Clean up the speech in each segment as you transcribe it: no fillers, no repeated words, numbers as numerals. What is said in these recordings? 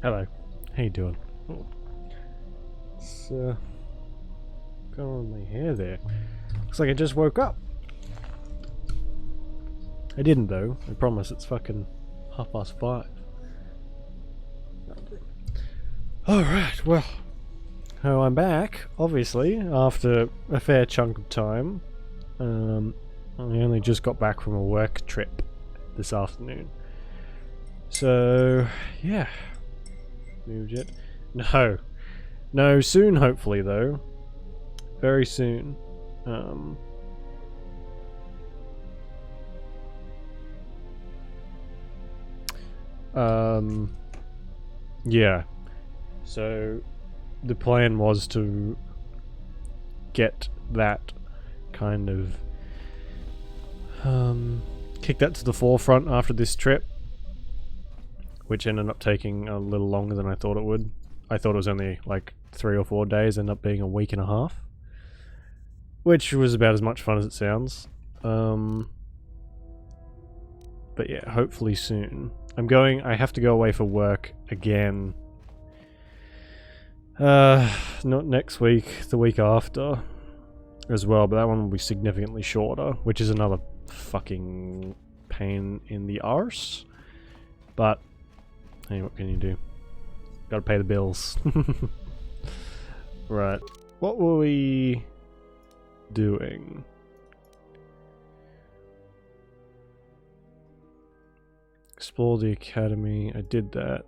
Hello. How you doing? Oh. It's going on my hair there. Looks like I just woke up. I didn't though. I promise. It's fucking 5:30. Alright, well. Oh, I'm back, obviously, after a fair chunk of time. I only just got back from a work trip this afternoon. So, yeah. Moved yet? No. No, soon hopefully though. Very soon. Yeah. So the plan was to get that kind of kick that to the forefront after this trip, which ended up taking a little longer than I thought it would. I thought it was only like 3 or 4 days, ended up being a week and a half, which was about as much fun as it sounds. But yeah, hopefully soon. I have to go away for work again. Not next week, the week after as well, but that one will be significantly shorter, which is another fucking pain in the arse. But, hey, what can you do? Gotta pay the bills. Right. What were we doing? Explore the academy. I did that.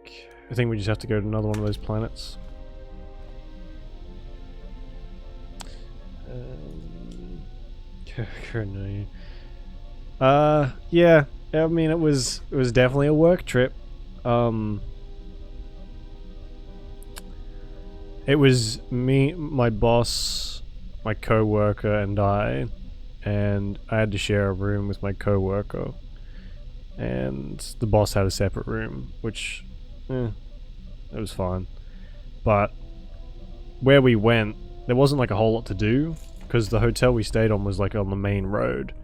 Okay. I think we just have to go to another one of those planets. Yeah. I mean, it was definitely a work trip. It was me, my boss, my co-worker, and I had to share a room with my co-worker, and the boss had a separate room, which, it was fine. But where we went, there wasn't like a whole lot to do, because the hotel we stayed on was like on the main road,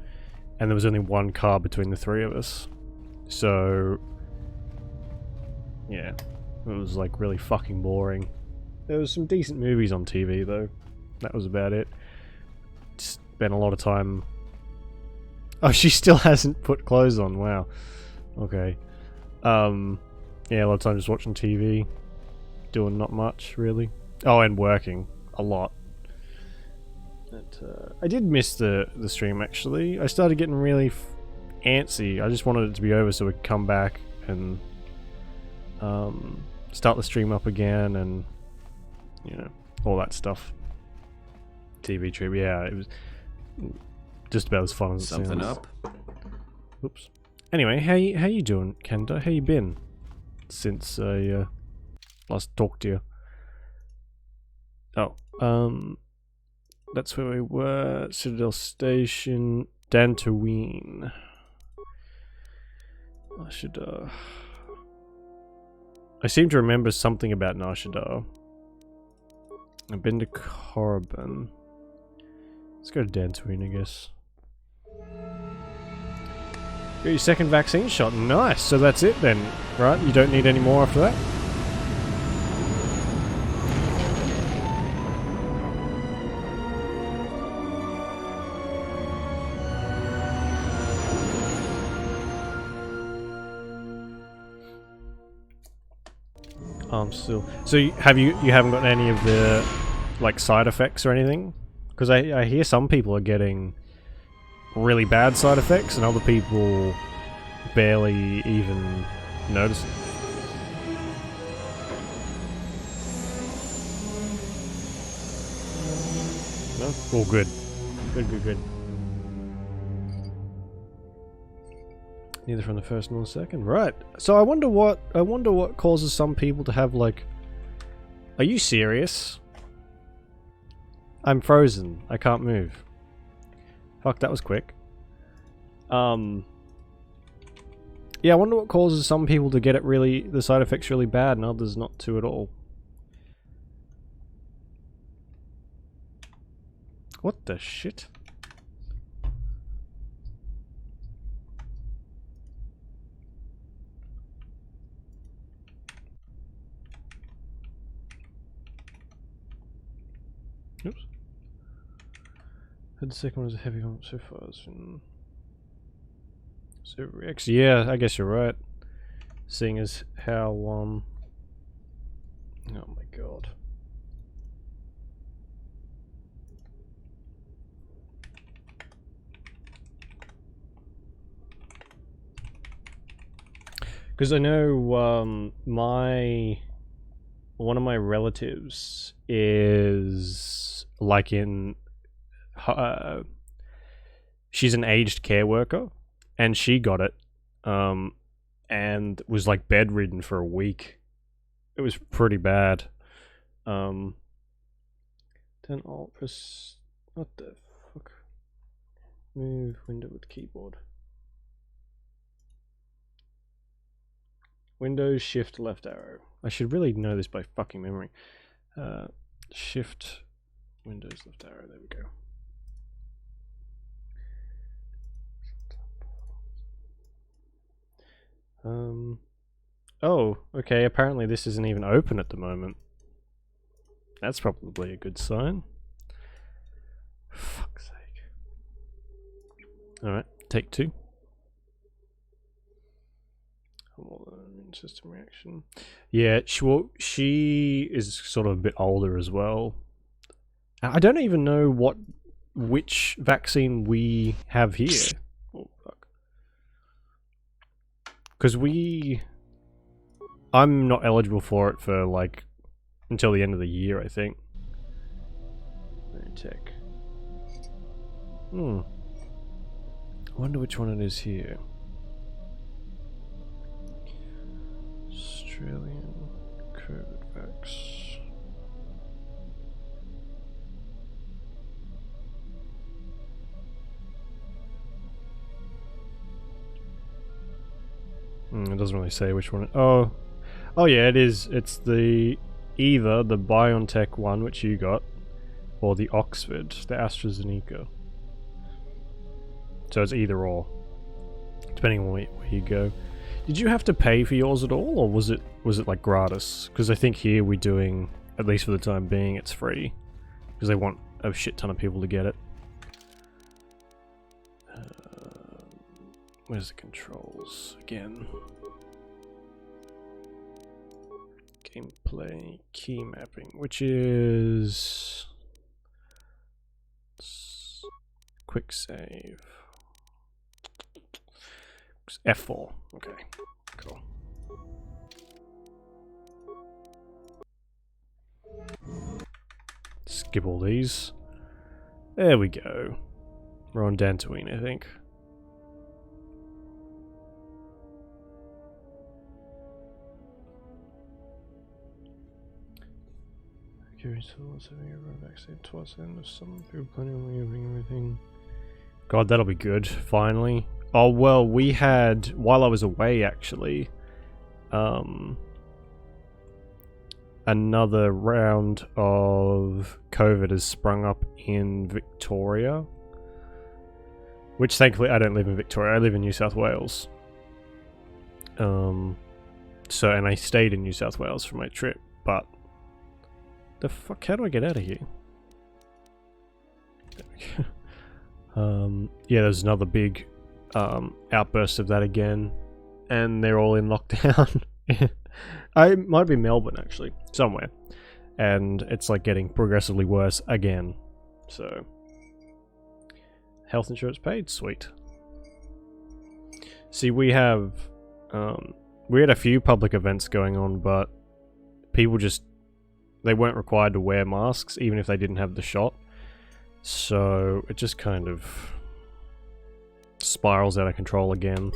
and there was only one car between the three of us. So, yeah, it was like really fucking boring. There was some decent movies on TV though. That was about it. Spent a lot of time... Oh, she still hasn't put clothes on, wow. Okay. Yeah, a lot of time just watching TV. Doing not much, really. Oh, and working. A lot. But, I did miss the stream, actually. I started getting really antsy. I just wanted it to be over so we could come back and start the stream up again and, you know, all that stuff. TV trip, yeah, it was just about as fun as it sounds. Something up? Oops. Anyway, how you doing, Kenda? How you been since I last talked to you? Oh, that's where we were. Citadel Station, Dantooine. Nashidar. I seem to remember something about Nashidar. I've been to Corbin. Let's go to Dantooine, I guess. Got your second vaccine shot. Nice. So that's it then, right? You don't need any more after that? Still. So you haven't got any of the like side effects or anything? Because I hear some people are getting really bad side effects and other people barely even notice it. No? All good. Good. Neither from the first nor the second. Right. So I wonder what causes some people to have like... Are you serious? I'm frozen. I can't move. Fuck, that was quick. Yeah, I wonder what causes some people to get it really... the side effects really bad and others not to at all. What the shit? Oops. The second one was a heavy one so far. So Rex, yeah, I guess you're right. Seeing as how oh my god. Because I know one of my relatives is like in she's an aged care worker, and she got it, and was like bedridden for a week. It was pretty bad. Then Alt press. What the fuck? Move window with keyboard. Windows Shift left arrow. I should really know this by fucking memory. Shift Windows left arrow. There we go. Oh, okay. Apparently this isn't even open at the moment. That's probably a good sign. Fuck's sake. Alright, take 2. System reaction. Yeah, she is sort of a bit older as well. I don't even know which vaccine we have here. Oh fuck. Because I'm not eligible for it for like until the end of the year, I think. Tech. I wonder which one it is here. Australian COVID vax. It doesn't really say which one. Oh yeah, it is. It's either the BioNTech one, which you got, or the Oxford, the AstraZeneca. So it's either or, depending on where you go. Did you have to pay for yours at all, or was it like gratis? Because I think here we're doing, at least for the time being, it's free, because they want a shit ton of people to get it. Where's the controls again? Gameplay key mapping, which is quick save. F4. Okay, cool. Skip all these. There we go. We're on Dantooine, I think. Curious thoughts having a run vaccine twice and if some people planning on leaving everything. God, that'll be good, finally. Oh well, we had, while I was away actually, another round of COVID has sprung up in Victoria. Which thankfully I don't live in Victoria, I live in New South Wales. And I stayed in New South Wales for my trip, but the fuck, how do I get out of here? Yeah, there's another big outburst of that again, and they're all in lockdown. It might be Melbourne actually, somewhere, and it's like getting progressively worse again. So, health insurance paid, sweet. See, we had a few public events going on, but people they weren't required to wear masks even if they didn't have the shot. So it just kind of spirals out of control again,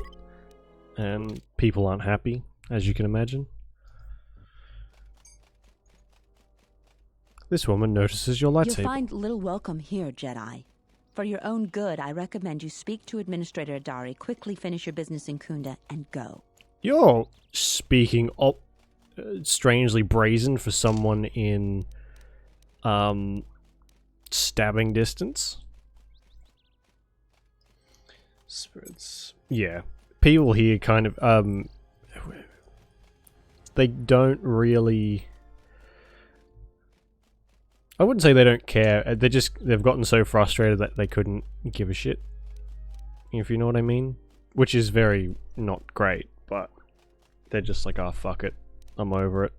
and people aren't happy, as you can imagine. This woman notices your lightsaber. You'll find little welcome here, Jedi. For your own good, I recommend you speak to Administrator Adari, quickly finish your business in Kunda, and go. You're speaking strangely brazen for someone in stabbing distance. Spirits. Yeah. People here kind of they don't really I wouldn't say they don't care. They've gotten so frustrated that they couldn't give a shit. If you know what I mean. Which is very not great, but they're just like, oh fuck it, I'm over it.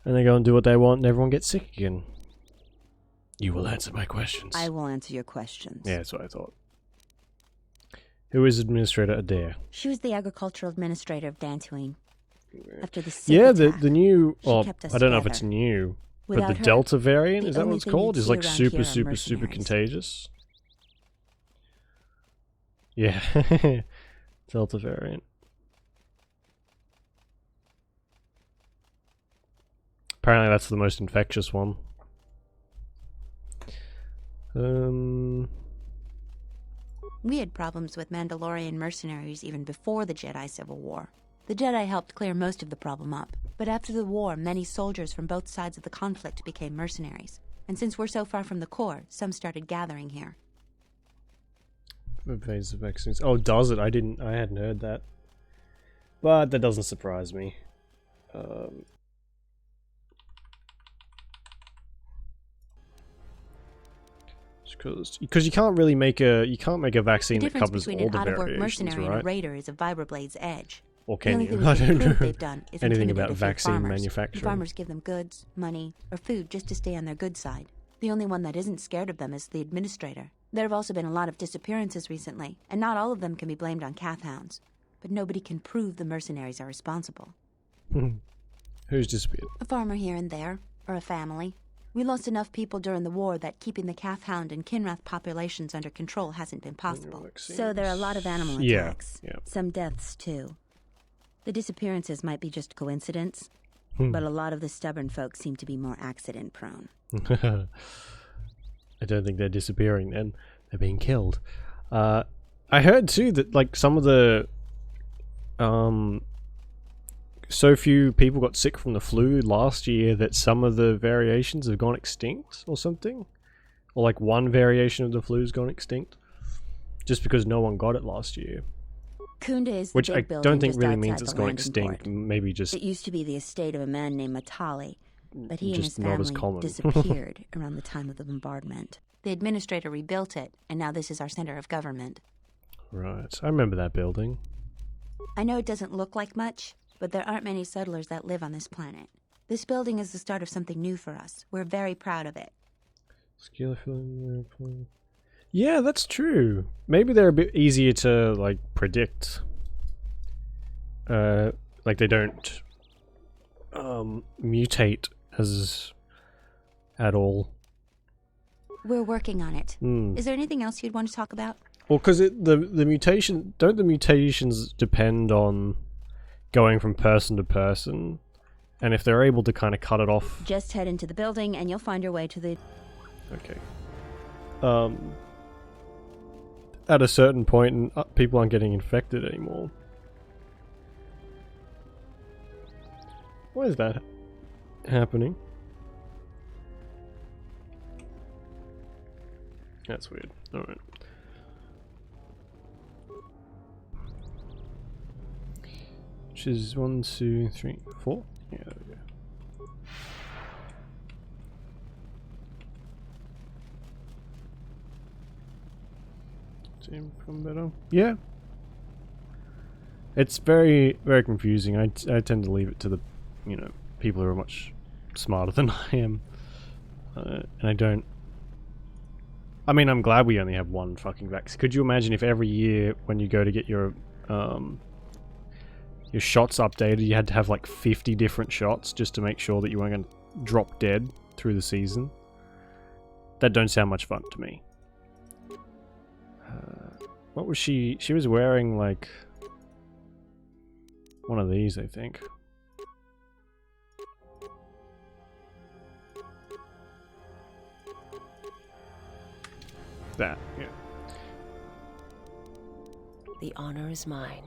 And they go and do what they want and everyone gets sick again. You will answer my questions. I will answer your questions. Yeah, that's what I thought. Who is Administrator Adair? She was the agricultural administrator of Dantooine. After the sick Yeah, attack, the new... she Oh, kept us I don't know if together. it's new. Without but the her, Delta variant, the is that what only it's thing called? you'd Is see like around super, here are super, super mercenaries. contagious? Yeah. Delta variant. Apparently that's the most infectious one. We had problems with Mandalorian mercenaries even before the Jedi Civil War. The Jedi helped clear most of the problem up, but after the war, many soldiers from both sides of the conflict became mercenaries. And since we're so far from the core, some started gathering here. Invasive vaccines. Oh, does it? I hadn't heard that. But that doesn't surprise me. Because you can't really make a vaccine The that difference covers between all an the out-of-work variations, mercenary and a right? raider is a vibробlade's edge. Or The can only you? thing I we can don't prove know they've done is anything intimidate about a few vaccine farmers. manufacturing. The farmers give them goods, money, or food just to stay on their good side. The only one that isn't scared of them is the administrator. There have also been a lot of disappearances recently, and not all of them can be blamed on cath hounds. But nobody can prove the mercenaries are responsible. Who's disappeared? A farmer here and there, or a family. We lost enough people during the war that keeping the calf hound and kinrath populations under control hasn't been possible. So there are a lot of animal attacks. Yeah. Some deaths, too. The disappearances might be just coincidence, but a lot of the stubborn folk seem to be more accident-prone. I don't think they're disappearing then. They're being killed. I heard, too, that, like, some of the... so few people got sick from the flu last year that some of the variations have gone extinct or something. Or like one variation of the flu's gone extinct. Just because no one got it last year. Kunda is the Which I big building don't think just really outside means the it's gone landing extinct. port. Maybe just It used to be the estate of a man named Matali, but he and his just not as family common. disappeared around the time of the bombardment. The administrator rebuilt it, and now this is our center of government. Right. I remember that building. I know it doesn't look like much, but there aren't many settlers that live on this planet. This building is the start of something new for us. We're very proud of it. Yeah, that's true. Maybe they're a bit easier to like predict. Like they don't mutate as at all. We're working on it. Is there anything else you'd want to talk about? Well, because the mutation, don't the mutations depend on going from person to person? And if they're able to kind of cut it off... Just head into the building and you'll find your way to the... Okay. At a certain point, people aren't getting infected anymore. Why is that happening? That's weird. Alright. Which is 1, 2, 3, 4? Yeah, there we go. Seem from better. Yeah. It's very, very confusing. I tend to leave it to the, you know, people who are much smarter than I am. And I don't... I mean, I'm glad we only have one fucking vaccine. Could you imagine if every year when you go to get your shots updated, you had to have like 50 different shots just to make sure that you weren't going to drop dead through the season? That don't sound much fun to me. What was she? She was wearing like one of these, I think. That, yeah. The honor is mine.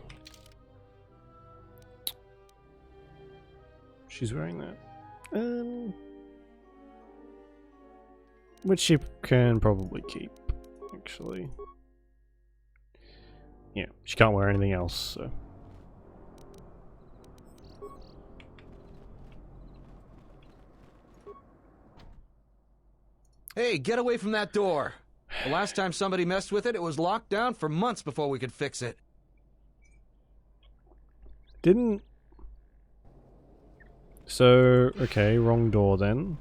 She's wearing that. Which she can probably keep, actually. Yeah, she can't wear anything else, so. Hey, get away from that door. The last time somebody messed with it, it was locked down for months before we could fix it. Didn't... So, okay, wrong door then.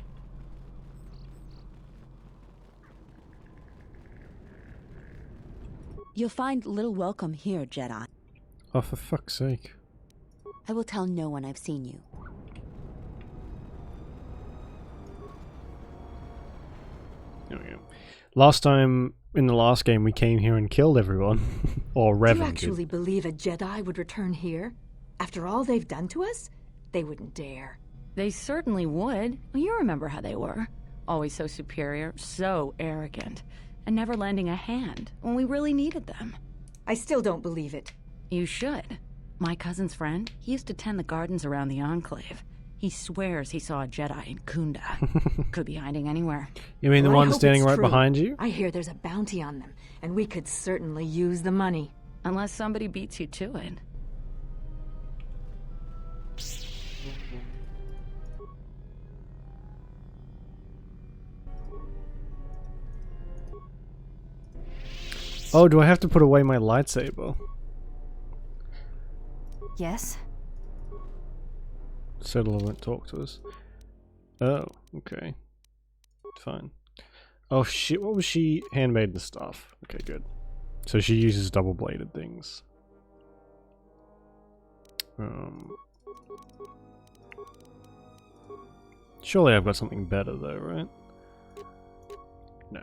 You'll find little welcome here, Jedi. Oh, for fuck's sake. I will tell no one I've seen you. There we go. Last time, in the last game, we came here and killed everyone. Or Revan Do you did. actually believe a Jedi would return here? After all they've done to us? They wouldn't dare. They certainly would. You remember how they were. Always so superior, so arrogant, and never lending a hand when we really needed them. I still don't believe it. You should. My cousin's friend, he used to tend the gardens around the Enclave. He swears he saw a Jedi in Kunda. Could be hiding anywhere. You mean the Well, I one hope standing it's right true. behind you? I hear there's a bounty on them, and we could certainly use the money. Unless somebody beats you to it. Oh, do I have to put away my lightsaber? Yes? Settler won't talk to us. Oh, okay. Fine. Oh shit, what was she? Handmade and stuff. Okay, good. So she uses double-bladed things. Surely I've got something better though, right? No.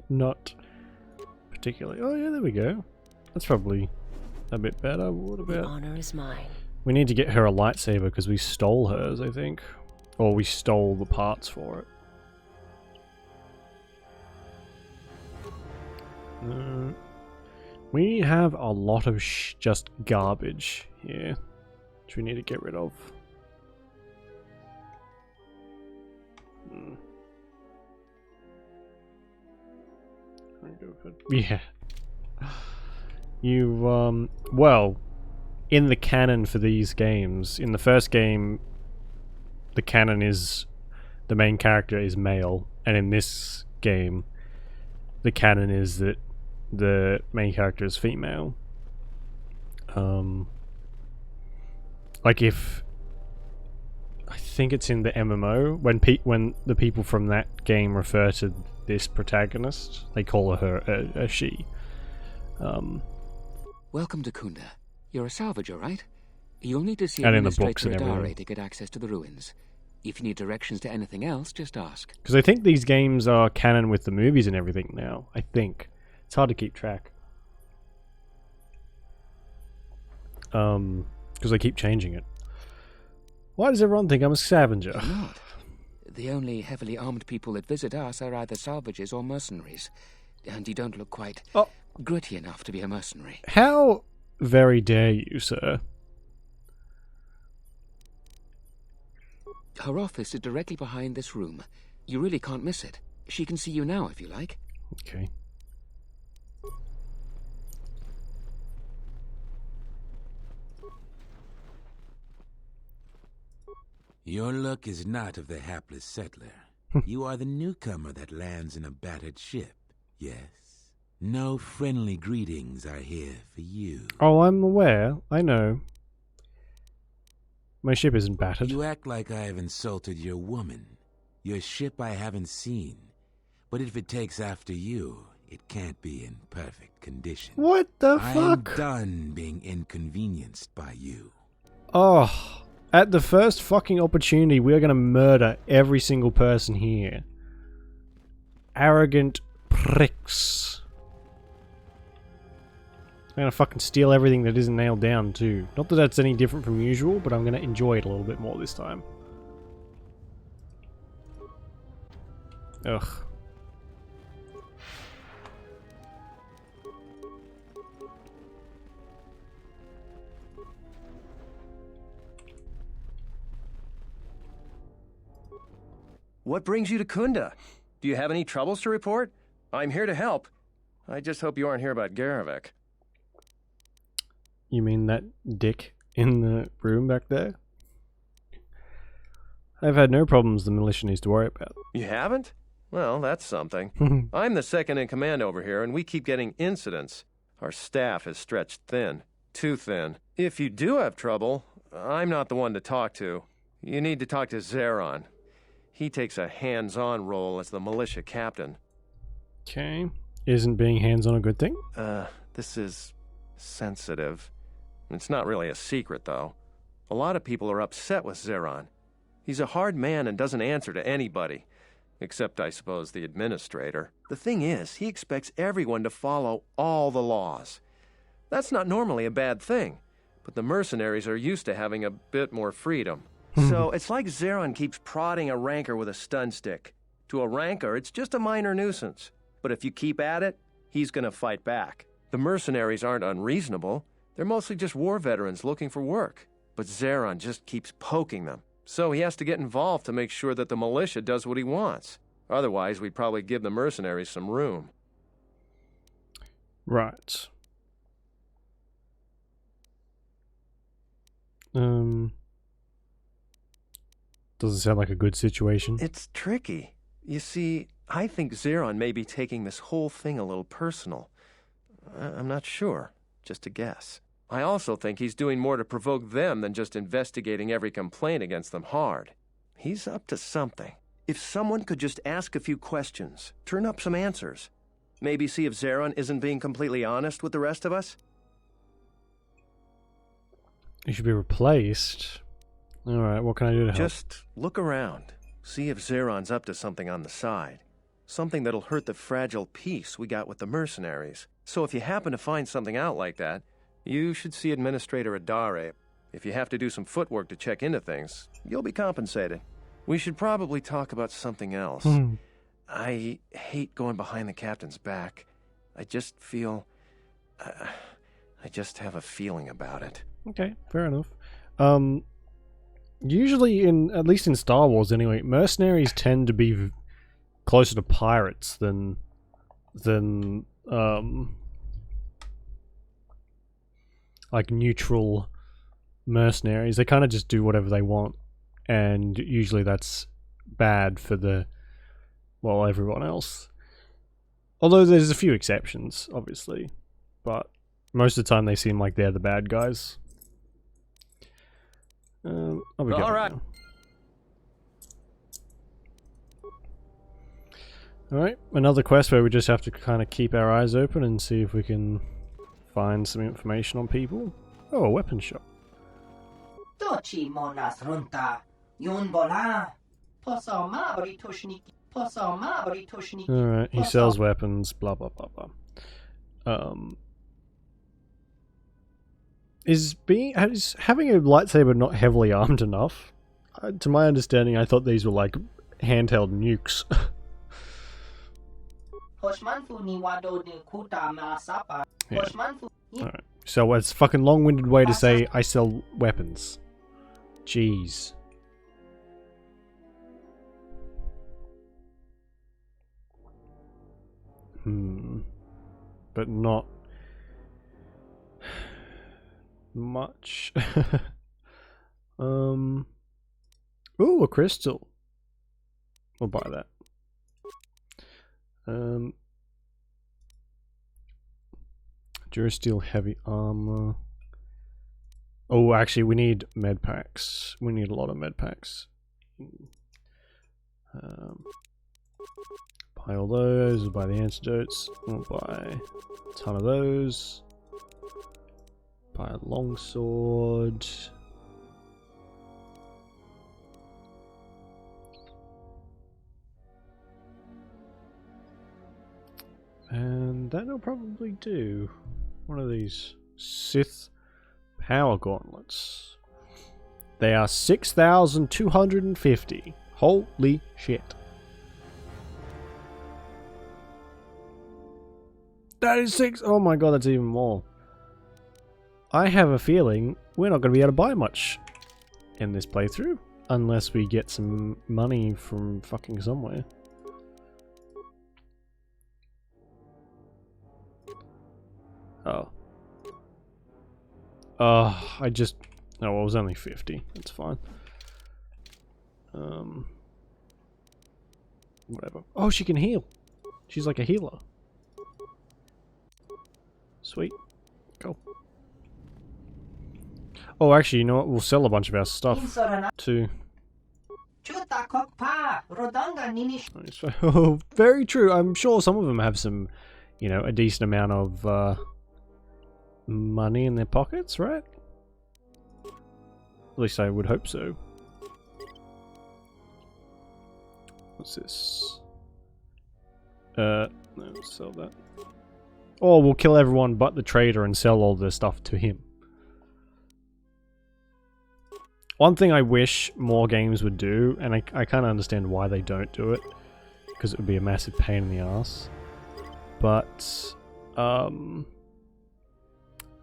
Not particularly. Oh yeah, there we go. That's probably a bit better. What The about... honor is mine. We need to get her a lightsaber because we stole hers, I think. Or we stole the parts for it. We have a lot of just garbage here, which we need to get rid of. Yeah. You, well, in the canon for these games, in the first game, the canon is the main character is male, and in this game, the canon is that the main character is female. Like if I think it's in the MMO when the people from that game refer to this protagonist, they call her a she. Welcome to Kunda. You're a salvager, right? You'll need to see And in the books Administrator and Adare everything. to get access to the ruins. If you need directions to anything else, just ask. Because I think these games are canon with the movies and everything now. I think. It's hard to keep track. Because they keep changing it. Why does everyone think I'm a scavenger? You're not. The only heavily armed people that visit us are either salvagers or mercenaries. And you don't look quite gritty enough to be a mercenary. How very dare you, sir? Her office is directly behind this room. You really can't miss it. She can see you now if you like. Okay. Your luck is not of the hapless settler. You are the newcomer that lands in a battered ship, yes. No friendly greetings are here for you. Oh, I'm aware. I know. My ship isn't battered. You act like I have insulted your woman. Your ship I haven't seen. But if it takes after you, it can't be in perfect condition. What the I am fuck? done being inconvenienced by you. Oh, at the first fucking opportunity, we are going to murder every single person here. Arrogant pricks. I'm going to fucking steal everything that isn't nailed down too. Not that that's any different from usual, but I'm going to enjoy it a little bit more this time. Ugh. What brings you to Kunda? Do you have any troubles to report? I'm here to help. I just hope you aren't here about Garavek. You mean that dick in the room back there? I've had no problems the militia needs to worry about. You haven't? Well, that's something. I'm the second in command over here, and we keep getting incidents. Our staff is stretched thin. Too thin. If you do have trouble, I'm not the one to talk to. You need to talk to Zeron. He takes a hands-on role as the militia captain. Okay. Isn't being hands-on a good thing? This is sensitive. It's not really a secret, though. A lot of people are upset with Zeron. He's a hard man and doesn't answer to anybody. Except, I suppose, the administrator. The thing is, he expects everyone to follow all the laws. That's not normally a bad thing, but the mercenaries are used to having a bit more freedom. So it's like Zeron keeps prodding a ranker with a stun stick. To a ranker, it's just a minor nuisance. But if you keep at it, he's gonna fight back. The mercenaries aren't unreasonable. They're mostly just war veterans looking for work. But Zeron just keeps poking them. So he has to get involved to make sure that the militia does what he wants. Otherwise, we'd probably give the mercenaries some room. Right. Doesn't sound like a good situation. It's tricky. You see, I think Zeron may be taking this whole thing a little personal. I'm not sure. Just a guess. I also think he's doing more to provoke them than just investigating every complaint against them hard. He's up to something. If someone could just ask a few questions, turn up some answers, maybe see if Zeron isn't being completely honest with the rest of us? You should be replaced. Alright, what can I do to help? Just look around. See if Zeron's up to something on the side. Something that'll hurt the fragile peace we got with the mercenaries. So if you happen to find something out like that, you should see Administrator Adare. If you have to do some footwork to check into things, you'll be compensated. We should probably talk about something else. I hate going behind the captain's back. I just feel... I just have a feeling about it. Okay, fair enough. Usually, at least in Star Wars anyway, mercenaries tend to be closer to pirates than like neutral mercenaries. They kind of just do whatever they want, and usually that's bad for everyone else. Although there's a few exceptions, obviously, but most of the time they seem like they're the bad guys. I'll be All right. Alright, another quest where we just have to kind of keep our eyes open and see if we can find some information on people. Oh, a weapon shop. Alright, he sells weapons, blah blah blah blah. Is having a lightsaber not heavily armed enough? To my understanding, I thought these were like handheld nukes. Yeah. Alright, so it's a fucking long-winded way to say I sell weapons. Jeez. But not much. Ooh, a crystal. We'll buy that. Durasteel heavy armor. Oh, actually, we need med packs. We need a lot of med packs. Buy all those. We'll buy the antidotes. We'll buy a ton of those. Buy a longsword. And that'll probably do. One of these Sith power gauntlets. They are 6,250. Holy shit. That is 6. Oh my god, that's even more. I have a feeling we're not going to be able to buy much in this playthrough unless we get some money from fucking somewhere. Oh. I just... Oh, well, it was only 50. That's fine. Whatever. Oh, she can heal. She's like a healer. Sweet. Cool. Oh, actually, you know what? We'll sell a bunch of our stuff too. Oh, very true. I'm sure some of them have some, you know, a decent amount of money in their pockets, right? At least I would hope so. What's this? No, sell that. Or we'll kill everyone but the trader and sell all their stuff to him. One thing I wish more games would do, and I kind of understand why they don't do it, because it would be a massive pain in the ass. But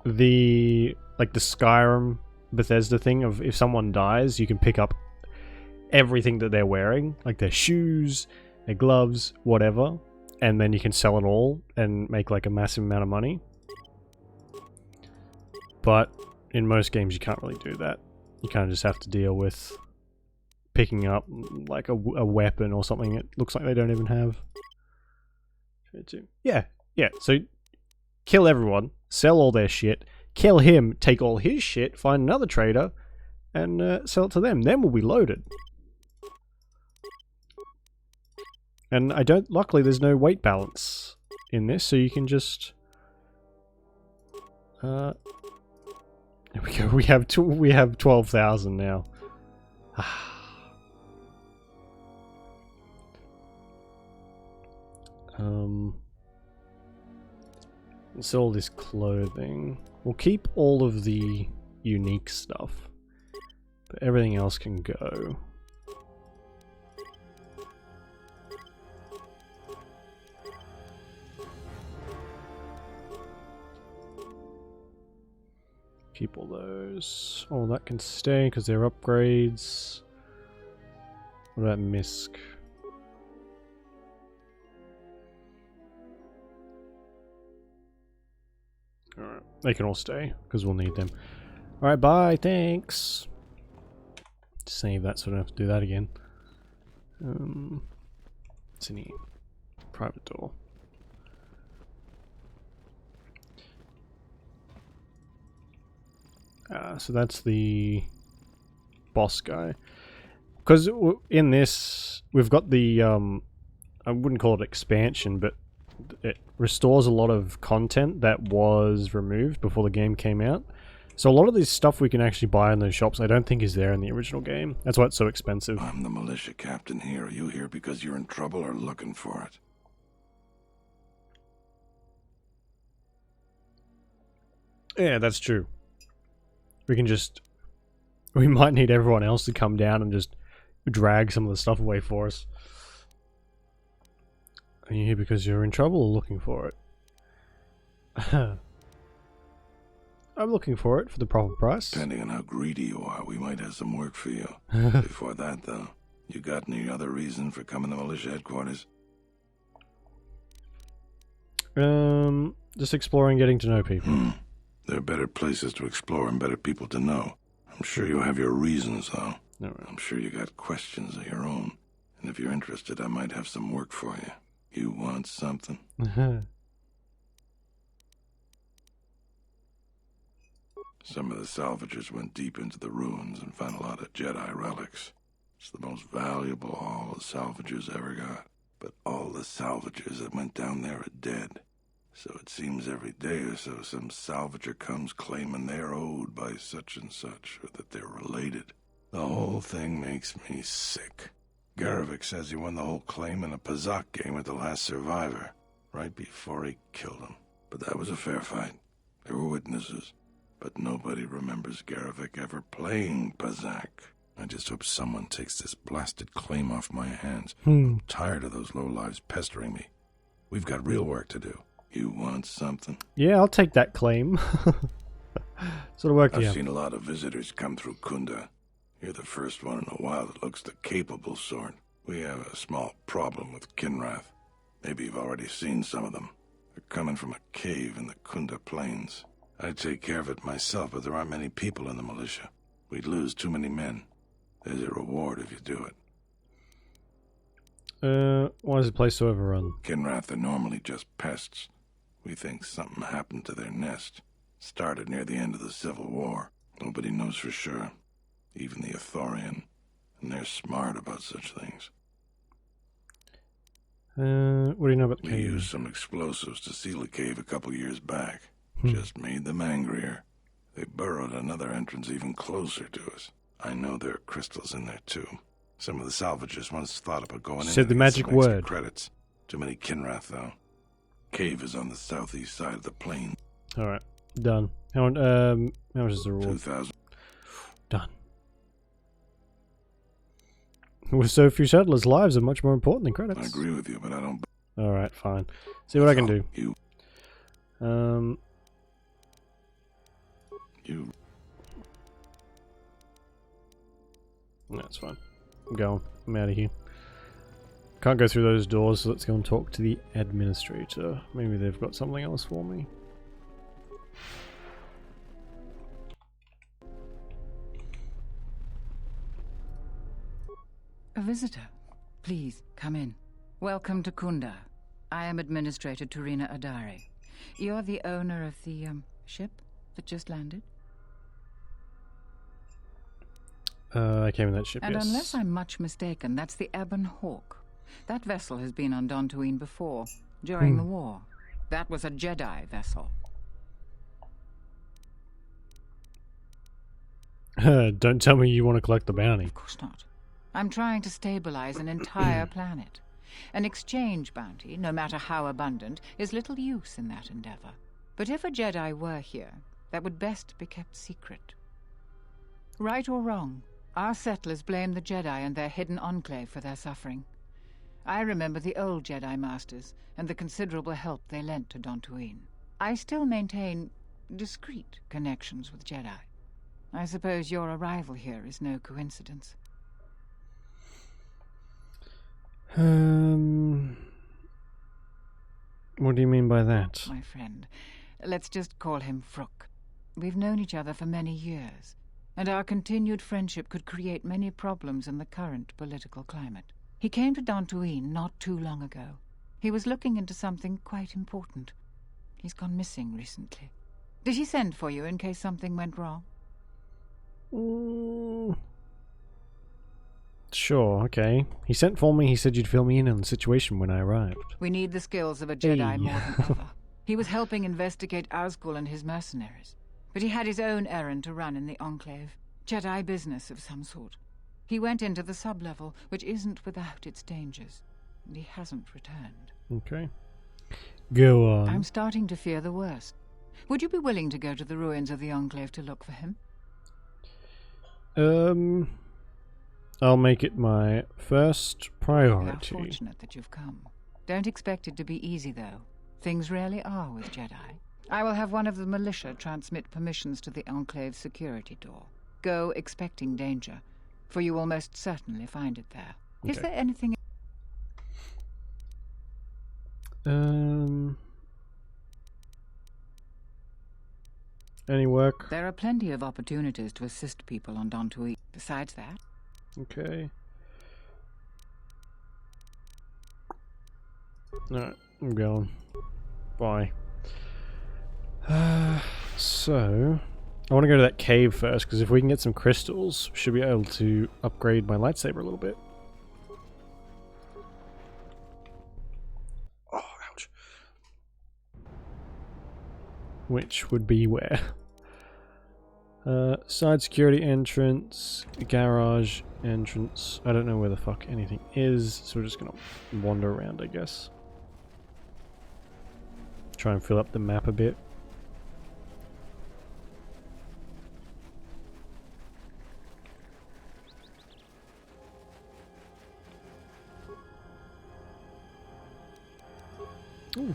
the Skyrim Bethesda thing of if someone dies, you can pick up everything that they're wearing, like their shoes, their gloves, whatever, and then you can sell it all and make like a massive amount of money. But in most games you can't really do that. You kind of just have to deal with picking up like a weapon or something it looks like they don't even have. Yeah, so kill everyone, sell all their shit, kill him, take all his shit, find another trader, and sell it to them. Then we'll be loaded. And luckily there's no weight balance in this, so you can just... there we go, we have 12,000 now. Sell this clothing. We'll keep all of the unique stuff, but everything else can go. Keep all those. Oh, that can stay because they're upgrades. What about Misk? Alright, they can all stay because we'll need them. Alright, bye, thanks. Save that so I don't have to do that again. What's in here? Private door. So that's the boss guy. Because in this, we've got the, I wouldn't call it expansion, but it restores a lot of content that was removed before the game came out. So a lot of this stuff we can actually buy in those shops I don't think is there in the original game. That's why it's so expensive. I'm the militia captain here. Are you here because you're in trouble or looking for it? Yeah, that's true. We might need everyone else to come down and just drag some of the stuff away for us. Are you here because you're in trouble or looking for it? I'm looking for it for the proper price. Depending on how greedy you are, we might have some work for you. Before that, though, you got any other reason for coming to militia headquarters? Just exploring, getting to know people. There are better places to explore and better people to know. I'm sure you have your reasons, though. No. I'm sure you got questions of your own. And if you're interested, I might have some work for you. You want something? Some of the salvagers went deep into the ruins and found a lot of Jedi relics. It's the most valuable haul the salvagers ever got. But all the salvagers that went down there are dead. So it seems every day or so some salvager comes claiming they're owed by such and such, or that they're related. The whole thing makes me sick. Garovic says he won the whole claim in a Pazak game with the last survivor, right before he killed him. But that was a fair fight. There were witnesses. But nobody remembers Garovic ever playing Pazak. I just hope someone takes this blasted claim off my hands. I'm tired of those lowlives pestering me. We've got real work to do. You want something? Yeah, I'll take that claim. Sort of work, I've seen a lot of visitors come through Kunda. You're the first one in a while that looks the capable sort. We have a small problem with Kinrath. Maybe you've already seen some of them. They're coming from a cave in the Kunda Plains. I'd take care of it myself, but there aren't many people in the militia. We'd lose too many men. There's a reward if you do it. Why is the place so overrun? Kinrath are normally just pests. We think something happened to their nest. Started near the end of the Civil War. Nobody knows for sure. Even the Ithorian. And they're smart about such things. What do you know about the We cave? used some explosives to seal the cave a couple years back. Just made them angrier. They burrowed another entrance even closer to us. I know there are crystals in there too. Some of the salvagers once thought about going in. Said the magic word. Credits. Too many Kinrath though. Cave is on the southeast side of the plain. Alright, done. How much is the reward? 2,000. Done. With so few settlers, lives are much more important than credits. I agree with you, but I don't. Alright, fine. See what I can do. You. That's fine. I'm going. I'm out of here. Can't go through those doors, so let's go and talk to the administrator. Maybe they've got something else for me. A visitor. Please, come in. Welcome to Kunda. I am Administrator Turina Adari. You're the owner of the, ship that just landed? I came in that ship, And yes. unless I'm much mistaken, that's the Ebon Hawk. That vessel has been on Dantooine before, during the war. That was a Jedi vessel. Don't tell me you want to collect the bounty. Of course not. I'm trying to stabilize an entire planet. An exchange bounty, no matter how abundant, is little use in that endeavor. But if a Jedi were here, that would best be kept secret. Right or wrong, our settlers blame the Jedi and their hidden enclave for their suffering. I remember the old Jedi Masters and the considerable help they lent to Dantooine. I still maintain discreet connections with Jedi. I suppose your arrival here is no coincidence. What do you mean by that? My friend, let's just call him Frook. We've known each other for many years, and our continued friendship could create many problems in the current political climate. He came to Dantooine not too long ago. He was looking into something quite important. He's gone missing recently. Did he send for you in case something went wrong? Sure, okay. He sent for me, he said you'd fill me in on the situation when I arrived. We need the skills of a Jedi more than ever. He was helping investigate Azgul and his mercenaries, but he had his own errand to run in the Enclave. Jedi business of some sort. He went into the sub-level, which isn't without its dangers, and he hasn't returned. Okay. Go on. I'm starting to fear the worst. Would you be willing to go to the ruins of the Enclave to look for him? I'll make it my first priority. We are fortunate that you've come. Don't expect it to be easy, though. Things rarely are with Jedi. I will have one of the militia transmit permissions to the Enclave's security door. Go expecting danger, for you will most certainly find it there. Okay. Is there anything... Any work? There are plenty of opportunities to assist people on Dantooine. Besides that... Okay. Alright, I'm going. Bye. So... I want to go to that cave first, because if we can get some crystals, we should be able to upgrade my lightsaber a little bit. Oh, ouch. Which would be where? Side security entrance, garage entrance. I don't know where the fuck anything is, so we're just gonna wander around, I guess. Try and fill up the map a bit. Ooh.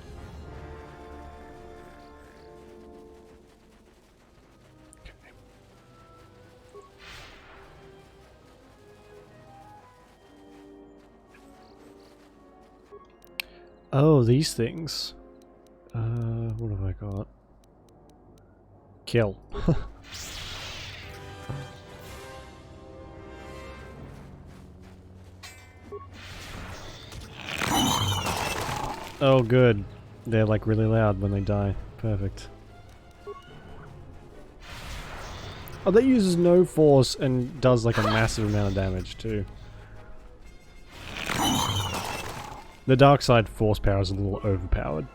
Oh, these things. What have I got? Kill. Oh, good. They're like really loud when they die. Perfect. Oh, that uses no force and does like a massive amount of damage too. The dark side force power is a little overpowered.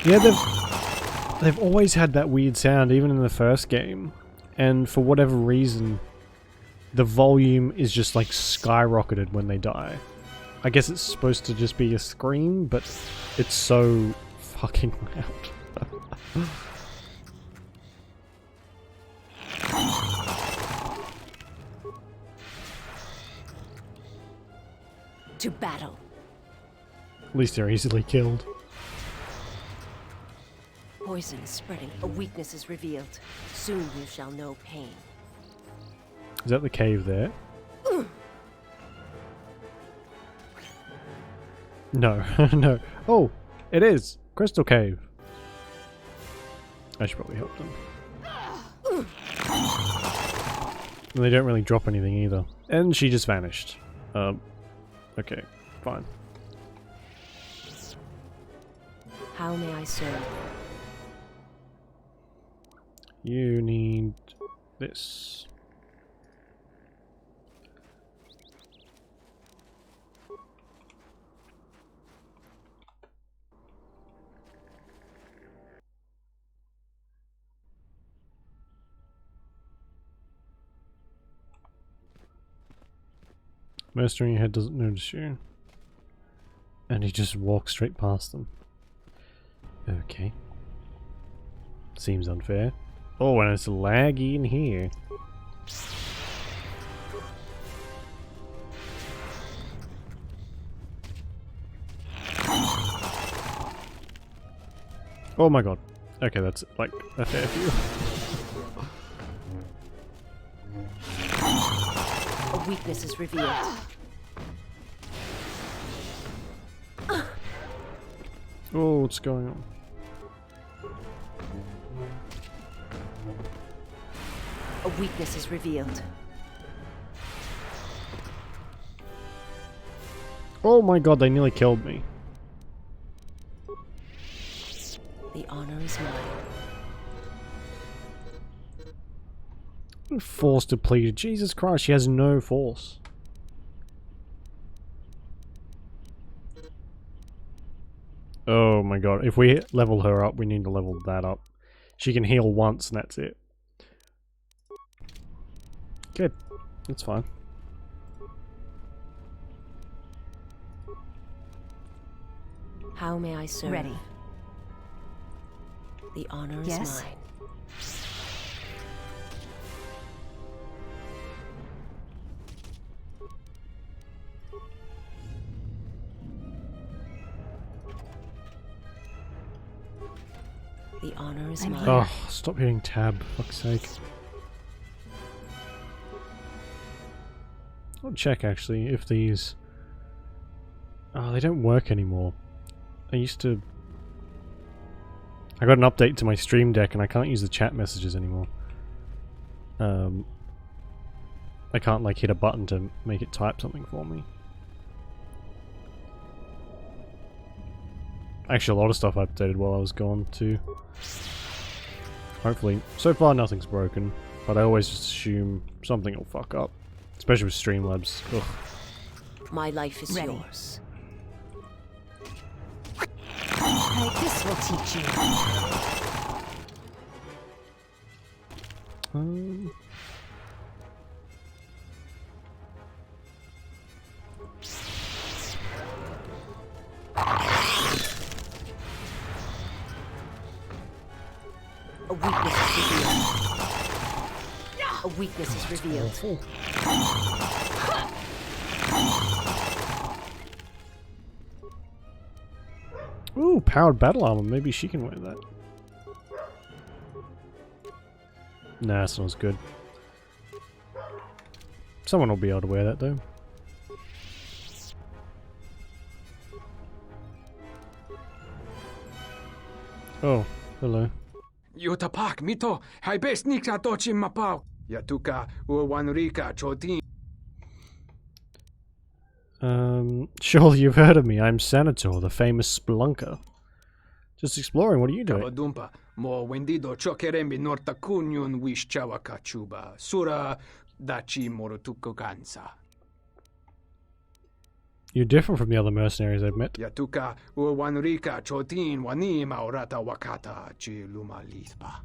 Yeah, they've always had that weird sound, even in the first game. And for whatever reason, the volume is just like skyrocketed when they die. I guess it's supposed to just be a scream, but it's so fucking loud. To battle. At least they're easily killed. Poison is spreading. A weakness is revealed. Soon you shall know pain. Is that the cave there? No, no. Oh, it is! Crystal Cave. I should probably help them. And they don't really drop anything either. And she just vanished. Okay, fine. How may I serve? You need this. Mercenary head doesn't notice you. And he just walks straight past them. Okay. Seems unfair. Oh, and it's laggy in here. Oh my god. Okay, that's like a fair few. A weakness is revealed. Oh, what's going on? A weakness is revealed. Oh my god, they nearly killed me. The honor is mine. Force depleted. Jesus Christ, she has no force. Oh my god, if we level her up, we need to level that up. She can heal once and that's it. Good. That's fine. How may I serve? Ready. The honor Yes? is mine. The honor is mine. Oh, stop hitting tab, for fuck's sake. I'll check actually if these... Oh, they don't work anymore. I used to... I got an update to my stream deck and I can't use the chat messages anymore. I can't like hit a button to make it type something for me. Actually, a lot of stuff I updated while I was gone too. Hopefully. So far nothing's broken, but I always just assume something will fuck up. Especially with Streamlabs. Ugh. My life is Ready. yours. This will teach you. A weakness is revealed. A weakness is revealed. Ooh, powered battle armor. Maybe she can wear that. Nah, that's not as good. Someone will be able to wear that though. Oh, hello. Yutapak mito, hai best niksa tochim mapau. Yatuka uwanrika chotin. Surely you've heard of me. I'm Senator, the famous spelunker. Just exploring. What are you doing? Kabadumpa, mo wendido chokerembi norta kunyun wish chawaka chuba. Sura dachi morotuko kansa. You're different from the other mercenaries I've met. Yatuka uwanrika chotin wani maurata wakata chi luma lispa.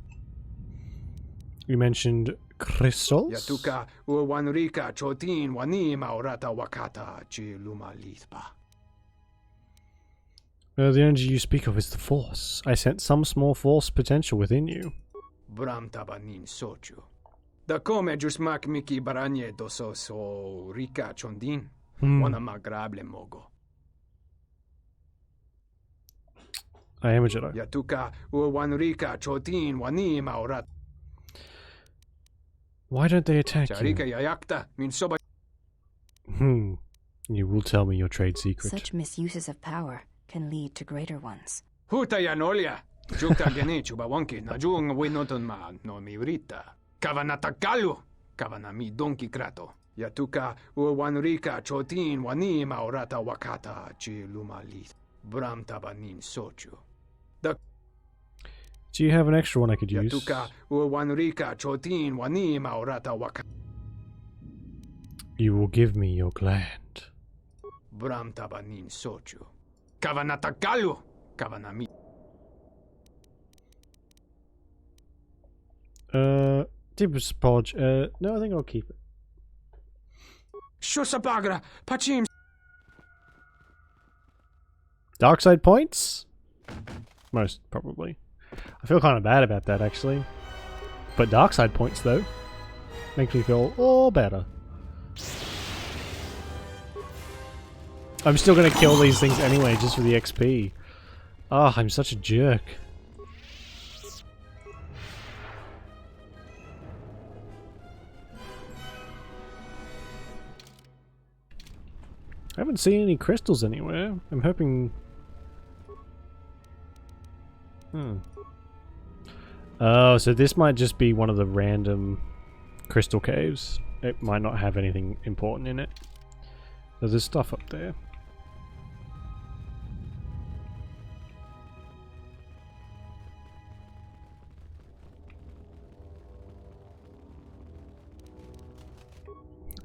You mentioned crystals? Yatuka uwanrika chotin wani maurata wakata chi luma lispa. The energy you speak of is the Force. I sense some small Force potential within you. Bram tabanin sochu. Da come jusmak miki baranye doso so rika chondin. Wana magrable mogo. I am a Jedi. Yatuka uwanrika chotin wani maurat. Why don't they attack Charika you? yayakta min soba. You will tell me your trade secret. Such misuses of power can lead to greater ones. Huta yanolia. Jukta gene chuba wonki na jung winoton ma no mi urita. Kavanata kalu. Kavanami donki krato. Yatuka uwanrika chotin wani maurata wakata chi lumalit. Bram tabanin sochu. Do you have an extra one I could use? Yatuka uwanrika chotin wani maurata wakata. You will give me your gland. Bram tabanin sochu. Kavanata kalu. Kavanami. Deepest Podge. No, I think I'll keep it. Shusabagra. Pachim. Dark side points? Most probably. I feel kind of bad about that actually. But dark side points though. Makes me feel all better. I'm still gonna kill these things anyway just for the XP. Ah, I'm such a jerk. I haven't seen any crystals anywhere. I'm hoping... Oh, so this might just be one of the random crystal caves. It might not have anything important in it. There's stuff up there.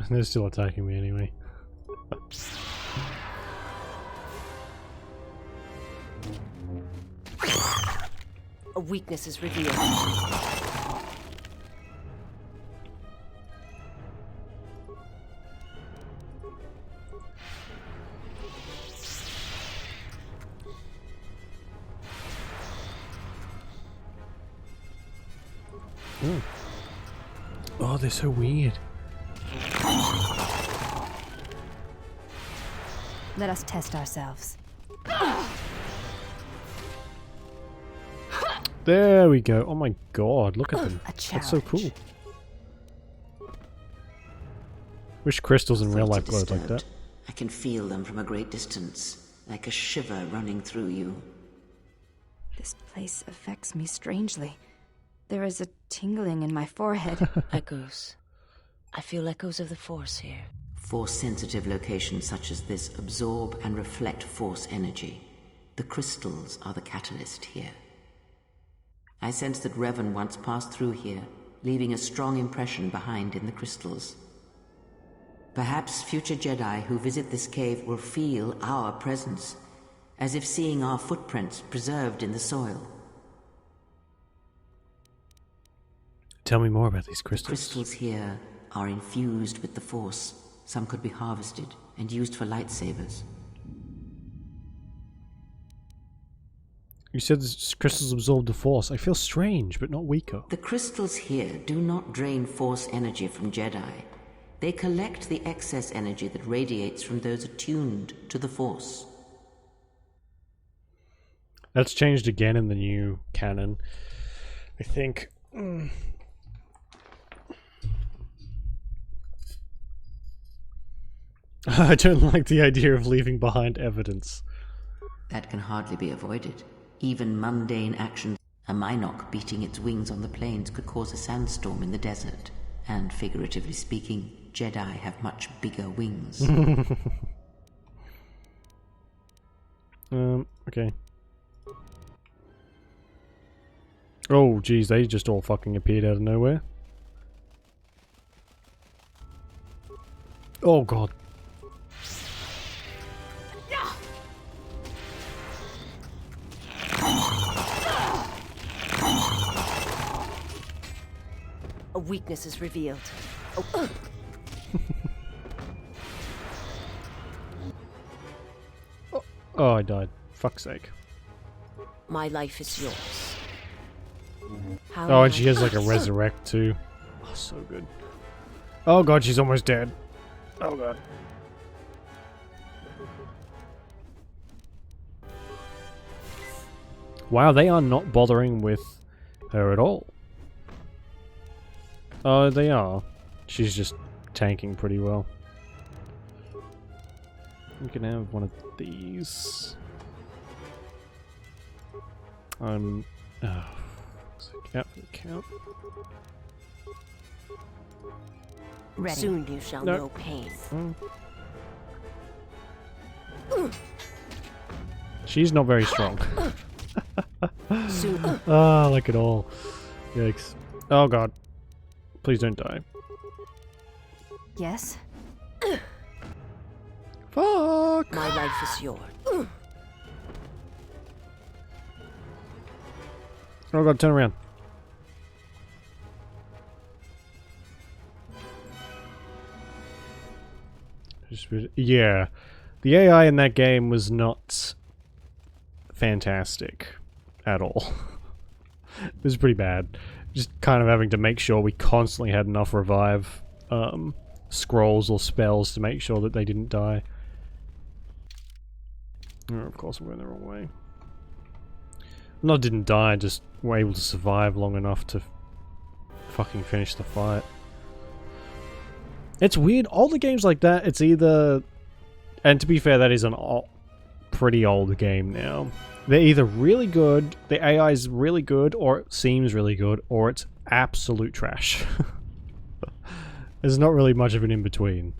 They're still attacking me anyway. A weakness is revealed. Oh, they're so weird. Let us test ourselves. There we go. Oh my god, look at them. A That's so cool. challenge. Wish crystals in real life Thoughts are glowed like that. disturbed. I can feel them from a great distance, like a shiver running through you. This place affects me strangely. There is a tingling in my forehead. Echoes. I feel echoes of the Force here. Force-sensitive locations such as this absorb and reflect Force energy. The crystals are the catalyst here. I sense that Revan once passed through here, leaving a strong impression behind in the crystals. Perhaps future Jedi who visit this cave will feel our presence, as if seeing our footprints preserved in the soil. Tell me more about these The crystals. crystals here are infused with the Force. Some could be harvested and used for lightsabers. You said the crystals absorb the Force. I feel strange, but not weaker. The crystals here do not drain Force energy from Jedi. They collect the excess energy that radiates from those attuned to the Force. That's changed again in the new canon. I think... I don't like the idea of leaving behind evidence. That can hardly be avoided. Even mundane actions, a Minok beating its wings on the plains could cause a sandstorm in the desert. And figuratively speaking, Jedi have much bigger wings. Okay. Oh, geez, they just all fucking appeared out of nowhere. Oh, God. A weakness is revealed. Oh, I died. Fuck's sake. My life is yours. How Oh, am and she I- has like a resurrect too. Oh, so good. Oh god, she's almost dead. Oh god. Wow, they are not bothering with her at all. Oh, they are. She's just tanking pretty well. You can have one of these. Oh, count for the count. Ready. Soon you shall No. know pain. She's not very strong. Soon. Ah, like it all. Yikes. Oh god. Please don't die. Yes? Fuck! My life is yours. Oh god, turn around. Yeah. The AI in that game was not fantastic at all. It was pretty bad. Just kind of having to make sure we constantly had enough revive scrolls or spells to make sure that they didn't die. Oh, of course I'm going the wrong way. Not didn't die, just were able to survive long enough to fucking finish the fight. It's weird, all the games like that, it's either... And to be fair, that is an pretty old game now. They're either really good, the AI is really good, or it seems really good, or it's absolute trash. There's not really much of an in-between.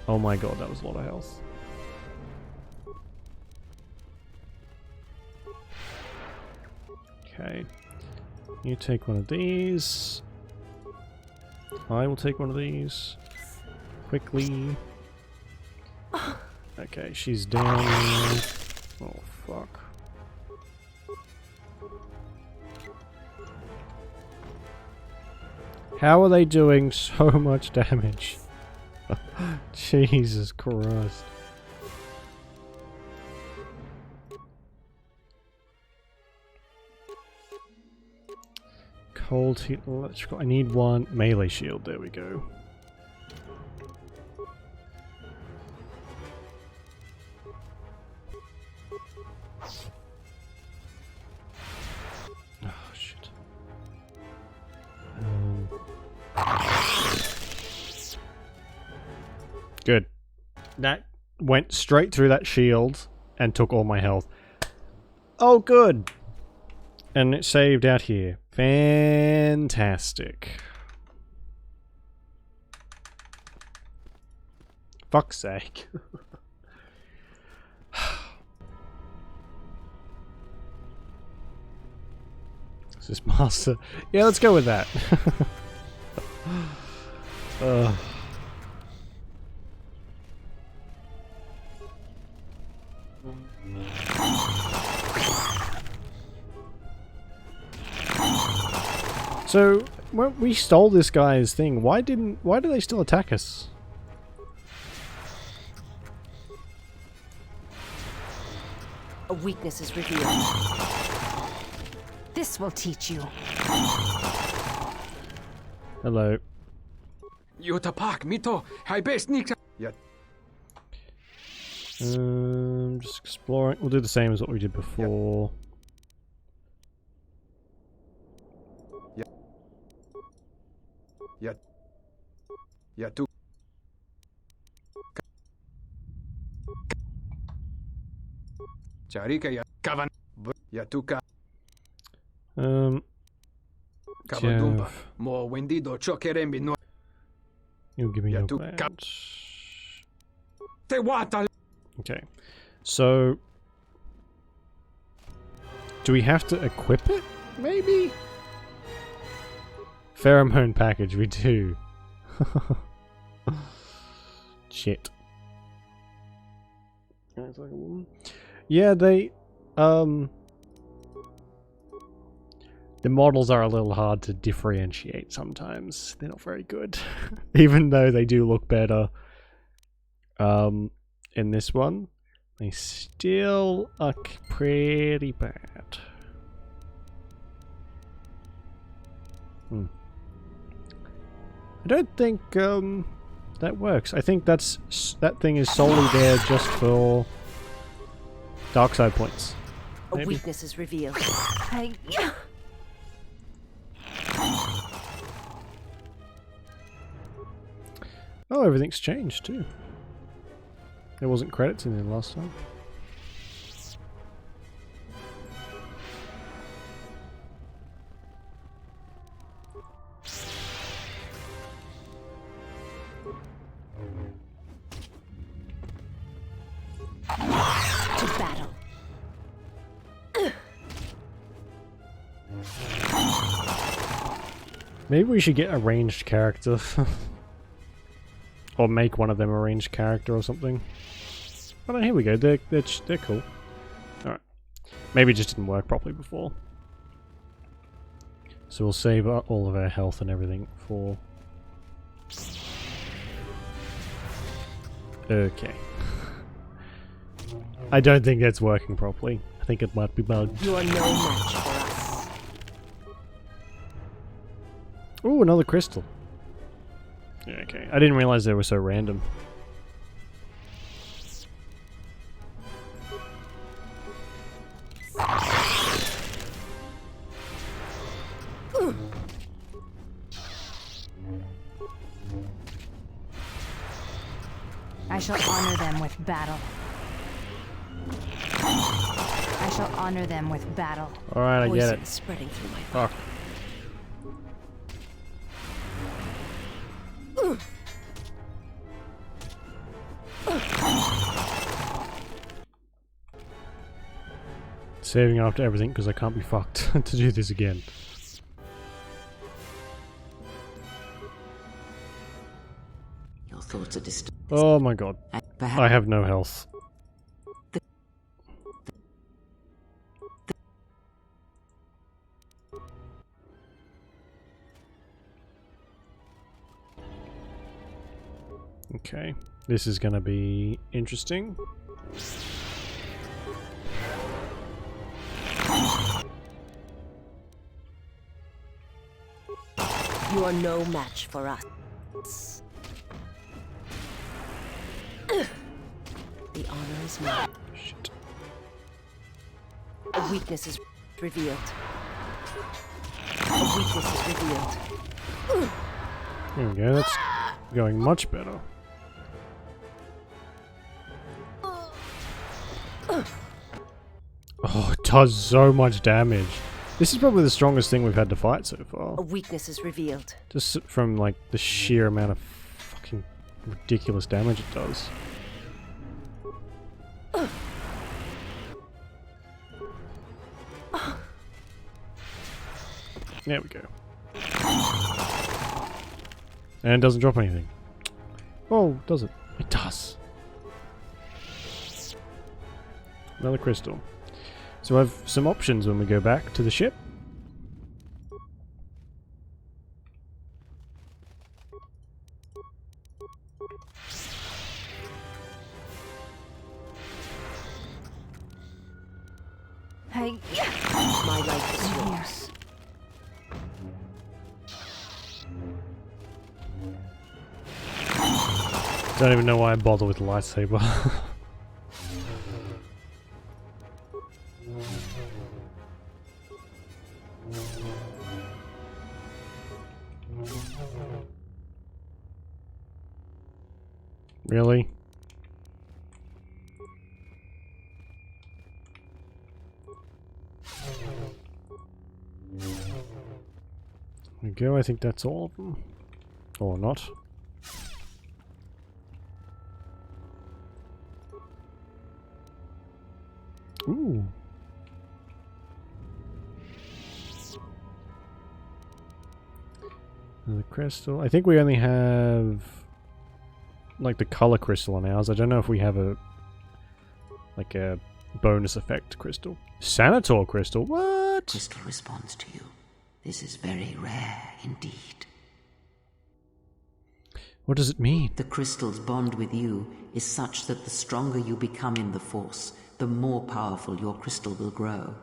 Oh my god, that was a lot of health. Okay. You take one of these. I will take one of these. Quickly. Okay, she's down. Oh, fuck. How are they doing so much damage? Jesus Christ. Cold hit electrical. I need one melee shield. There we go. Oh shit. Good. That went straight through that shield and took all my health. Oh, good. And it saved out here. Fantastic. Fuck's sake. Is this master? Yeah, let's go with that. So, when we stole this guy's thing, why do they still attack us? A weakness is revealed. This will teach you. Hello. Yotapak, mito, hai best nik. Yeah. Just exploring. We'll do the same as what we did before. Yeah. Yeah. Yeah, tu. Charika ya kavan Yatuka Jeff, Kavadumpa. Mo wendido chokerembi no. you give me your Yatu- badge. Te wata. Okay, so do we have to equip it? Maybe? Pheromone package, we do. Shit. Yeah, they the models are a little hard to differentiate sometimes. They're not very good. Even though they do look better in this one, they still are pretty bad. I don't think that works. I think that thing is solely there just for dark side points. A Maybe. weakness is revealed. Oh, everything's changed too. There wasn't credits in there last time. To battle. Maybe we should get a ranged character. Or make one of them a ranged character or something. Oh no, here we go. They're cool. Alright. Maybe it just didn't work properly before. So we'll save all of our health and everything for... Okay. I don't think that's working properly. I think it might be bugged. You are no match for us. Ooh, another crystal. Yeah, okay. I didn't realize they were so random. I shall honor them with battle. I shall honor them with battle. Alright, I get it. Spreading through my Fuck. Saving after everything because I can't be fucked to do this again. Your thoughts are distant. Oh my god. I have no health. Okay, this is gonna be interesting. You are no match for us. The honor is mine. Shit. A weakness is revealed. A weakness is revealed. There we go, that's going much better. Oh, it does so much damage. This is probably the strongest thing we've had to fight so far. A weakness is revealed. Just from like the sheer amount of fucking ridiculous damage it does. There we go. And it doesn't drop anything. Oh, does it? It does. Another crystal. So I have some options when we go back to the ship. Hey, My life is yours. Don't even know why I bother with the lightsaber. Really? There we go, I think that's all of them. Or not. Ooh. The crystal. I think we only have like the color crystal on ours. I don't know if we have a like a bonus effect crystal. KotoR crystal. What? Crystal responds to you. This is very rare indeed. What does it mean? The crystal's bond with you is such that the stronger you become in the Force, the more powerful your crystal will grow.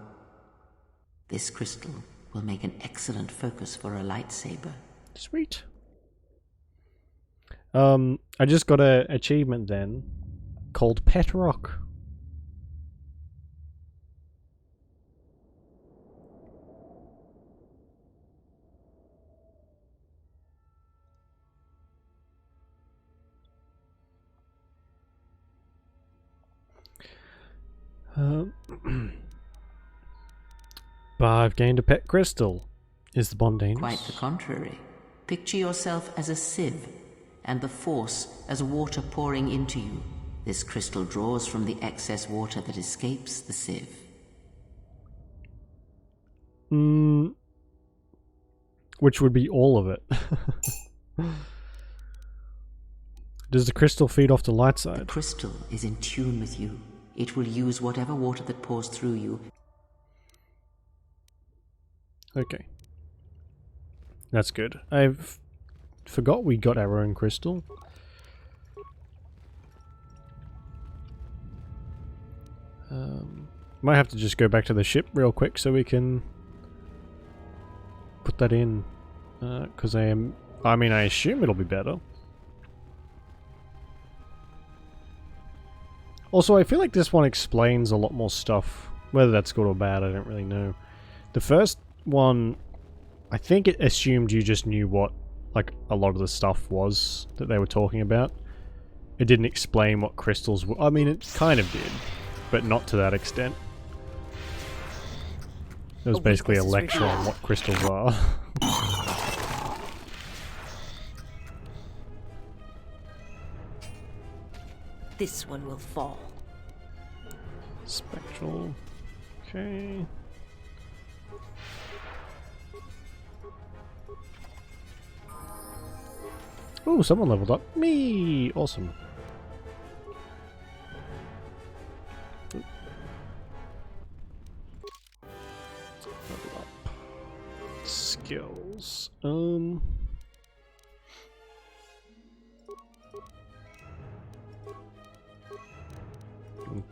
This crystal will make an excellent focus for a lightsaber. Sweet. I just got a achievement then called Pet Rock. But I've gained a pet crystal. Is the bond dangerous? Quite the contrary. Picture yourself as a sieve, and the Force as water pouring into you. This crystal draws from the excess water that escapes the sieve. Which would be all of it. Does the crystal feed off the light side? The crystal is in tune with you. It will use whatever water that pours through you. Okay. That's good. I forgot we got our own crystal. Might have to just go back to the ship real quick so we can put that in. Because I assume it'll be better. Also, I feel like this one explains a lot more stuff. Whether that's good or bad, I don't really know. The first one, I think it assumed you just knew what, like, a lot of the stuff was that they were talking about. It didn't explain what crystals were. I mean, it kind of did, but not to that extent. It was basically a lecture on what crystals are. This one will fall. Spectral. Okay. Ooh, someone leveled up. Me! Awesome. Level up. Skills.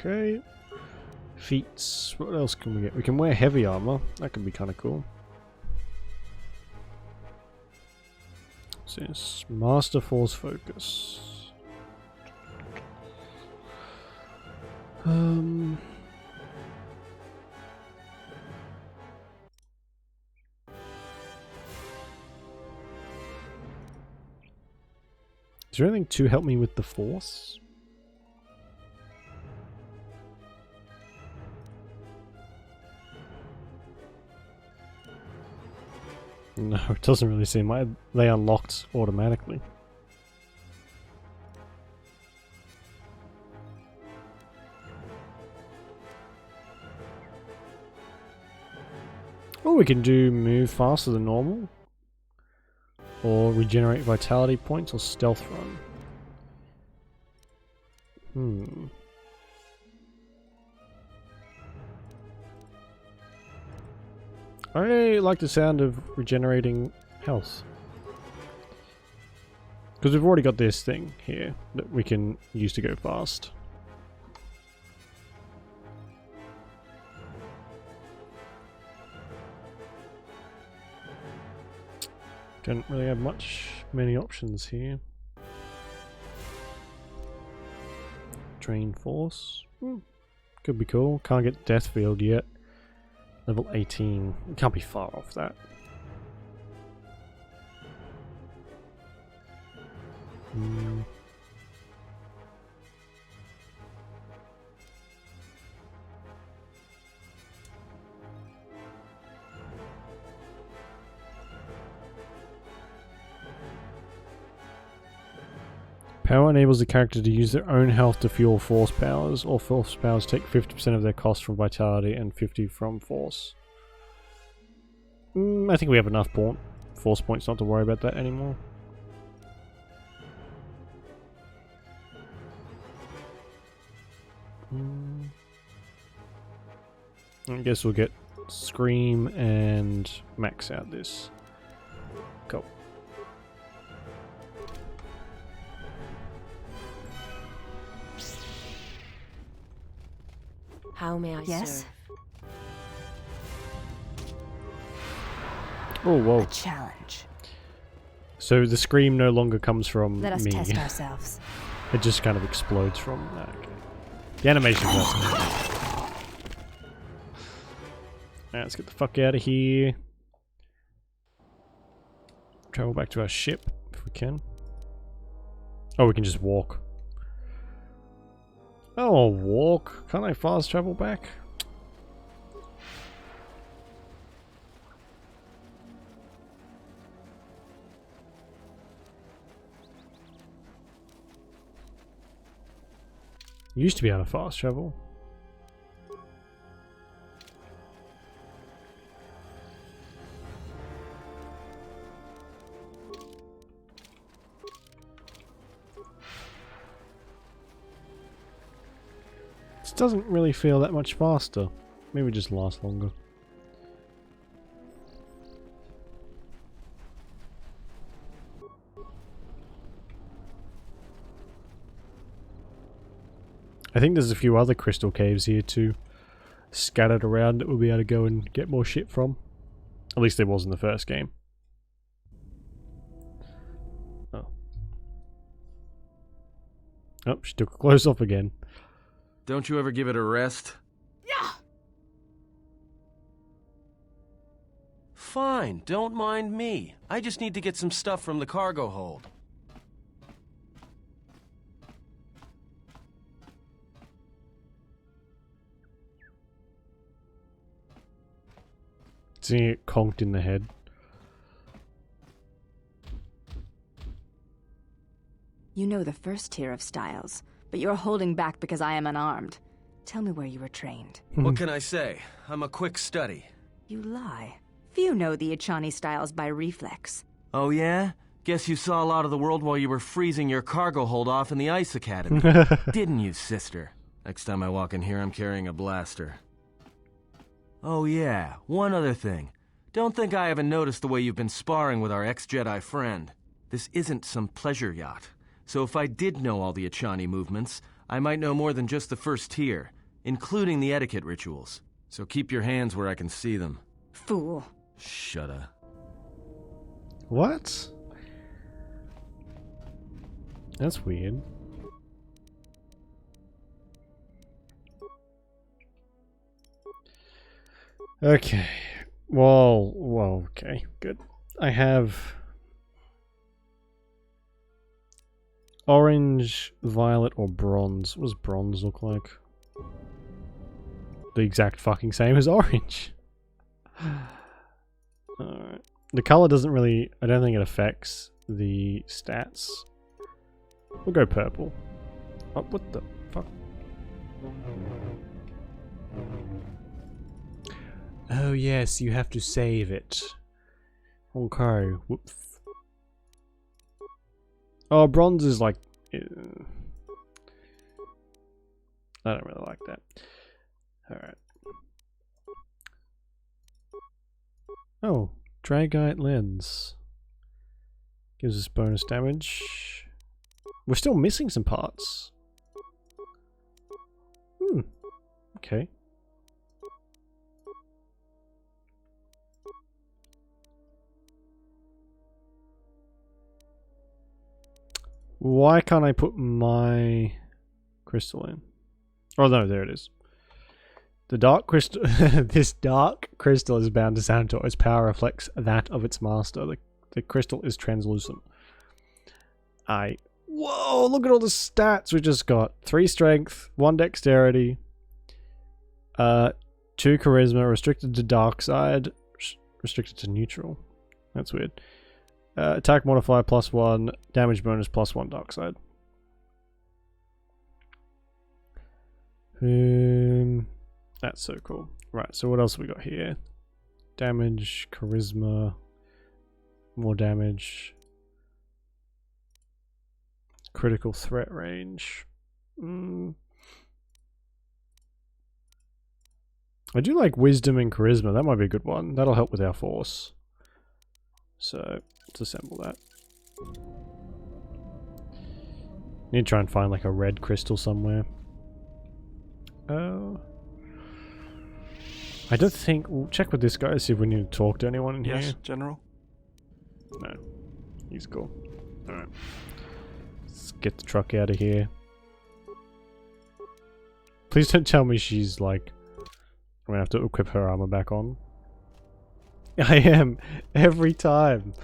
Okay. Feats. What else can we get? We can wear heavy armor. That could be kind of cool. What's this? Master Force Focus. Is there anything to help me with the Force? No, it doesn't really seem like they unlocked automatically. Oh, we can do move faster than normal. Or regenerate vitality points or stealth run. I like the sound of regenerating health. Because we've already got this thing here that we can use to go fast. Don't really have many options here. Drain Force. Could be cool. Can't get Death Field yet. Level 18. We can't be far off that. Power enables the character to use their own health to fuel force powers. All force powers take 50% of their cost from vitality and 50 from force. I think we have enough force points not to worry about that anymore. I guess we'll get Scream and max out this. Cool. How may I Yes? serve? Oh, whoa. A challenge. So the Scream no longer comes from Let us me. test ourselves. It just kind of explodes from that. Okay. The animation doesn't. Alright, let's get the fuck out of here. Travel back to our ship, if we can. Oh, we can just walk. Oh, I'll walk. Can't I fast travel back? Used to be able to fast travel. This doesn't really feel that much faster. Maybe just last longer. I think there's a few other crystal caves here too, scattered around that we'll be able to go and get more shit from. At least there was in the first game. Oh. Oh, she took her clothes off again. Don't you ever give it a rest? Yeah. Fine, don't mind me. I just need to get some stuff from the cargo hold. Seeing it conked in the head. You know the first tier of styles, but you're holding back because I am unarmed. Tell me where you were trained. What can I say? I'm a quick study. You lie. Few know the Echani styles by reflex. Oh yeah? Guess you saw a lot of the world while you were freezing your cargo hold off in the Ice Academy. Didn't you, sister? Next time I walk in here, I'm carrying a blaster. Oh yeah, one other thing. Don't think I haven't noticed the way you've been sparring with our ex-Jedi friend. This isn't some pleasure yacht. So if I did know all the Echani movements, I might know more than just the first tier, including the etiquette rituals. So keep your hands where I can see them. Fool. Shut up. What? That's weird. Okay. Well, okay, good. I have orange, violet, or bronze. What does bronze look like? The exact fucking same as orange. Alright. The color doesn't really... I don't think it affects the stats. We'll go purple. Oh, what the fuck? Oh yes, you have to save it. Okay, whoops. Oh, bronze is like... I don't really like that. Alright. Oh, Dragite lens. Gives us bonus damage. We're still missing some parts. Okay. Why can't I put my crystal in? Oh no, there it is. The dark crystal. This dark crystal is bound to Xanator. Its power reflects that of its master. The crystal is translucent. Whoa! Look at all the stats we just got. 3 strength, 1 dexterity, 2 charisma, restricted to dark side, restricted to neutral. That's weird. Attack modifier +1, damage bonus +1 dark side. That's so cool. Right, so what else have we got here? Damage, charisma, more damage, critical threat range. I do like wisdom and charisma. That might be a good one. That'll help with our force. So let's assemble that. Need to try and find like a red crystal somewhere. I don't think... We'll check with this guy, see if we need to talk to anyone in here. Yes, General? No. He's cool. Alright. Let's get the truck out of here. Please don't tell me she's like... I'm gonna have to equip her armor back on. I am. Every time.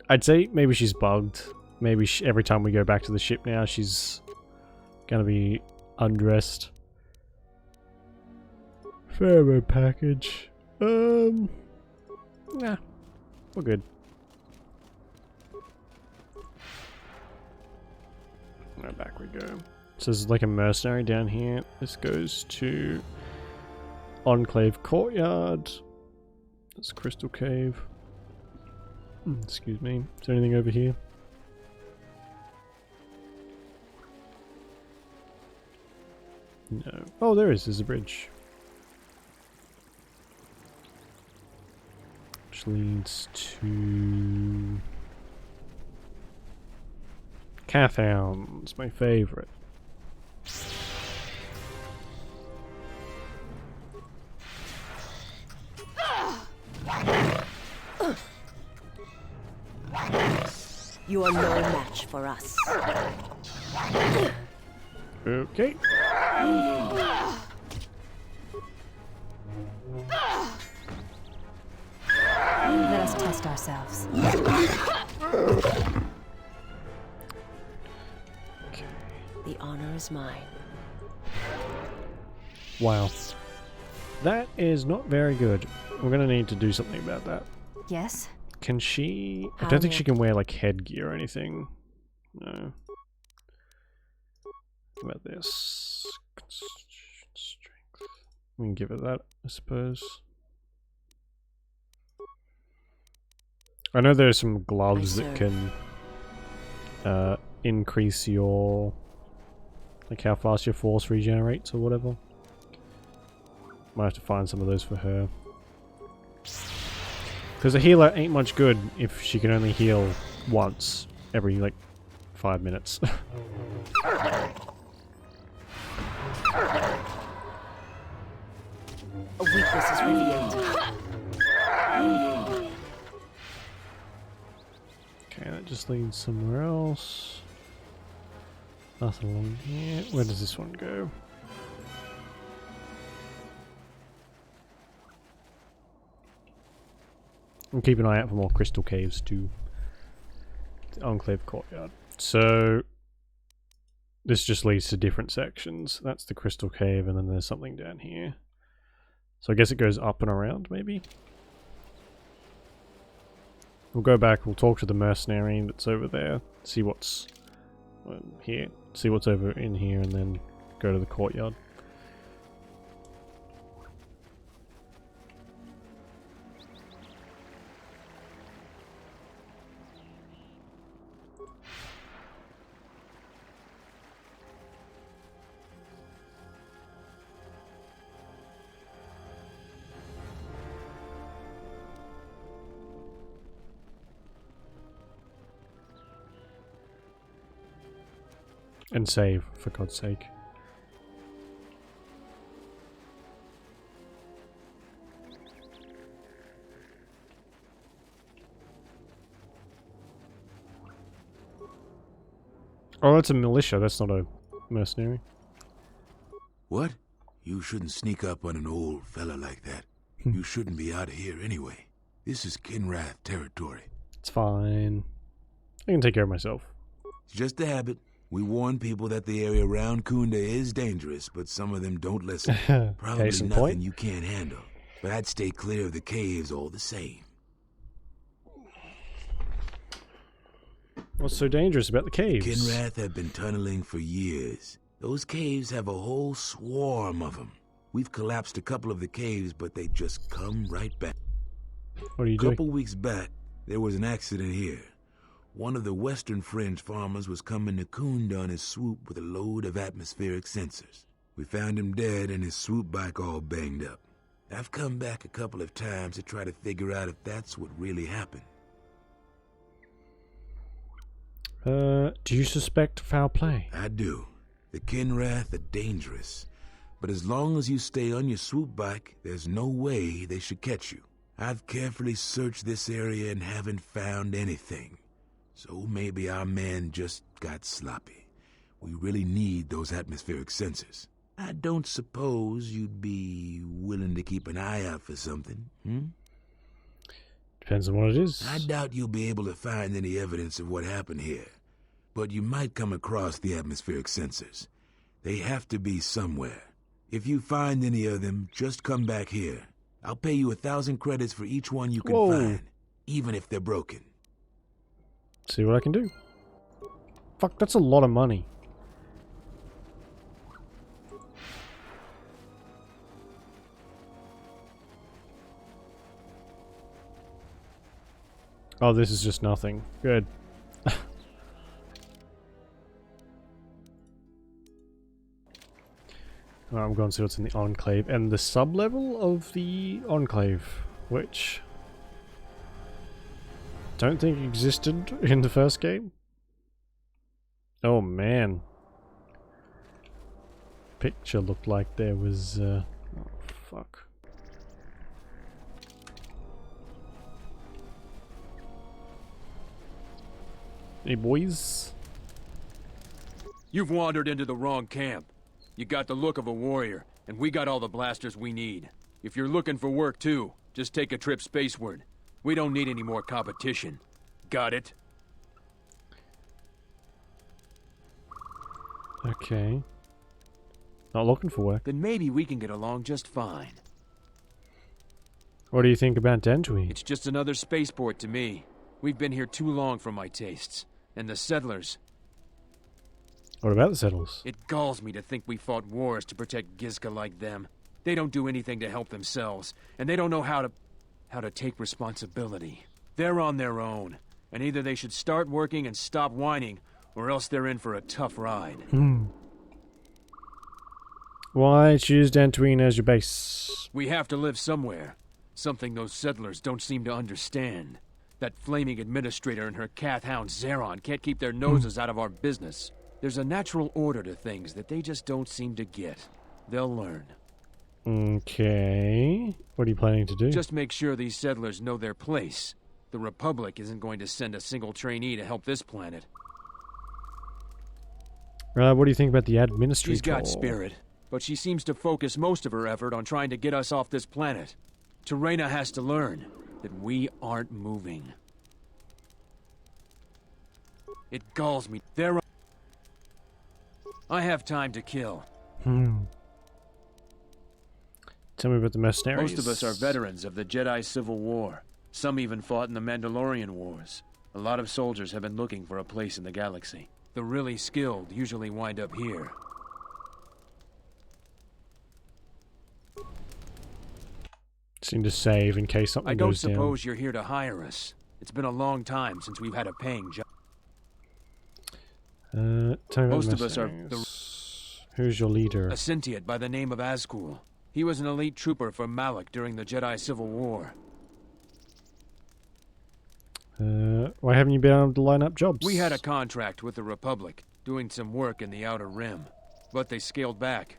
I'd say maybe she's bugged. Maybe every time we go back to the ship now, she's gonna be undressed. Pheromone package. Nah, we're good. Right, back we go. So there's like a mercenary down here. This goes to Enclave Courtyard. That's Crystal Cave. Excuse me. Is there anything over here? No. Oh, there is. There's a bridge. Which leads to... Cathounds, my favourite. You are no match for us. Okay. Let us test ourselves. The honor is mine. Wow. That is not very good. We're gonna need to do something about that. Yes? Can she... I don't think she can wear like headgear or anything. No. How about this? Strength. We can give it that, I suppose. I know there's some gloves that can increase your... like how fast your force regenerates or whatever. Might have to find some of those for her. Because a healer ain't much good if she can only heal once every, like, 5 minutes. A weakness is revealed. Okay, that just leads somewhere else. Nothing along here. Where does this one go? And keep an eye out for more crystal caves too. The Enclave Courtyard. So this just leads to different sections. That's the crystal cave, and then there's something down here. So I guess it goes up and around, maybe? We'll go back, we'll talk to the mercenary that's over there, see what's here, see what's over in here, and then go to the courtyard. And save, for God's sake. Oh, that's a militia, that's not a mercenary. What? You shouldn't sneak up on an old fella like that. You shouldn't be out of here anyway. This is Kinrath territory. It's fine. I can take care of myself. It's just a habit. We warn people that the area around Kunda is dangerous, but some of them don't listen. Probably Case in nothing point. you can't handle. But I'd stay clear of the caves all the same. What's so dangerous about the caves? Kinrath have been tunneling for years. Those caves have a whole swarm of them. We've collapsed a couple of the caves, but they just come right back. What are you A doing? couple weeks back, there was an accident here. One of the western fringe farmers was coming to Kunda on his swoop with a load of atmospheric sensors. We found him dead and his swoop bike all banged up. I've come back a couple of times to try to figure out if that's what really happened. Do you suspect foul play? I do. The Kinrath are dangerous. But as long as you stay on your swoop bike, there's no way they should catch you. I've carefully searched this area and haven't found anything. So maybe our man just got sloppy. We really need those atmospheric sensors. I don't suppose you'd be willing to keep an eye out for something, Depends on what it is. I doubt you'll be able to find any evidence of what happened here. But you might come across the atmospheric sensors. They have to be somewhere. If you find any of them, just come back here. I'll pay you 1,000 credits for each one you can find, even if they're broken. See what I can do. Fuck, that's a lot of money. Oh, this is just nothing. Good. Alright, I'm going to see what's in the Enclave. And the sub-level of the Enclave, which don't think existed in the first game. Oh man. Picture looked like there was oh fuck. Hey boys. You've wandered into the wrong camp. You got the look of a warrior, and we got all the blasters we need. If you're looking for work too, just take a trip spaceward. We don't need any more competition. Got it? Okay. Not looking for work. Then maybe we can get along just fine. What do you think about Dantooine? It's just another spaceport to me. We've been here too long for my tastes. And the settlers. What about the settlers? It galls me to think we fought wars to protect Gizka like them. They don't do anything to help themselves, and they don't know how to take responsibility. They're on their own, and either they should start working and stop whining, or else they're in for a tough ride. Why choose Dantooine as your base? We have to live somewhere. Something those settlers don't seem to understand. That flaming administrator and her cath hound Zeron can't keep their noses out of our business. There's a natural order to things that they just don't seem to get. They'll learn. Okay. What are you planning to do? Just make sure these settlers know their place. The Republic isn't going to send a single trainee to help this planet. What do you think about the administrator? She's got spirit, but she seems to focus most of her effort on trying to get us off this planet. Terena has to learn that we aren't moving. It galls me. I have time to kill. Tell me about the mercenaries. Most of us are veterans of the Jedi Civil War. Some even fought in the Mandalorian Wars. A lot of soldiers have been looking for a place in the galaxy. The really skilled usually wind up here. Seem to save in case something I don't goes down. suppose you're here to hire us. It's been a long time since we've had a paying job. Tell me about Most of us are Who's your leader? a Sentiate by the name of Azkul. He was an elite trooper for Malak during the Jedi Civil War. Why haven't you been able to line up jobs? We had a contract with the Republic, doing some work in the Outer Rim. But they scaled back,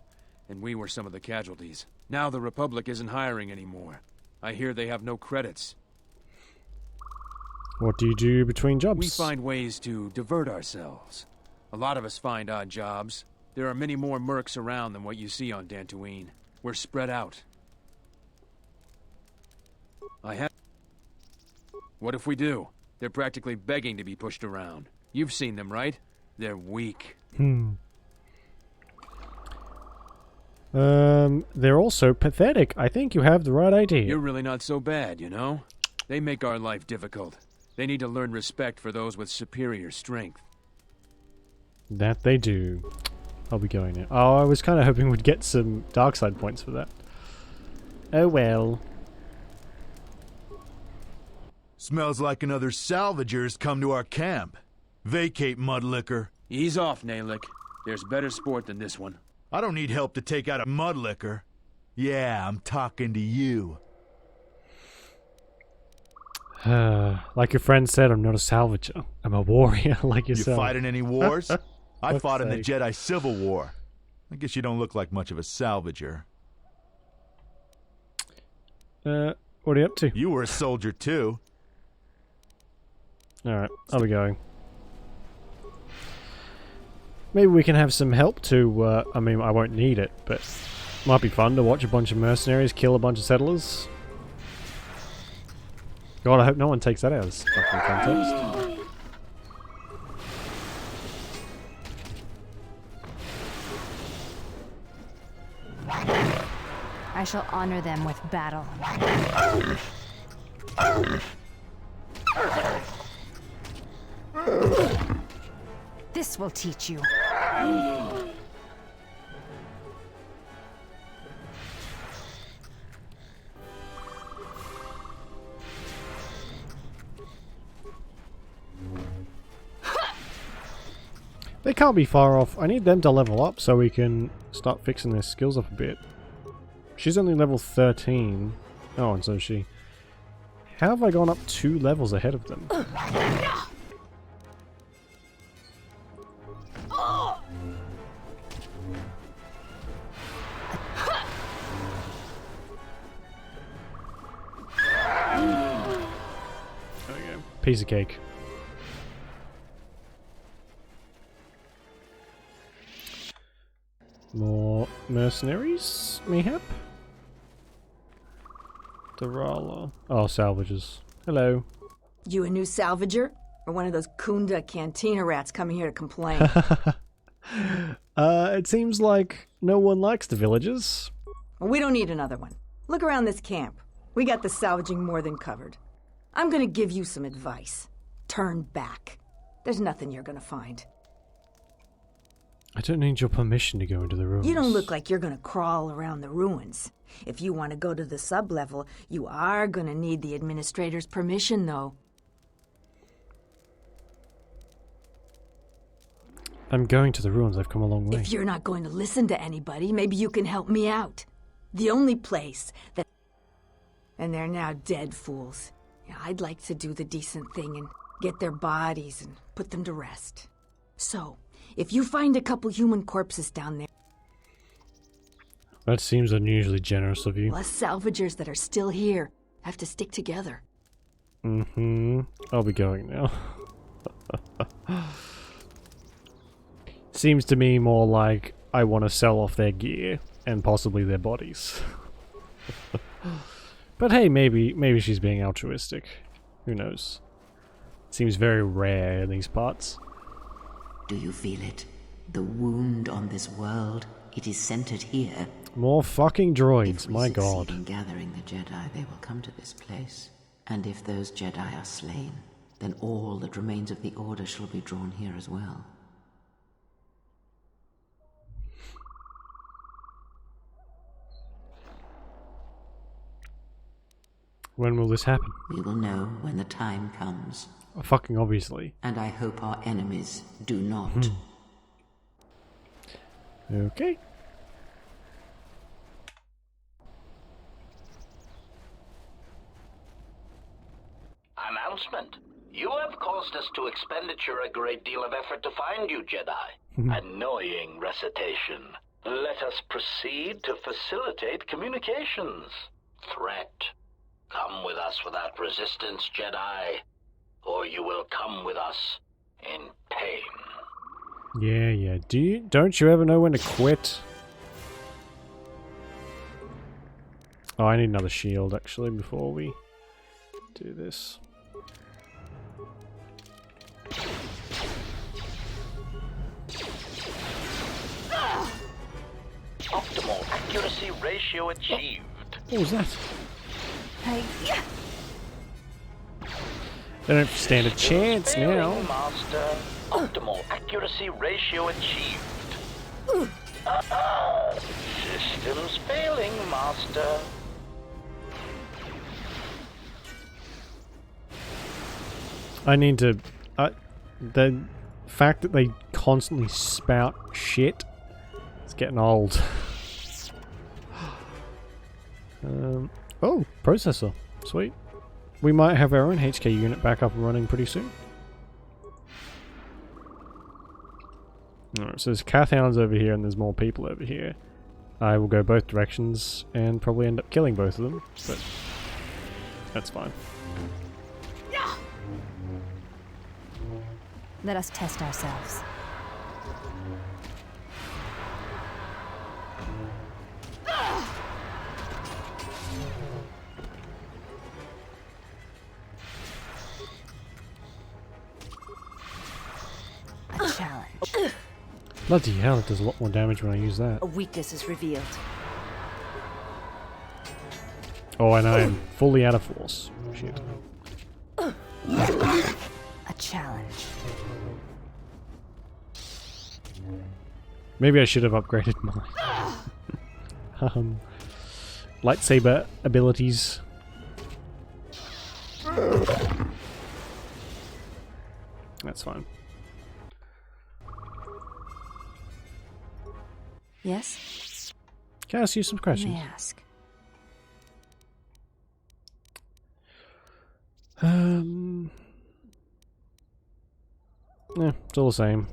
and we were some of the casualties. Now the Republic isn't hiring anymore. I hear they have no credits. What do you do between jobs? We find ways to divert ourselves. A lot of us find odd jobs. There are many more mercs around than what you see on Dantooine. We're spread out. What if we do? They're practically begging to be pushed around. You've seen them, right? They're weak. They're also pathetic. I think you have the right idea. You're really not so bad, you know? They make our life difficult. They need to learn respect for those with superior strength. That they do. I'll be going now. Oh, I was kind of hoping we'd get some dark side points for that. Oh well. Smells like another salvager's come to our camp. Vacate, Mudlicker. Ease off, Nalick. There's better sport than this one. I don't need help to take out a Mudlicker. Yeah, I'm talking to you. Like your friend said, I'm not a salvager. I'm a warrior like yourself. You fighting any wars? I Fuck's fought in the sake. Jedi Civil War. I guess you don't look like much of a salvager. What are you up to? You were a soldier too. Alright, I'll be going. Maybe we can have some help to, I mean, I won't need it, but might be fun to watch a bunch of mercenaries kill a bunch of settlers. God, I hope no one takes that out of this fucking context. I shall honor them with battle. This will teach you. They can't be far off. I need them to level up so we can start fixing their skills up a bit. She's only level 13. Oh, and so is she. How have I gone up 2 levels ahead of them? There we go. Piece of cake. More mercenaries, mayhap? Darala. Oh, salvages. Hello. You a new salvager? Or one of those Kunda cantina rats coming here to complain? It seems like no one likes the villagers. Well, we don't need another one. Look around this camp. We got the salvaging more than covered. I'm gonna give you some advice. Turn back. There's nothing you're gonna find. I don't need your permission to go into the ruins. You don't look like you're gonna crawl around the ruins. If you want to go to the sub-level, you are gonna need the administrator's permission, though. I'm going to the ruins. I've come a long way. If you're not going to listen to anybody, maybe you can help me out. The only place that... And they're now dead fools. Yeah, I'd like to do the decent thing and get their bodies and put them to rest. So, if you find a couple human corpses down there... That seems unusually generous of you. Us salvagers that are still here have to stick together. Mm-hmm. I'll be going now. Seems to me more like I want to sell off their gear and possibly their bodies. But hey, maybe she's being altruistic. Who knows? Seems very rare in these parts. Do you feel it? The wound on this world, it is centered here. More fucking droids, my god. In gathering the Jedi, they will come to this place. And if those Jedi are slain, then all that remains of the Order shall be drawn here as well. When will this happen? We will know when the time comes. Oh, fucking obviously. And I hope our enemies do not. Okay. Announcement. You have caused us to expenditure a great deal of effort to find you, Jedi. Annoying recitation. Let us proceed to facilitate communications. Threat. Come with us without resistance, Jedi, or you will come with us in pain. Yeah. Don't you ever know when to quit? Oh, I need another shield actually before we do this. Optimal accuracy ratio achieved. What was that? Hey. They don't stand a chance now. Master. Optimal accuracy ratio achieved. Systems failing, Master. I need to... the fact that they constantly spout shit, it's getting old. Oh, processor. Sweet. We might have our own HK unit back up and running pretty soon. Alright, so there's Cathhounds over here and there's more people over here. I will go both directions and probably end up killing both of them, but that's fine. Let us test ourselves. A challenge. Bloody hell, it does a lot more damage when I use that. A weakness is revealed. Oh, and I am fully out of force. Shit. A challenge. Maybe I should have upgraded my lightsaber abilities. That's fine. Yes? Can I ask you some questions? May I ask? Yeah, it's all the same.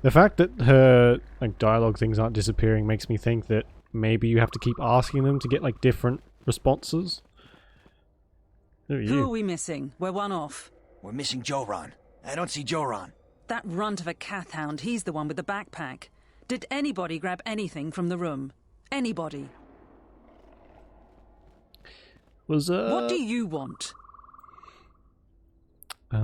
The fact that her like dialogue things aren't disappearing makes me think that maybe you have to keep asking them to get like different responses. Who are we missing? We're one off. We're missing Joran. I don't see Joran. That runt of a Cathhound, he's the one with the backpack. Did anybody grab anything from the room? Anybody? Was What do you want? I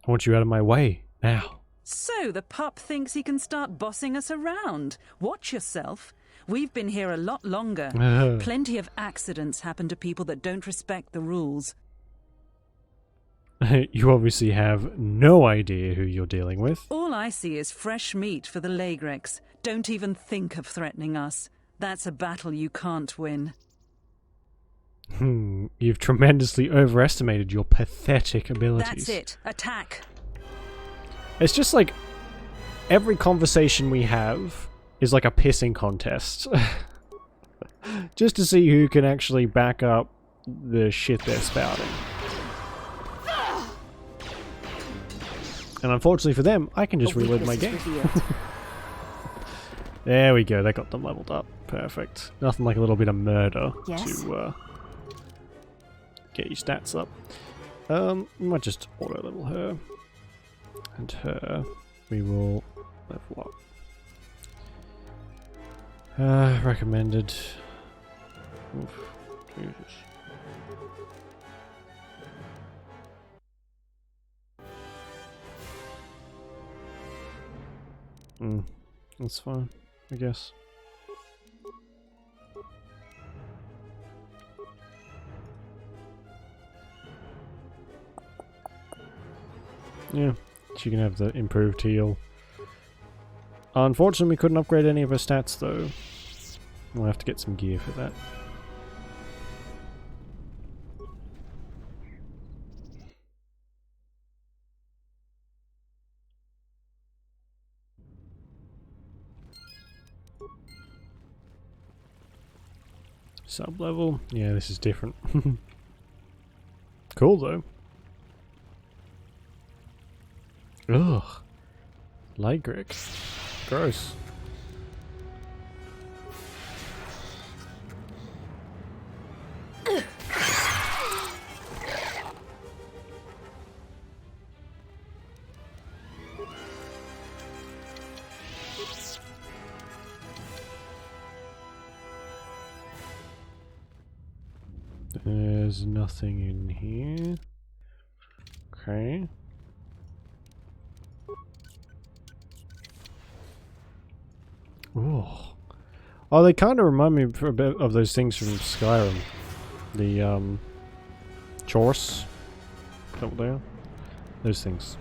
want you out of my way now. So the pup thinks he can start bossing us around. Watch yourself. We've been here a lot longer. Plenty of accidents happen to people that don't respect the rules. You obviously have no idea who you're dealing with. All I see is fresh meat for the Lagrex. Don't even think of threatening us. That's a battle you can't win. You've tremendously overestimated your pathetic abilities. That's it. Attack. It's just like every conversation we have is like a pissing contest. Just to see who can actually back up the shit they're spouting. And unfortunately for them, I can just reload my game. There we go, they got them leveled up. Perfect. Nothing like a little bit of murder to get your stats up. We might just auto level her. And her, we will level up. Recommended. Oof, Jesus. That's fine, I guess. Yeah, she can have the improved heal. Unfortunately, we couldn't upgrade any of her stats though. We'll have to get some gear for that. Sub-level? Yeah, this is different. Cool though. Ugh. Lagric. Gross. There's nothing in here. Okay. Ooh. Oh, they kind of remind me a bit of those things from Skyrim. The, chores. Is that what they are? Those things.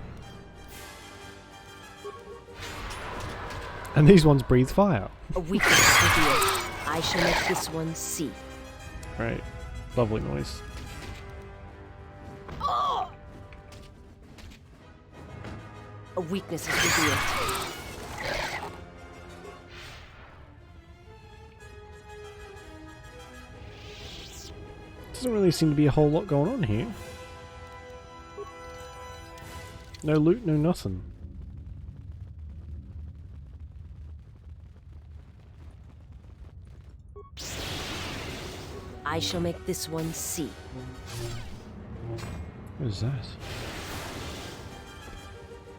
And these ones breathe fire. A weakness is revealed. I shall make this one see. Right. Lovely noise. A weakness is revealed. Doesn't really seem to be a whole lot going on here. No loot, no nothing. I shall make this one see. What is that?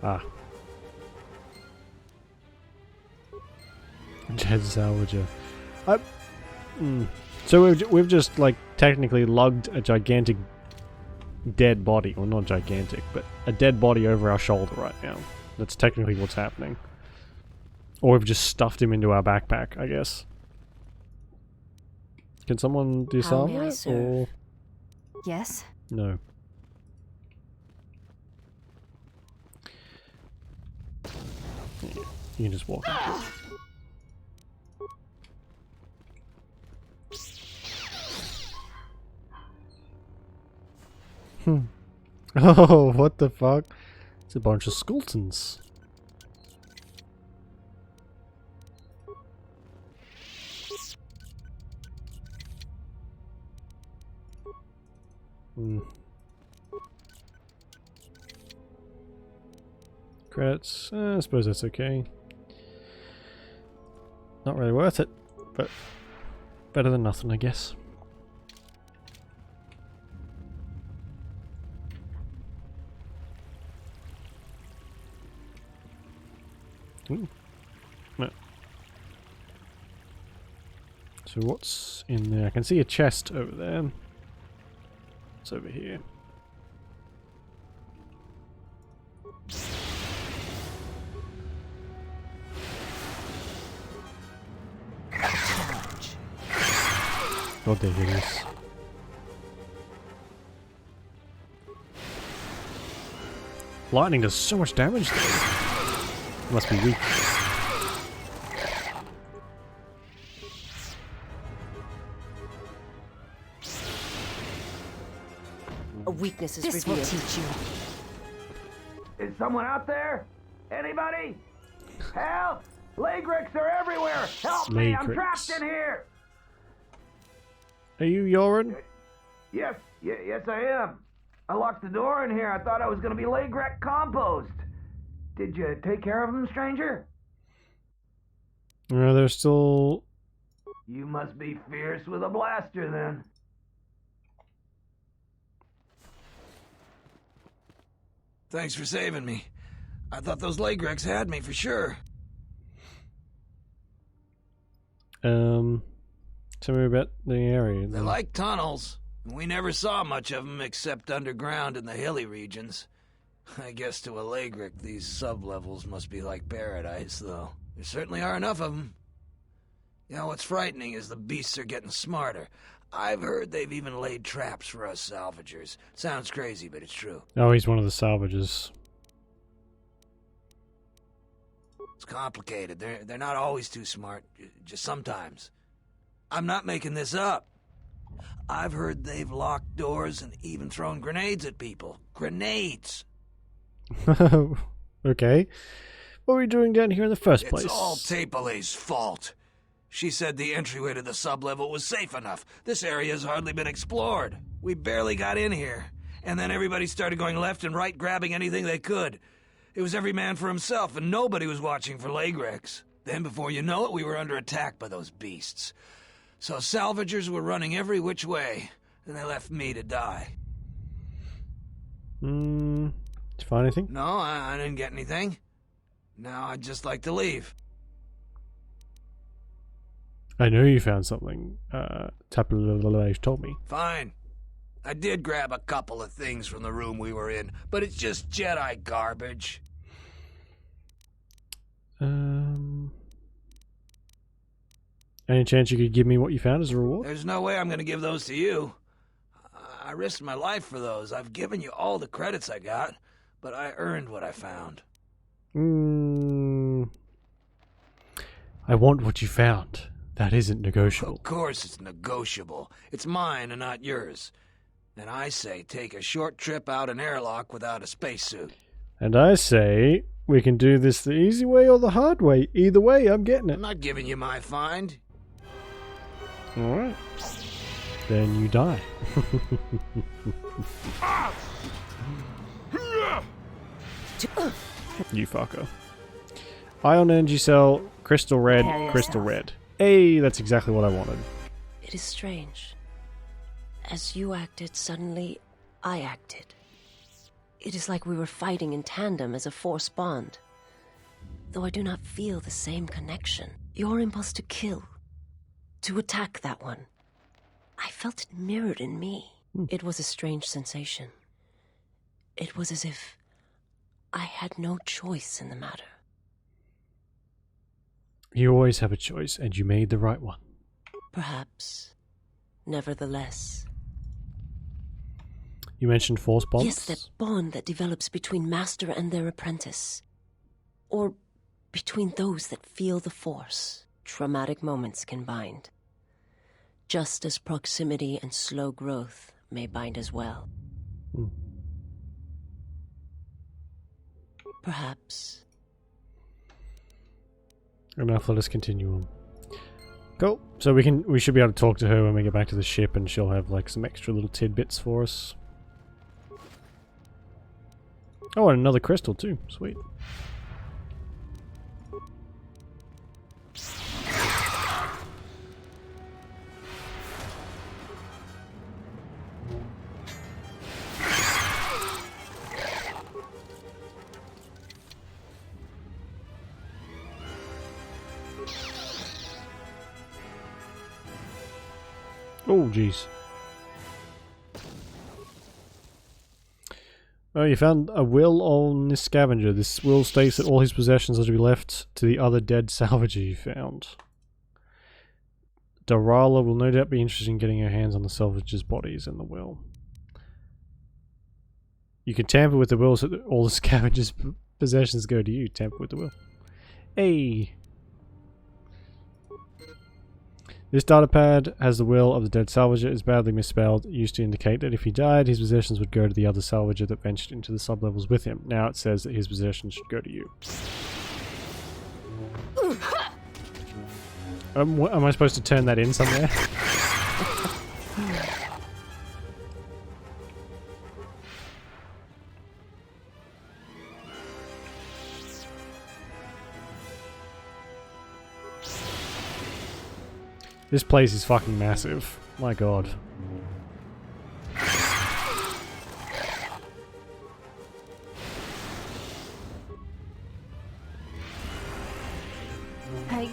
Ah. Jet salvager. So we've just like technically lugged a gigantic dead body, well not gigantic, but a dead body over our shoulder right now. That's technically what's happening. Or we've just stuffed him into our backpack, I guess. Can someone disarm it, or Yes? no? You can just walk into it. Oh, what the fuck? It's a bunch of skeletons. Credits. I suppose that's okay. Not really worth it, but better than nothing, I guess. Ooh. No. So what's in there? I can see a chest over there. It's over here. Oh, there it is. Lightning does so much damage though. Must be weak. A weakness is This revealed. will teach you. Is someone out there? Anybody? Help! Lagrix are everywhere! Help me! I'm trapped in here! Are you Yorin? Yes, yes I am. I locked the door in here. I thought I was gonna be Lagrek compost. Did you take care of him, stranger? They're still... You must be fierce with a blaster, then. Thanks for saving me. I thought those Lagreks had me for sure. Tell me about the area. They're like tunnels. We never saw much of them except underground in the hilly regions. I guess to a Lagrek, these sub-levels must be like paradise, though. There certainly are enough of them. You know, what's frightening is the beasts are getting smarter. I've heard they've even laid traps for us salvagers. Sounds crazy, but it's true. Oh, he's one of the salvagers. It's complicated. They're not always too smart, just sometimes. I'm not making this up. I've heard they've locked doors and even thrown grenades at people. Grenades! Okay. What were you doing down here in the first place? It's all Tapelay's fault. She said the entryway to the sub-level was safe enough. This area has hardly been explored. We barely got in here. And then everybody started going left and right, grabbing anything they could. It was every man for himself, and nobody was watching for Lagreks. Then, before you know it, we were under attack by those beasts. So salvagers were running every which way, and they left me to die. Did you find anything? No, I didn't get anything. Now I'd just like to leave. I know you found something. Tapalage told me. Fine. I did grab a couple of things from the room we were in, but it's just Jedi garbage. Any chance you could give me what you found as a reward? There's no way I'm going to give those to you. I risked my life for those. I've given you all the credits I got, but I earned what I found. I want what you found. That isn't negotiable. Of course it's negotiable. It's mine and not yours. And I say take a short trip out an airlock without a spacesuit. And I say we can do this the easy way or the hard way. Either way, I'm getting it. I'm not giving you my find. Alright. Then you die. You fucker. Ion energy cell, crystal red, crystal red. Hey, that's exactly what I wanted. It is strange. As you acted, suddenly I acted. It is like we were fighting in tandem as a force bond. Though I do not feel the same connection. Your impulse to kill, to attack that one, I felt it mirrored in me. It was a strange sensation. It was as if I had no choice in the matter. You always have a choice, and you made the right one. Perhaps. Nevertheless. You mentioned force bonds? Yes, that bond that develops between master and their apprentice. Or between those that feel the force. Traumatic moments can bind. Just as proximity and slow growth may bind as well. Perhaps. Enough, let us continue on. Cool. So we should be able to talk to her when we get back to the ship, and she'll have like some extra little tidbits for us. Oh, and another crystal too. Sweet. Oh, jeez. Oh, you found a will on this scavenger. This will states that all his possessions are to be left to the other dead salvager you found. Darala will no doubt be interested in getting her hands on the salvager's bodies in the will. You can tamper with the will so that all the scavenger's possessions go to you. Tamper with the will. Hey! This datapad has the will of the dead salvager. Is badly misspelled. It used to indicate that if he died, his possessions would go to the other salvager that ventured into the sublevels with him. Now it says that his possessions should go to you. Am I supposed to turn that in somewhere? This place is fucking massive. My god. Hey,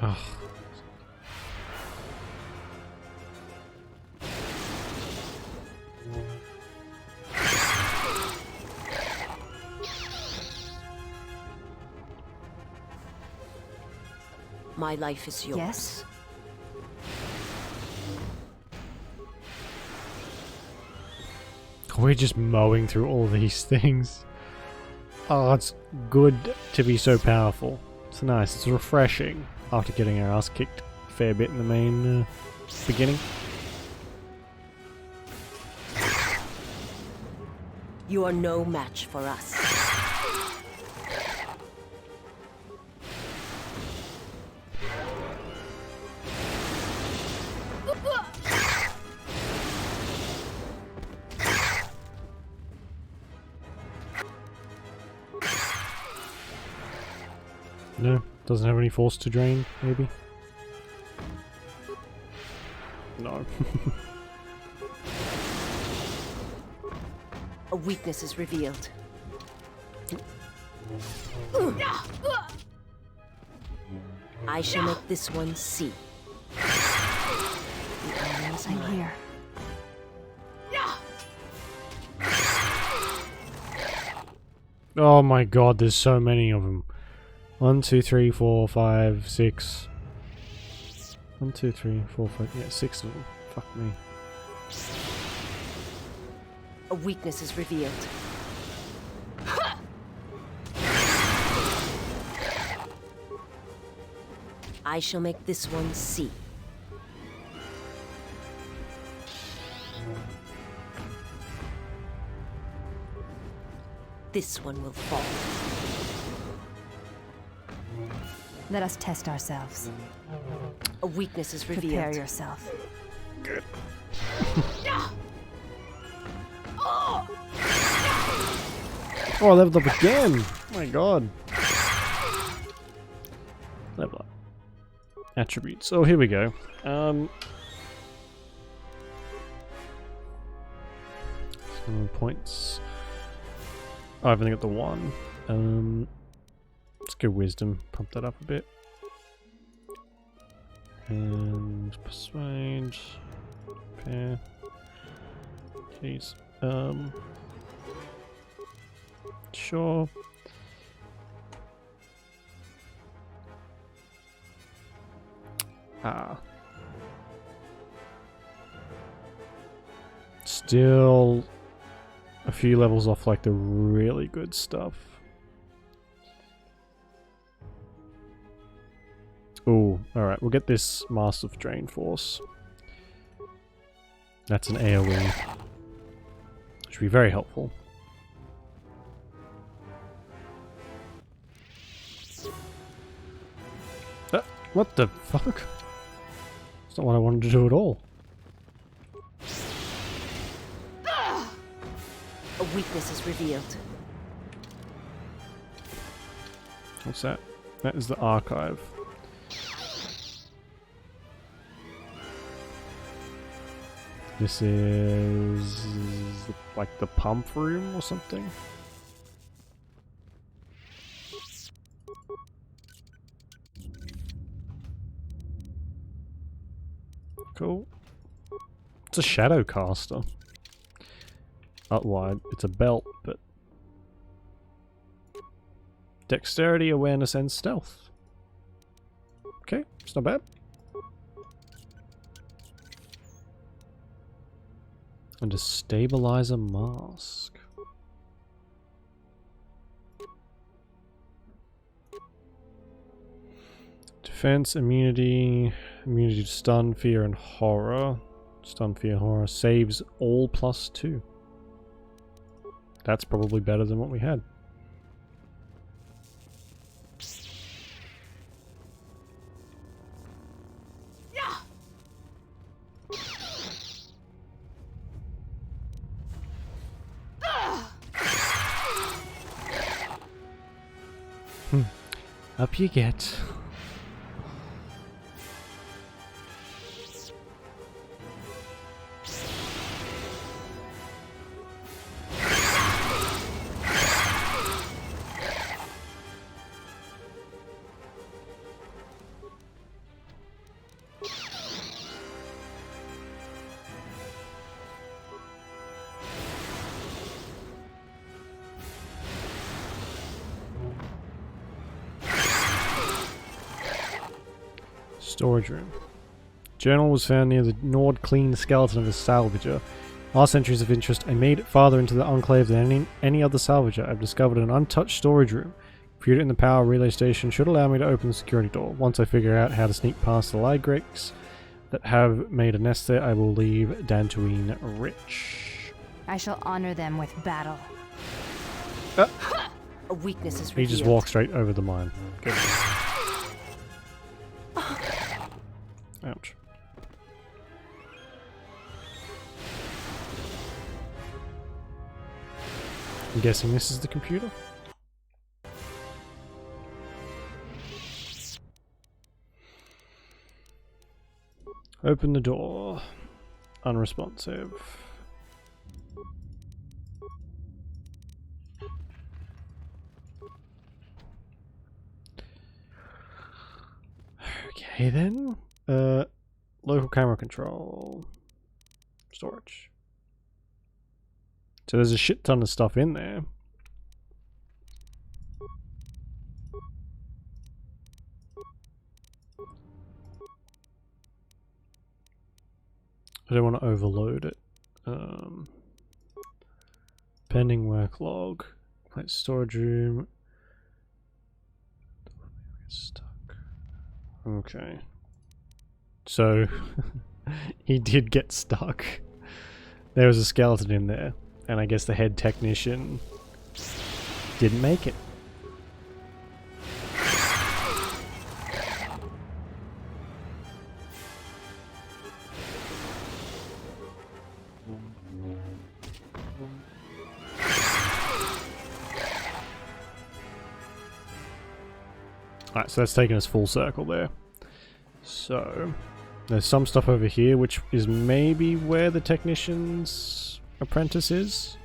Ugh. my life is yours. Yes? We're just mowing through all these things. Oh, it's good to be so powerful. It's nice, it's refreshing after getting our ass kicked a fair bit in the main beginning. You are no match for us. No, doesn't have any force to drain, maybe? No. A weakness is revealed. I shall make this one see. I'm here. Oh my god, there's so many of them. 1, 2, 3, 4, 5, 6. 1, 2, 3, 4, 5. Yeah, 6 of them. Fuck me. A weakness is revealed. I shall make this one see. This one will fall. Let us test ourselves. A weakness is revealed. Prepare yourself. Good. Oh, I leveled up again! Oh my god. Level up. Attributes. Oh, here we go. Some points. Oh, I've only got the one. Let's go wisdom. Pump that up a bit. And persuade. Repair. Jeez. Sure. Still a few levels off like the really good stuff. Oh, alright, we'll get this Master of Drain Force. That's an AoE. Which will be very helpful. What the fuck? That's not what I wanted to do at all. A weakness is revealed. What's that? That is the archive. This is like the pump room or something. Cool. It's a shadow caster. Not wide. It's a belt, but dexterity, awareness, and stealth. Okay, it's not bad. And a stabilizer mask. Defense, immunity, immunity to stun, fear, and horror. Stun, fear, horror. Saves all +2. That's probably better than what we had. Up you get. Storage room. Journal was found near the gnawed clean skeleton of a salvager. Last entries of interest. I made it farther into the enclave than any other salvager. I've discovered an untouched storage room. Computer in the power relay station should allow me to open the security door. Once I figure out how to sneak past the Lygrex that have made a nest there, I will leave Dantooine rich. I shall honor them with battle. A weakness is He revealed. just walked straight over the mine. Good. Ouch. I'm guessing this is the computer? Open the door. Unresponsive. Okay then. Local camera control. Storage. So there's a shit ton of stuff in there. I don't want to overload it. Pending work log. Plate storage room. Stuck. Okay. So, he did get stuck. There was a skeleton in there, and I guess the head technician didn't make it. Alright, so that's taken us full circle there. So, there's some stuff over here, which is maybe where the technician's apprentice is.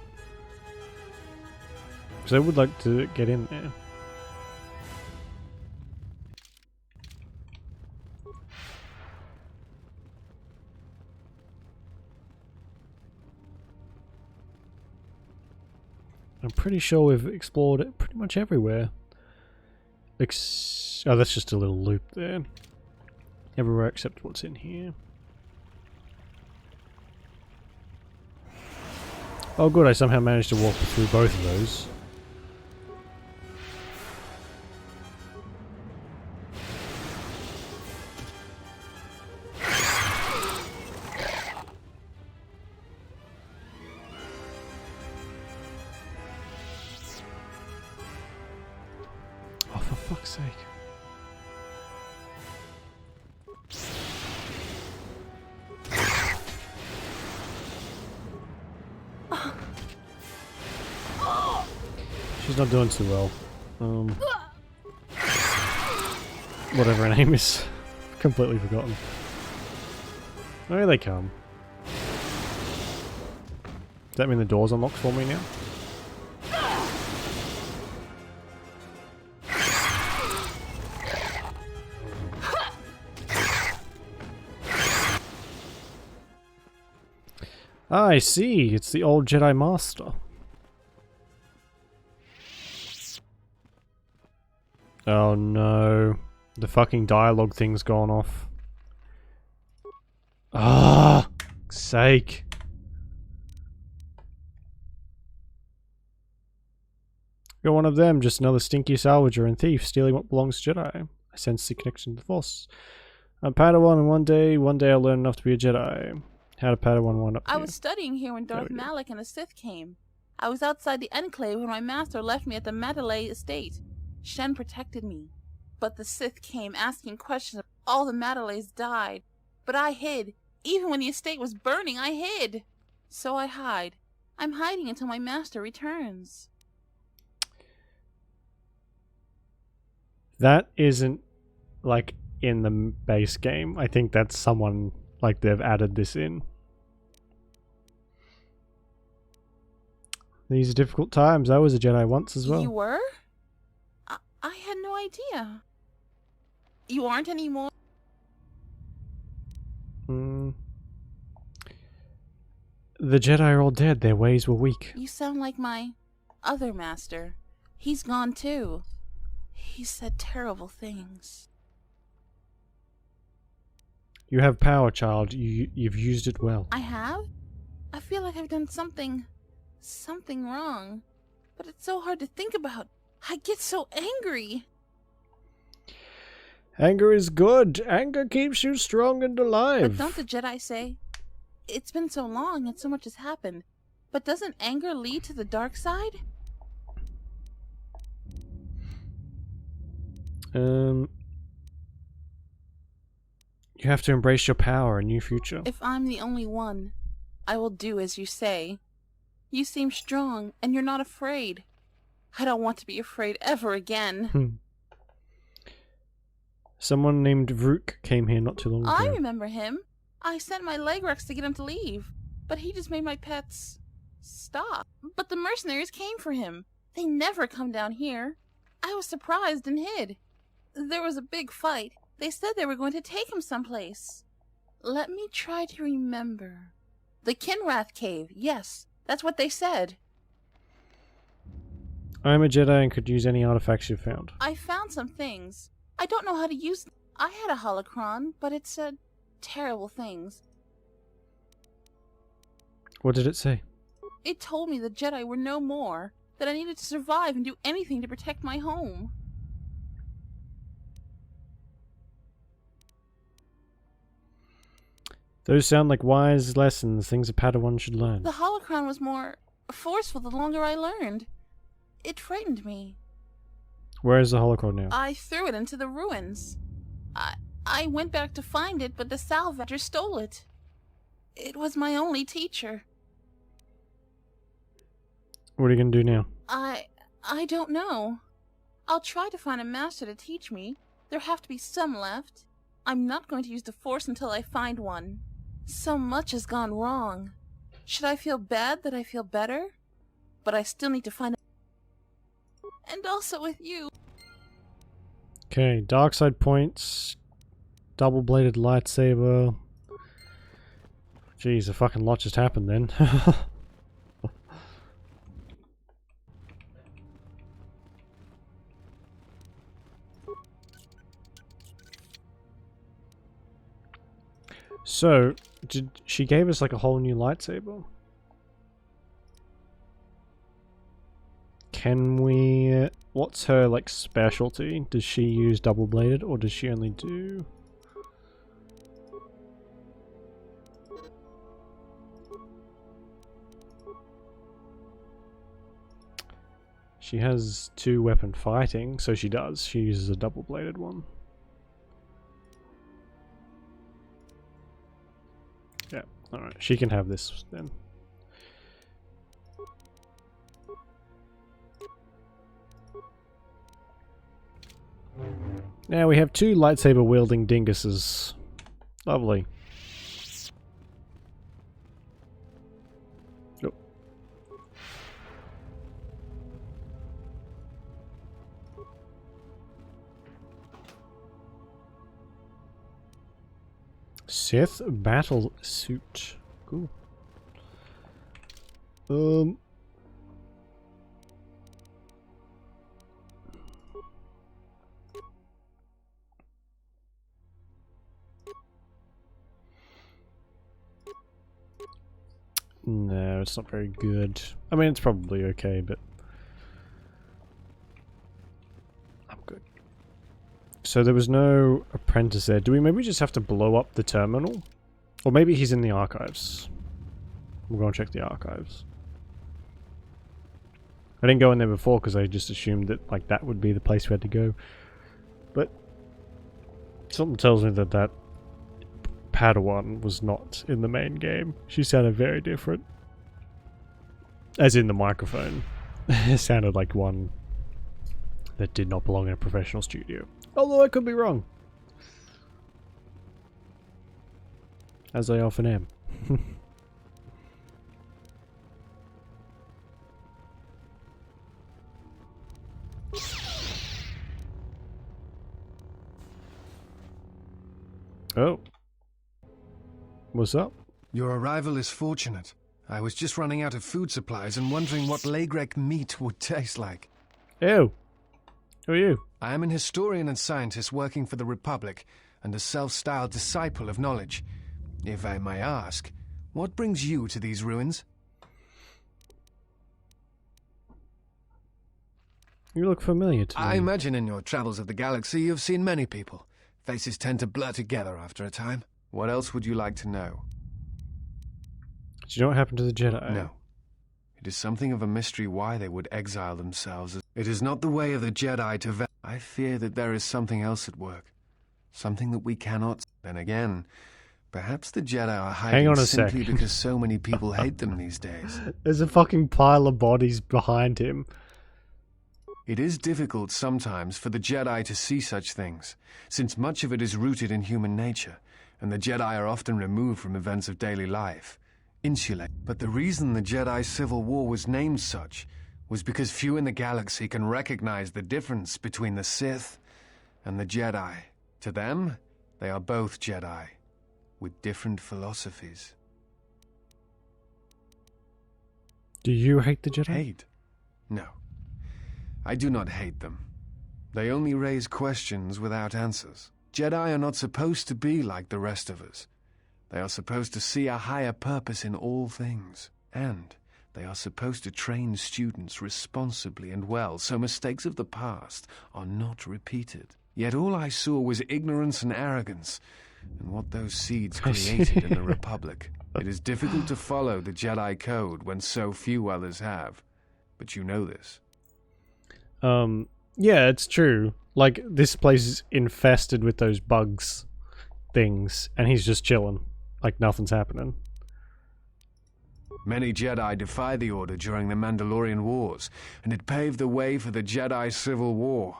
Because I would like to get in there. I'm pretty sure we've explored it pretty much everywhere. Oh, that's just a little loop there. Everywhere except what's in here. Oh good, I somehow managed to walk through both of those. Oh, for fuck's sake. She's not doing too well. Whatever her name is. Completely forgotten. Oh, here they come. Does that mean the door's unlocked for me now? Ah, I see. It's the old Jedi Master. Oh no. The fucking dialogue thing's gone off. Ah, sake. You're one of them, just another stinky salvager and thief stealing what belongs to Jedi. I sense the connection to the Force. I'm Padawan, and one day I'll learn enough to be a Jedi. How did Padawan wind up I here? was studying here when Darth Malak and the Sith came. I was outside the Enclave when my master left me at the Mandalay estate. Shen protected me. But the Sith came asking questions. All the Mandalays died. But I hid. Even when the estate was burning, I hid. So I hide. I'm hiding until my master returns. That isn't, like, in the base game. I think that's someone, like, they've added this in. These are difficult times. I was a Jedi once as well. You were? I had no idea. You aren't anymore? The Jedi are all dead. Their ways were weak. You sound like my other master. He's gone too. He said terrible things. You have power, child. You've used it well. I have? I feel like I've done something wrong. But it's so hard to think about. I get so angry. Anger is good. Anger keeps you strong and alive. But don't the Jedi say, it's been so long and so much has happened, but doesn't anger lead to the dark side? You have to embrace your power and new future. If I'm the only one, I will do as you say. You seem strong, and you're not afraid. I don't want to be afraid ever again. Someone named Vrook came here not too long ago. I remember him. I sent my Legrex to get him to leave, but he just made my pets stop. But the mercenaries came for him. They never come down here. I was surprised and hid. There was a big fight. They said they were going to take him someplace. Let me try to remember. The Kinrath Cave, yes, that's what they said. I'm a Jedi and could use any artifacts you've found. I found some things. I don't know how to use them. I had a holocron, but it said terrible things. What did it say? It told me the Jedi were no more, that I needed to survive and do anything to protect my home. Those sound like wise lessons, things a Padawan should learn. The holocron was more forceful the longer I learned. It frightened me. Where is the holocron now? I threw it into the ruins. I went back to find it, but the salvager stole it. It was my only teacher. What are you going to do now? I don't know. I'll try to find a master to teach me. There have to be some left. I'm not going to use the Force until I find one. So much has gone wrong. Should I feel bad that I feel better? But I still need to find a... And also with you. Okay, dark side points. Double-bladed lightsaber. Jeez, a fucking lot just happened then. So, she gave us like a whole new lightsaber. Can we... What's her like specialty? Does she use double-bladed or does she only do... She has 2-weapon fighting, so she does. She uses a double-bladed one. Yeah, alright. She can have this then. Now we have 2 lightsaber-wielding dinguses. Lovely. Oh. Sith battle suit. Cool. No, it's not very good. I mean, it's probably okay, but I'm good. So there was no apprentice there. Do we maybe just have to blow up the terminal? Or maybe he's in the archives. We'll go and check the archives. I didn't go in there before because I just assumed that like that would be the place we had to go. But something tells me that that Padawan was not in the main game. She sounded very different. As in the microphone. It sounded like one that did not belong in a professional studio. Although I could be wrong. As I often am. Oh. What's up? Your arrival is fortunate. I was just running out of food supplies and wondering what Lagrek meat would taste like. Ew. Who are you? I am an historian and scientist working for the Republic and a self-styled disciple of knowledge. If I may ask, what brings you to these ruins? You look familiar to me. I imagine in your travels of the galaxy you've seen many people. Faces tend to blur together after a time. What else would you like to know? Do you know what happened to the Jedi? No. It is something of a mystery why they would exile themselves. It is not the way of the Jedi to I fear that there is something else at work. Something that we cannot... Then again, perhaps the Jedi are hiding simply because so many people hate them these days. There's a fucking pile of bodies behind him. It is difficult sometimes for the Jedi to see such things, since much of it is rooted in human nature, and the Jedi are often removed from events of daily life. Insulate. But the reason the Jedi Civil War was named such was because few in the galaxy can recognize the difference between the Sith and the Jedi. To them, they are both Jedi, with different philosophies. Do you hate the Jedi? Hate? No. I do not hate them. They only raise questions without answers. Jedi are not supposed to be like the rest of us. They are supposed to see a higher purpose in all things. And They are supposed to train students responsibly and well, so mistakes of the past are not repeated. Yet all I saw was ignorance and arrogance, and what those seeds created in the Republic. It is difficult to follow the Jedi Code when so few others have. But you know this. Yeah, it's true. Like, this place is infested with those bugs things, and he's just chilling. Like, nothing's happening. Many Jedi defy the Order during the Mandalorian Wars, and it paved the way for the Jedi Civil War.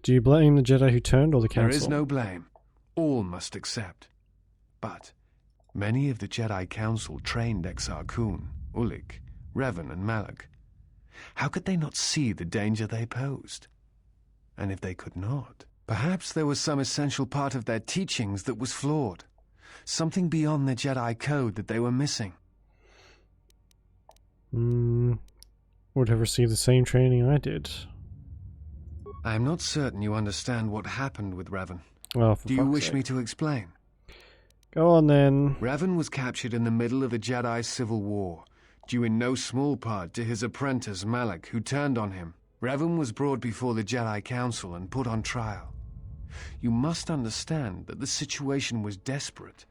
Do you blame the Jedi who turned, or the Council? There is no blame. All must accept. But many of the Jedi Council trained Exar Kun, Ulik, Revan, and Malak. How could they not see the danger they posed? And if they could not, perhaps there was some essential part of their teachings that was flawed. Something beyond the Jedi Code that they were missing. Would have received the same training I did. I am not certain you understand what happened with Revan. Well, do you wish me to explain? Go on then. Revan was captured in the middle of the Jedi Civil War, due in no small part to his apprentice Malak, who turned on him. Revan was brought before the Jedi Council and put on trial. You must understand that the situation was desperate,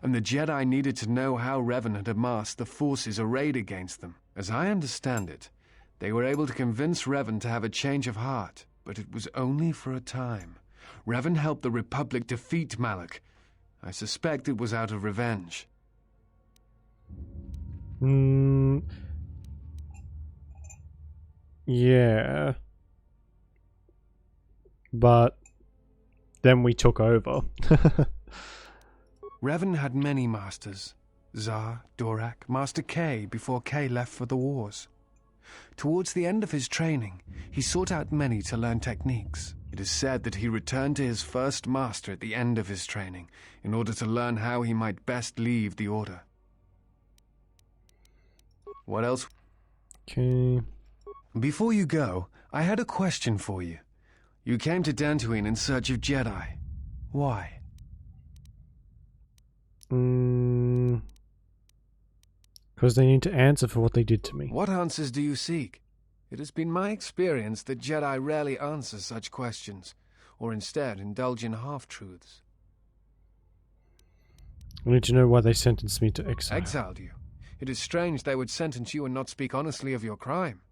and the Jedi needed to know how Revan had amassed the forces arrayed against them. As I understand it, they were able to convince Revan to have a change of heart, but it was only for a time. Revan helped the Republic defeat Malak. I suspect it was out of revenge. Yeah. But then we took over. Revan had many masters. Zar, Dorak, Master K before K left for the wars. Towards the end of his training, he sought out many to learn techniques. It is said that he returned to his first master at the end of his training, in order to learn how he might best leave the Order. What else? Okay. Before you go, I had a question for you. You came to Dantooine in search of Jedi. Why? Because they need to answer for what they did to me. What answers do you seek? It has been my experience that Jedi rarely answer such questions, or instead indulge in half-truths. I need to know why they sentenced me to exile. Exiled you? It is strange they would sentence you and not speak honestly of your crime.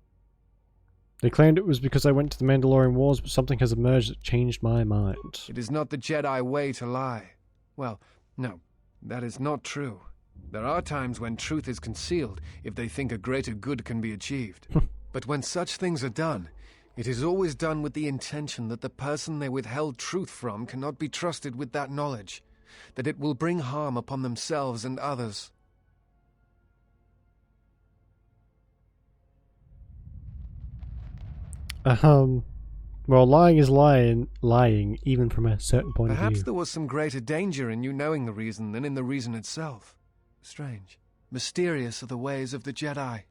They claimed it was because I went to the Mandalorian Wars, but something has emerged that changed my mind. It is not the Jedi way to lie. Well, no, that is not true. There are times when truth is concealed if they think a greater good can be achieved. But when such things are done, it is always done with the intention that the person they withheld truth from cannot be trusted with that knowledge, that it will bring harm upon themselves and others. Well, lying is lying, even from a certain point of view. Perhaps there was some greater danger in you knowing the reason than in the reason itself. Strange. Mysterious are the ways of the Jedi.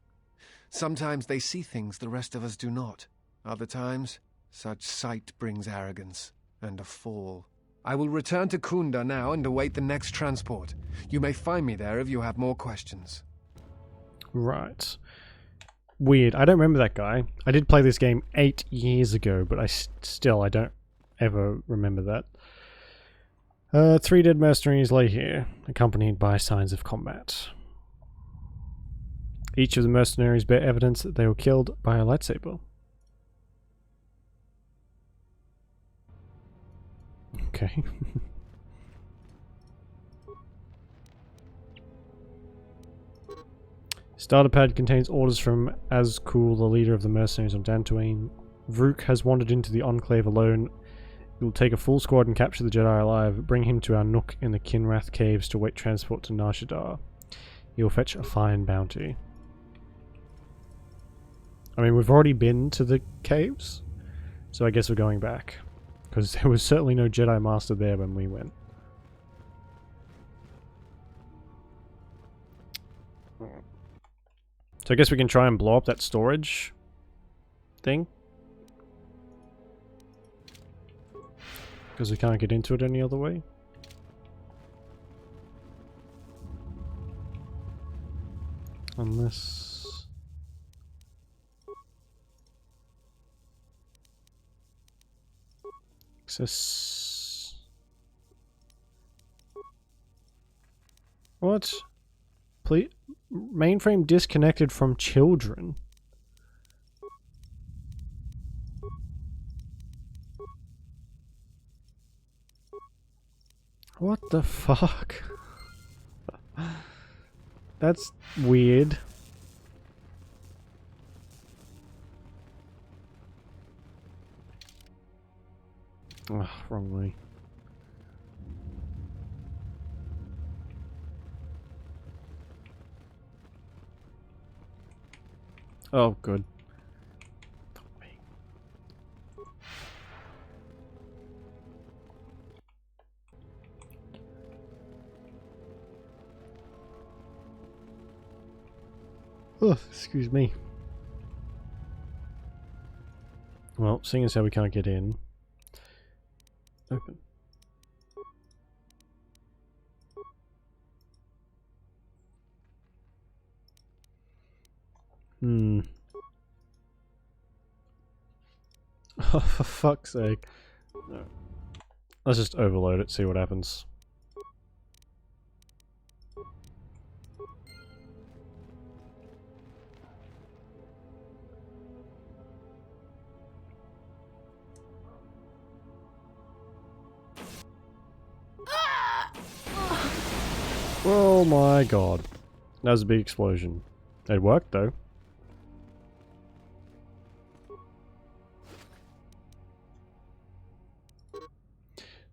Sometimes they see things the rest of us do not. Other times, such sight brings arrogance and a fall. I will return to Kunda now and await the next transport. You may find me there if you have more questions. Right. Weird. I don't remember that guy. I did play this game 8 years ago, but I don't ever remember that. 3 dead mercenaries lay here, accompanied by signs of combat. Each of the mercenaries bear evidence that they were killed by a lightsaber. Okay. Starter pad contains orders from Azkul, the leader of the mercenaries on Dantooine. Vrook has wandered into the Enclave alone. He will take a full squad and capture the Jedi alive, bring him to our nook in the Kinrath Caves to await transport to Nar Shaddaa. He will fetch a fine bounty. I mean, we've already been to the caves, so I guess we're going back. Because there was certainly no Jedi Master there when we went. So I guess we can try and blow up that storage thing. Because we can't get into it any other way. Unless... Access... What? Please... Mainframe disconnected from children. What the fuck? That's weird. Ugh, wrong way. Oh, good. Oh, excuse me. Well, seeing as how we can't get in. Open. Hmm. Oh, for fuck's sake. No. Let's just overload it, see what happens. Oh my god. That was a big explosion. It worked though.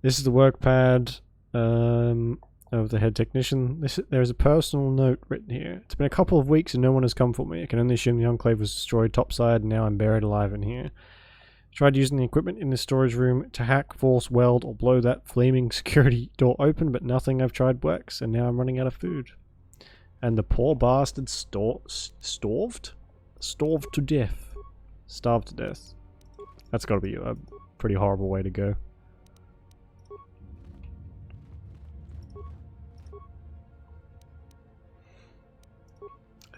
This is the work pad of the head technician. There's a personal note written here. It's been a couple of weeks and no one has come for me. I can only assume the Enclave was destroyed topside and now I'm buried alive in here. Tried using the equipment in the storage room to hack, force, weld, or blow that flaming security door open, but nothing I've tried works, and now I'm running out of food. And the poor bastard starved? Starved to death. Starved to death. That's gotta be a pretty horrible way to go.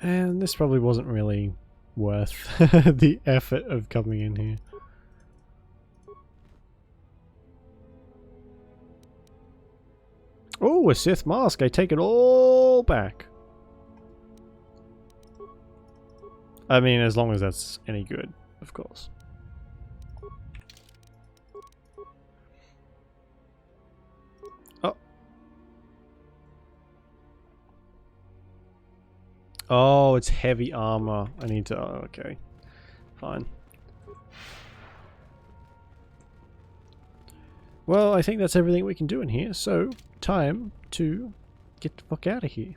And this probably wasn't really worth the effort of coming in here. Oh, a Sith mask. I take it all back. I mean, as long as that's any good, of course. Oh. Oh, it's heavy armor. I need to... Oh, okay. Fine. Well, I think that's everything we can do in here, so time to get the fuck out of here.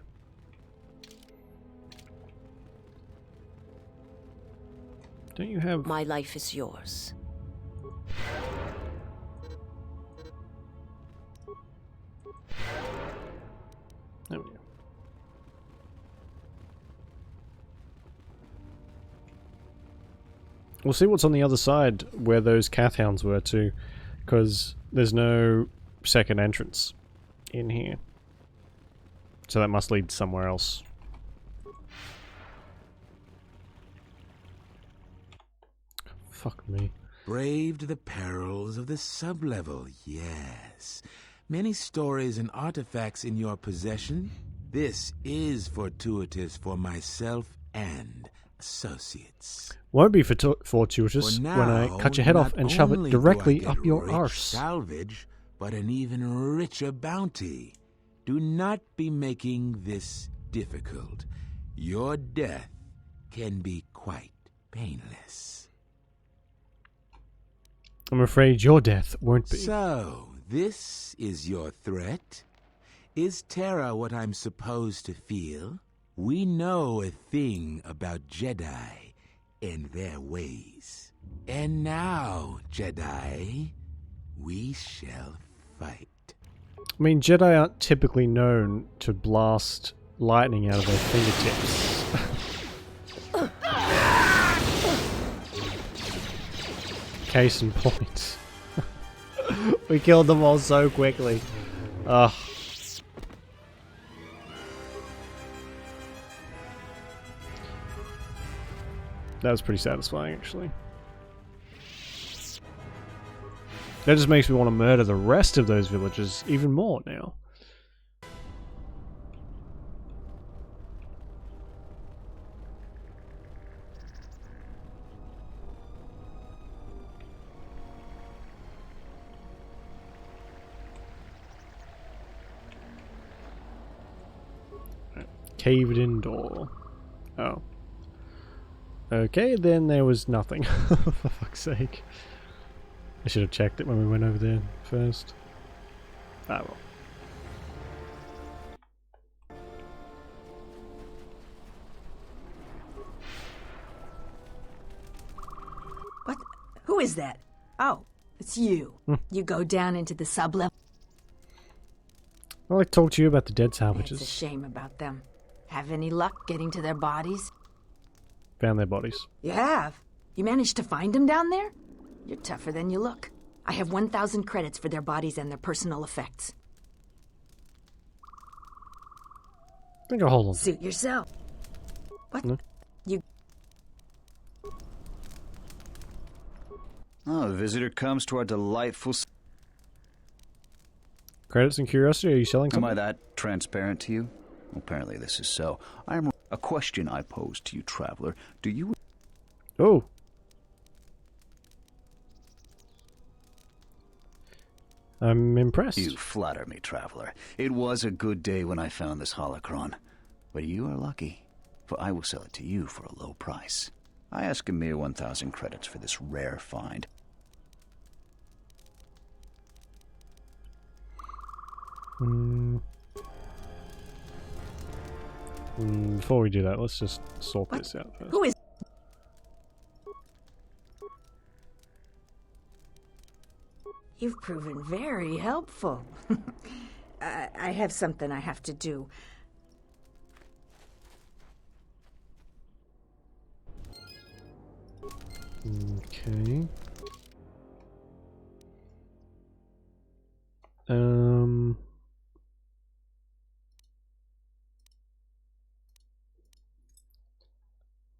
Don't you have... My life is yours. There we go. We'll see what's on the other side where those Cath Hounds were too, because there's no second entrance in here. So that must lead somewhere else. Fuck me. Braved the perils of the sublevel, yes. Many stories and artifacts in your possession. This is fortuitous for myself and associates. Won't be fortuitous when I cut your head off and shove it directly up your arse. Salvage, but an even richer bounty. Do not be making this difficult. Your death can be quite painless. I'm afraid your death won't be. So, this is your threat? Is terror what I'm supposed to feel? We know a thing about Jedi and their ways. And now, Jedi, we shall fight. I mean, Jedi aren't typically known to blast lightning out of their fingertips. Case in point. We killed them all so quickly. Ugh. That was pretty satisfying, actually. That just makes me want to murder the rest of those villagers even more now. Caved in door. Oh. Okay, then there was nothing. For fuck's sake. I should have checked it when we went over there first. Ah well. What? Who is that? Oh, it's you. You go down into the sub-level. Well, I talked to you about the dead It's a salvages. shame about them. Have any luck getting to their bodies? Found their bodies. You have? You managed to find them down there? You're tougher than you look. I have 1,000 credits for their bodies and their personal effects. I think I'll hold on. Suit yourself. What? No. You... Oh, a visitor comes to our delightful... Credits and curiosity, are you selling Am something? I that transparent to you? Apparently this is so. A question I pose to you, traveler. Do you... Oh. I'm impressed. You flatter me, traveler. It was a good day when I found this holocron. But you are lucky, for I will sell it to you for a low price. I ask a mere 1,000 credits for this rare find. Before we do that, let's just sort this out first. Who is... You've proven very helpful. I have something I have to do. Okay.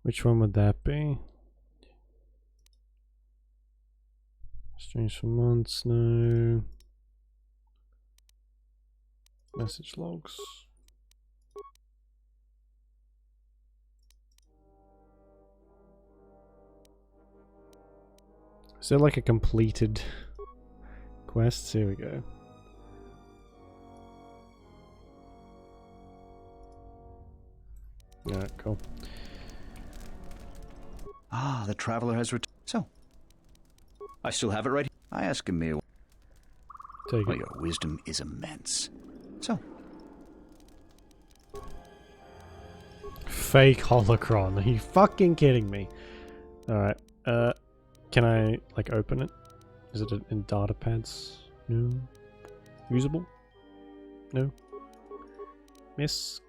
Which one would that be? Strange for months, no. Message logs. Is there like a completed quest? Here we go. Yeah, cool. Ah, the traveler has returned. So, I still have it right here. I ask a mere... Take well, it. your wisdom is immense. So, Fake holocron. Are you fucking kidding me? Alright. Can I, like, open it? Is it in data pads? No. Usable? No. Misc.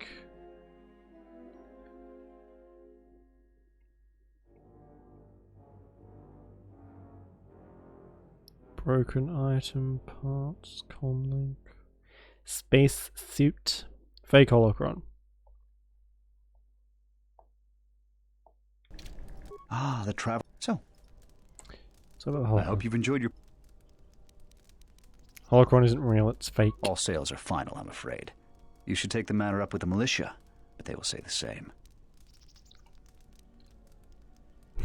Broken item, parts, comlink. Space suit. Fake holocron. ah, the traveler... So, So I hope you've enjoyed your... holocron isn't real, it's fake. All sales are final, I'm afraid. You should take the matter up with the militia, but they will say the same.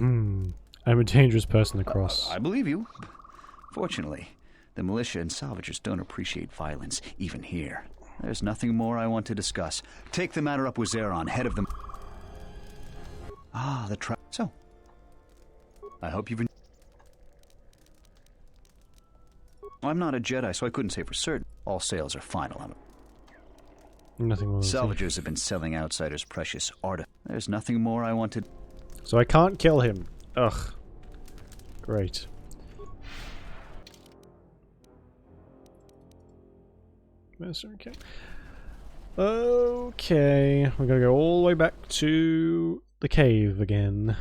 I'm a dangerous person to cross. I believe you. Fortunately, the militia and salvagers don't appreciate violence, even here. There's nothing more I want to discuss. Take the matter up with Zeron, head of the... Ah, the So, I hope you've... I'm not a Jedi, so I couldn't say for certain. All sales are final. Nothing more. Salvagers have been selling outsiders precious artifacts. There's nothing more I want to... So I can't kill him. Ugh. Great. Okay. Okay. We're gonna go all the way back to the cave again.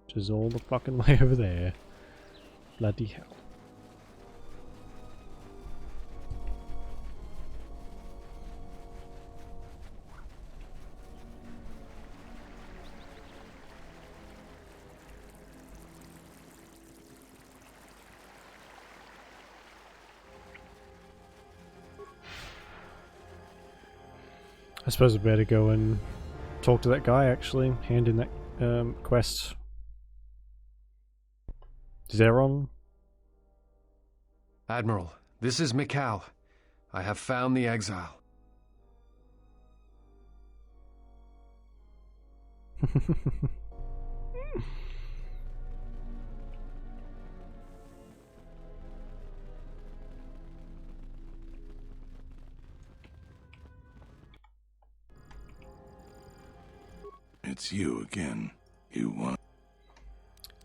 Which is all the fucking way over there. Bloody hell. I suppose we better go and talk to that guy, actually. Hand in that quest. Zeron? Admiral, this is Mikal. I have found the exile. It's you again. You won.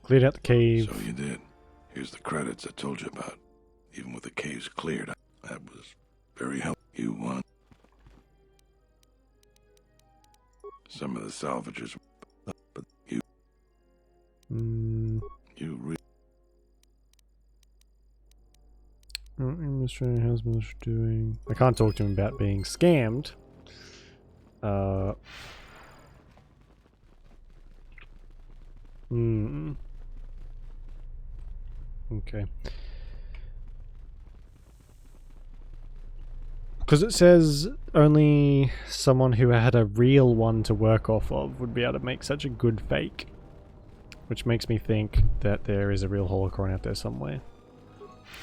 Cleared out the cave. So you did. Here's the credits I told you about. Even with the caves cleared, that was very helpful. You won. Some of the salvagers, but you... You really... How's Militia doing? I can't talk to him about being scammed. Okay. Because it says only someone who had a real one to work off of would be able to make such a good fake. Which makes me think that there is a real holocron out there somewhere.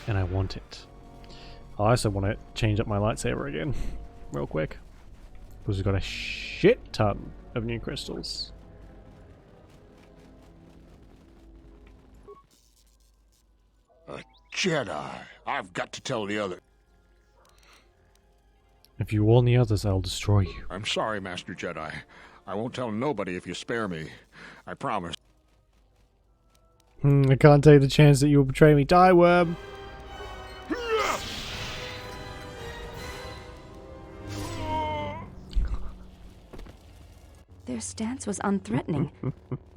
And I want it. I also want to change up my lightsaber again. Real quick. Because we've got a shit ton of new crystals. A Jedi. I've got to tell the other. If you warn the others, I'll destroy you. I'm sorry, Master Jedi. I won't tell nobody if you spare me. I promise. I can't take the chance that you'll betray me. Die, worm! Their stance was unthreatening.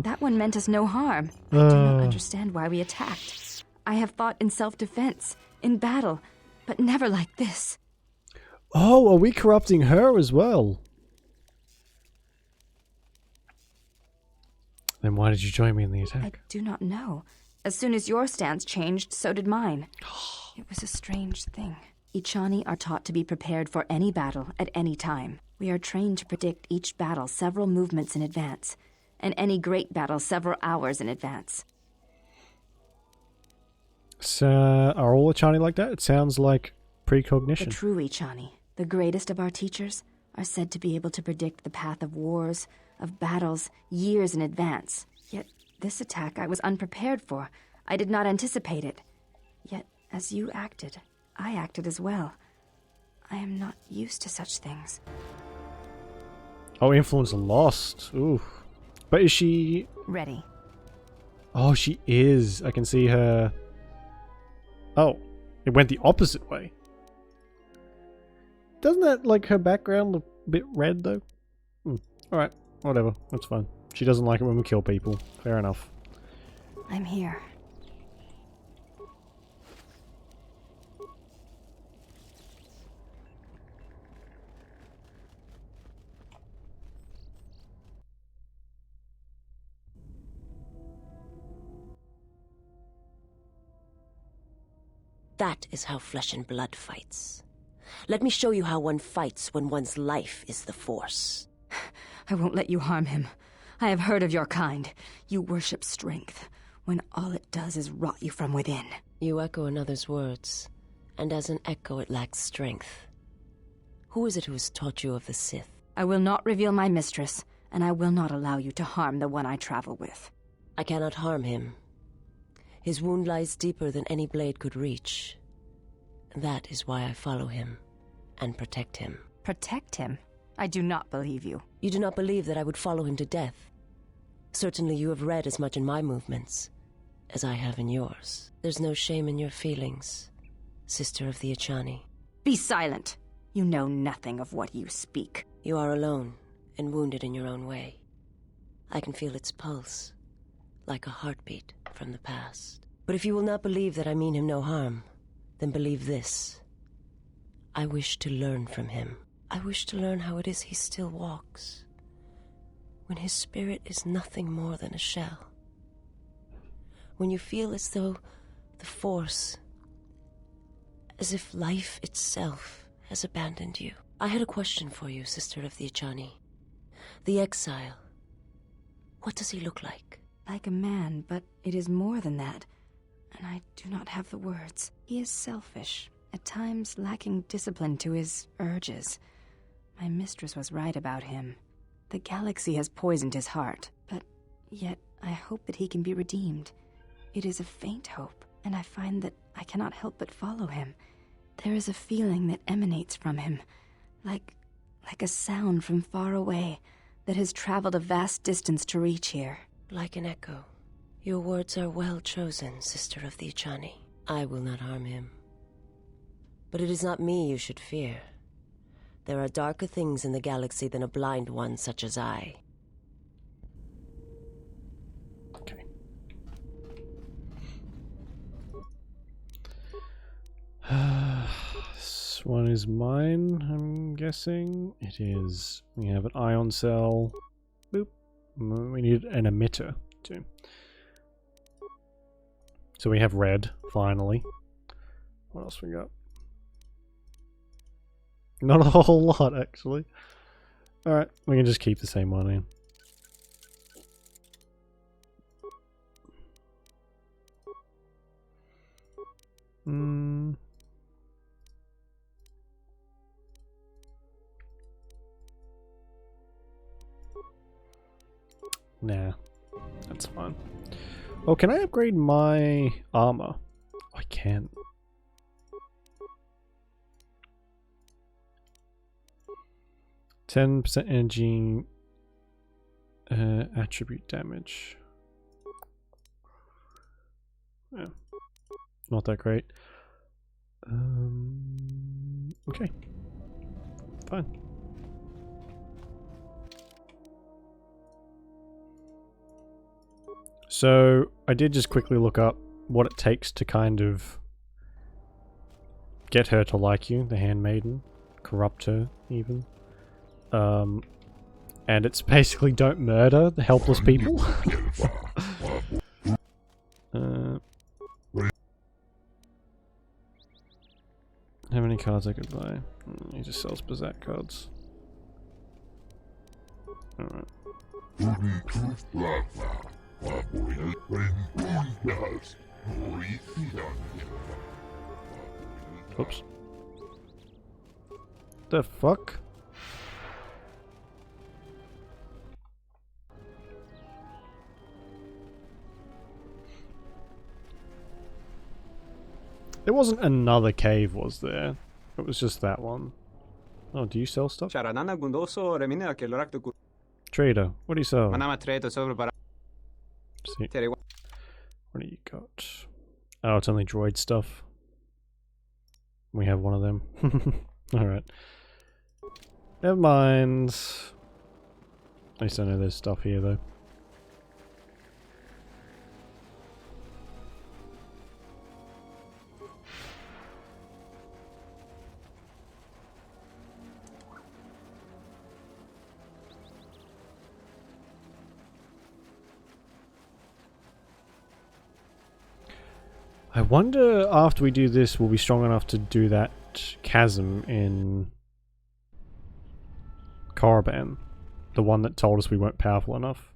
That one meant us no harm. I do not understand why we attacked. I have fought in self-defense, in battle, but never like this. Oh, are we corrupting her as well? Then why did you join me in the attack? I do not know. As soon as your stance changed, so did mine. It was a strange thing. Ichani are taught to be prepared for any battle at any time. We are trained to predict each battle several movements in advance, and any great battle several hours in advance. So, are all Ichani like that? It sounds like precognition. The true Ichani, the greatest of our teachers, are said to be able to predict the path of wars, of battles, years in advance. Yet, this attack I was unprepared for. I did not anticipate it. Yet, as you acted, I acted as well. I am not used to such things. Oh, influence lost. Ooh. But is she... Ready. Oh, she is. I can see her... Oh, it went the opposite way. Doesn't that, like, her background look a bit red, though? Alright, whatever. That's fine. She doesn't like it when we kill people. Fair enough. I'm here. That is how flesh and blood fights. Let me show you how one fights when one's life is the Force. I won't let you harm him. I have heard of your kind. You worship strength, when all it does is rot you from within. You echo another's words, and as an echo it lacks strength. Who is it who has taught you of the Sith? I will not reveal my mistress, and I will not allow you to harm the one I travel with. I cannot harm him. His wound lies deeper than any blade could reach. That is why I follow him, and protect him. Protect him? I do not believe you. You do not believe that I would follow him to death. Certainly you have read as much in my movements as I have in yours. There's no shame in your feelings, sister of the Ichani. Be silent! You know nothing of what you speak. You are alone, and wounded in your own way. I can feel its pulse, like a heartbeat from the past. But if you will not believe that I mean him no harm, then believe this. I wish to learn from him. I wish to learn how it is he still walks, when his spirit is nothing more than a shell. When you feel as though the Force, as if life itself has abandoned you. I had a question for you, Sister of the Echani. The exile. What does he look like? Like a man, but it is more than that. And I do not have the words. He is selfish, at times lacking discipline to his urges. My mistress was right about him. The galaxy has poisoned his heart, but yet I hope that he can be redeemed. It is a faint hope, and I find that I cannot help but follow him. There is a feeling that emanates from him, like a sound from far away that has traveled a vast distance to reach here. Like an echo. Your words are well chosen, Sister of the Echani. I will not harm him. But it is not me you should fear. There are darker things in the galaxy than a blind one such as I. Okay. This one is mine, I'm guessing. It is. We have an ion cell. Boop. We need an emitter, too. So we have red, finally. What else we got? Not a whole lot, actually. Alright, we can just keep the same one in. Nah, that's fine. Oh, can I upgrade my armor? I can. %, energy attribute damage. Yeah, not that great. Okay, fine. So I did just quickly look up what it takes to kind of get her to like you, the handmaiden, corrupt her even. And it's basically don't murder the helpless people. How many cards I could buy? He just sells Berserk cards. Alright. Oops. The fuck? There wasn't another cave, was there? It was just that one. Oh, do you sell stuff? Trader, what do you sell? See. What do you got? Oh, it's only droid stuff. We have one of them. Alright. Never mind. At least I know there's stuff here, though. I wonder after we do this, we'll be strong enough to do that chasm in Korriban. The one that told us we weren't powerful enough.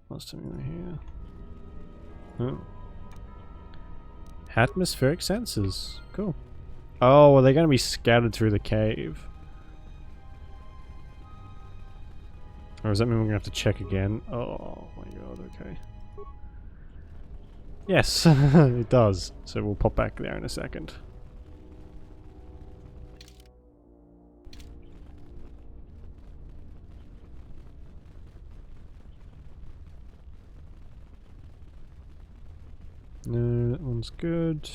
Last time we were here. Oh. Atmospheric sensors. Cool. Oh, are they going to be scattered through the cave? Or does that mean we're going to have to check again? Oh my god, okay. Yes, it does. So we'll pop back there in a second. No, that one's good.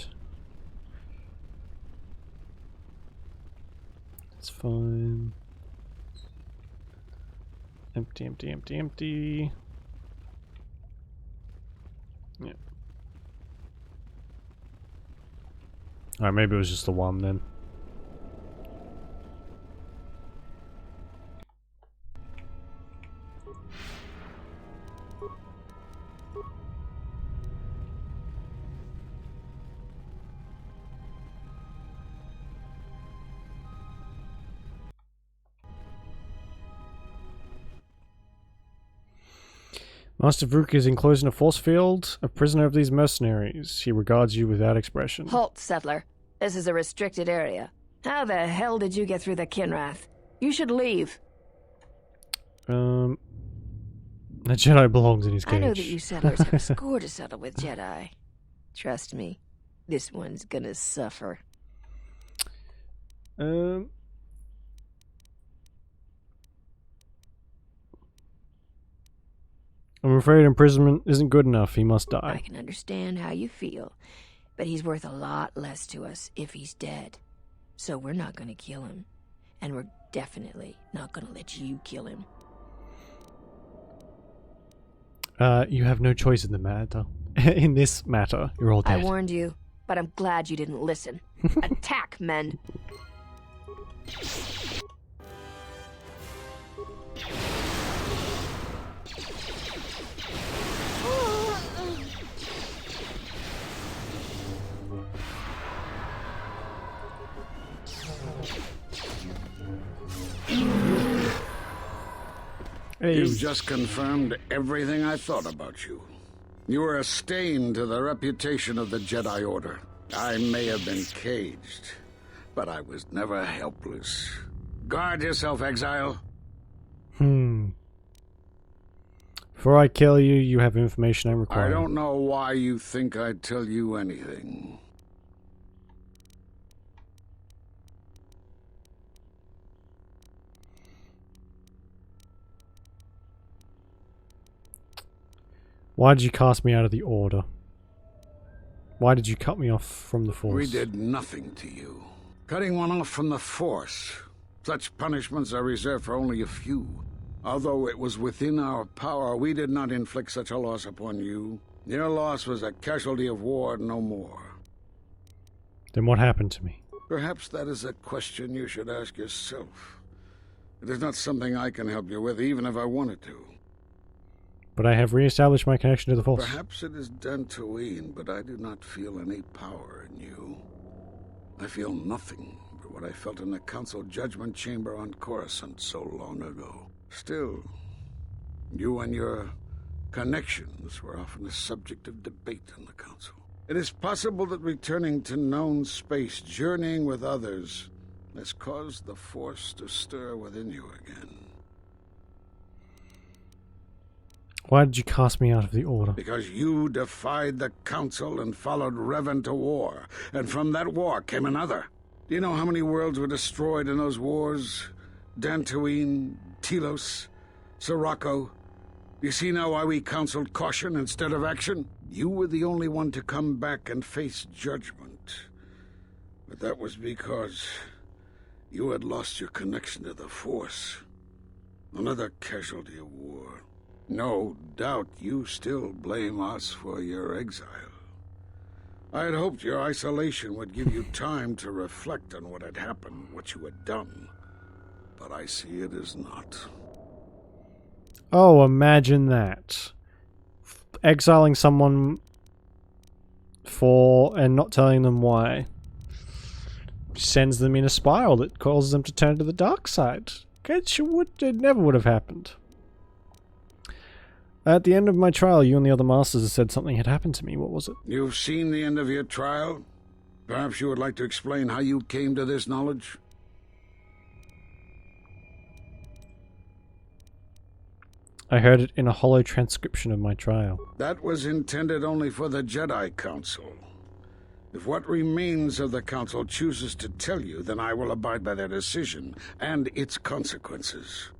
That's fine. Empty, empty, empty, empty. Yeah. Alright, maybe it was just the one then. Master Vrook is enclosed in a force field, a prisoner of these mercenaries. He regards you without expression. Halt, settler. This is a restricted area. How the hell did you get through the Kinrath? You should leave. The Jedi belongs in his cage. I know that you settlers have a score to settle with Jedi. Trust me, this one's gonna suffer. I'm afraid imprisonment isn't good enough. He must die. I can understand how you feel, but he's worth a lot less to us if he's dead. So we're not gonna kill him. And we're definitely not gonna let you kill him. You have no choice in the matter. In this matter, you're all dead. I warned you, but I'm glad you didn't listen. Attack, men! You've just confirmed everything I thought about you. You were a stain to the reputation of the Jedi Order. I may have been caged, but I was never helpless. Guard yourself, exile. Before I kill you, you have information I require. I don't know why you think I'd tell you anything. Why did you cast me out of the Order? Why did you cut me off from the Force? We did nothing to you. Cutting one off from the Force. Such punishments are reserved for only a few. Although it was within our power, we did not inflict such a loss upon you. Your loss was a casualty of war, no more. Then what happened to me? Perhaps that is a question you should ask yourself. It is not something I can help you with, even if I wanted to. But I have re-established my connection to the Force. Perhaps it is Dantooine, but I do not feel any power in you. I feel nothing but what I felt in the Council Judgment Chamber on Coruscant so long ago. Still, you and your connections were often a subject of debate in the Council. It is possible that returning to known space, journeying with others, has caused the Force to stir within you again. Why did you cast me out of the Order? Because you defied the Council and followed Revan to war, and from that war came another. Do you know how many worlds were destroyed in those wars? Dantooine, Telos, Sirocco. You see now why we counseled caution instead of action? You were the only one to come back and face judgment. But that was because you had lost your connection to the Force. Another casualty of war. No doubt you still blame us for your exile. I had hoped your isolation would give you time to reflect on what had happened, what you had done. But I see it is not. Oh, imagine that. Exiling someone for and not telling them why sends them in a spiral that causes them to turn to the dark side. It never would have happened. At the end of my trial, you and the other masters said something had happened to me. What was it? You've seen the end of your trial? Perhaps you would like to explain how you came to this knowledge? I heard it in a hollow transcription of my trial. That was intended only for the Jedi Council. If what remains of the Council chooses to tell you, then I will abide by their decision and its consequences.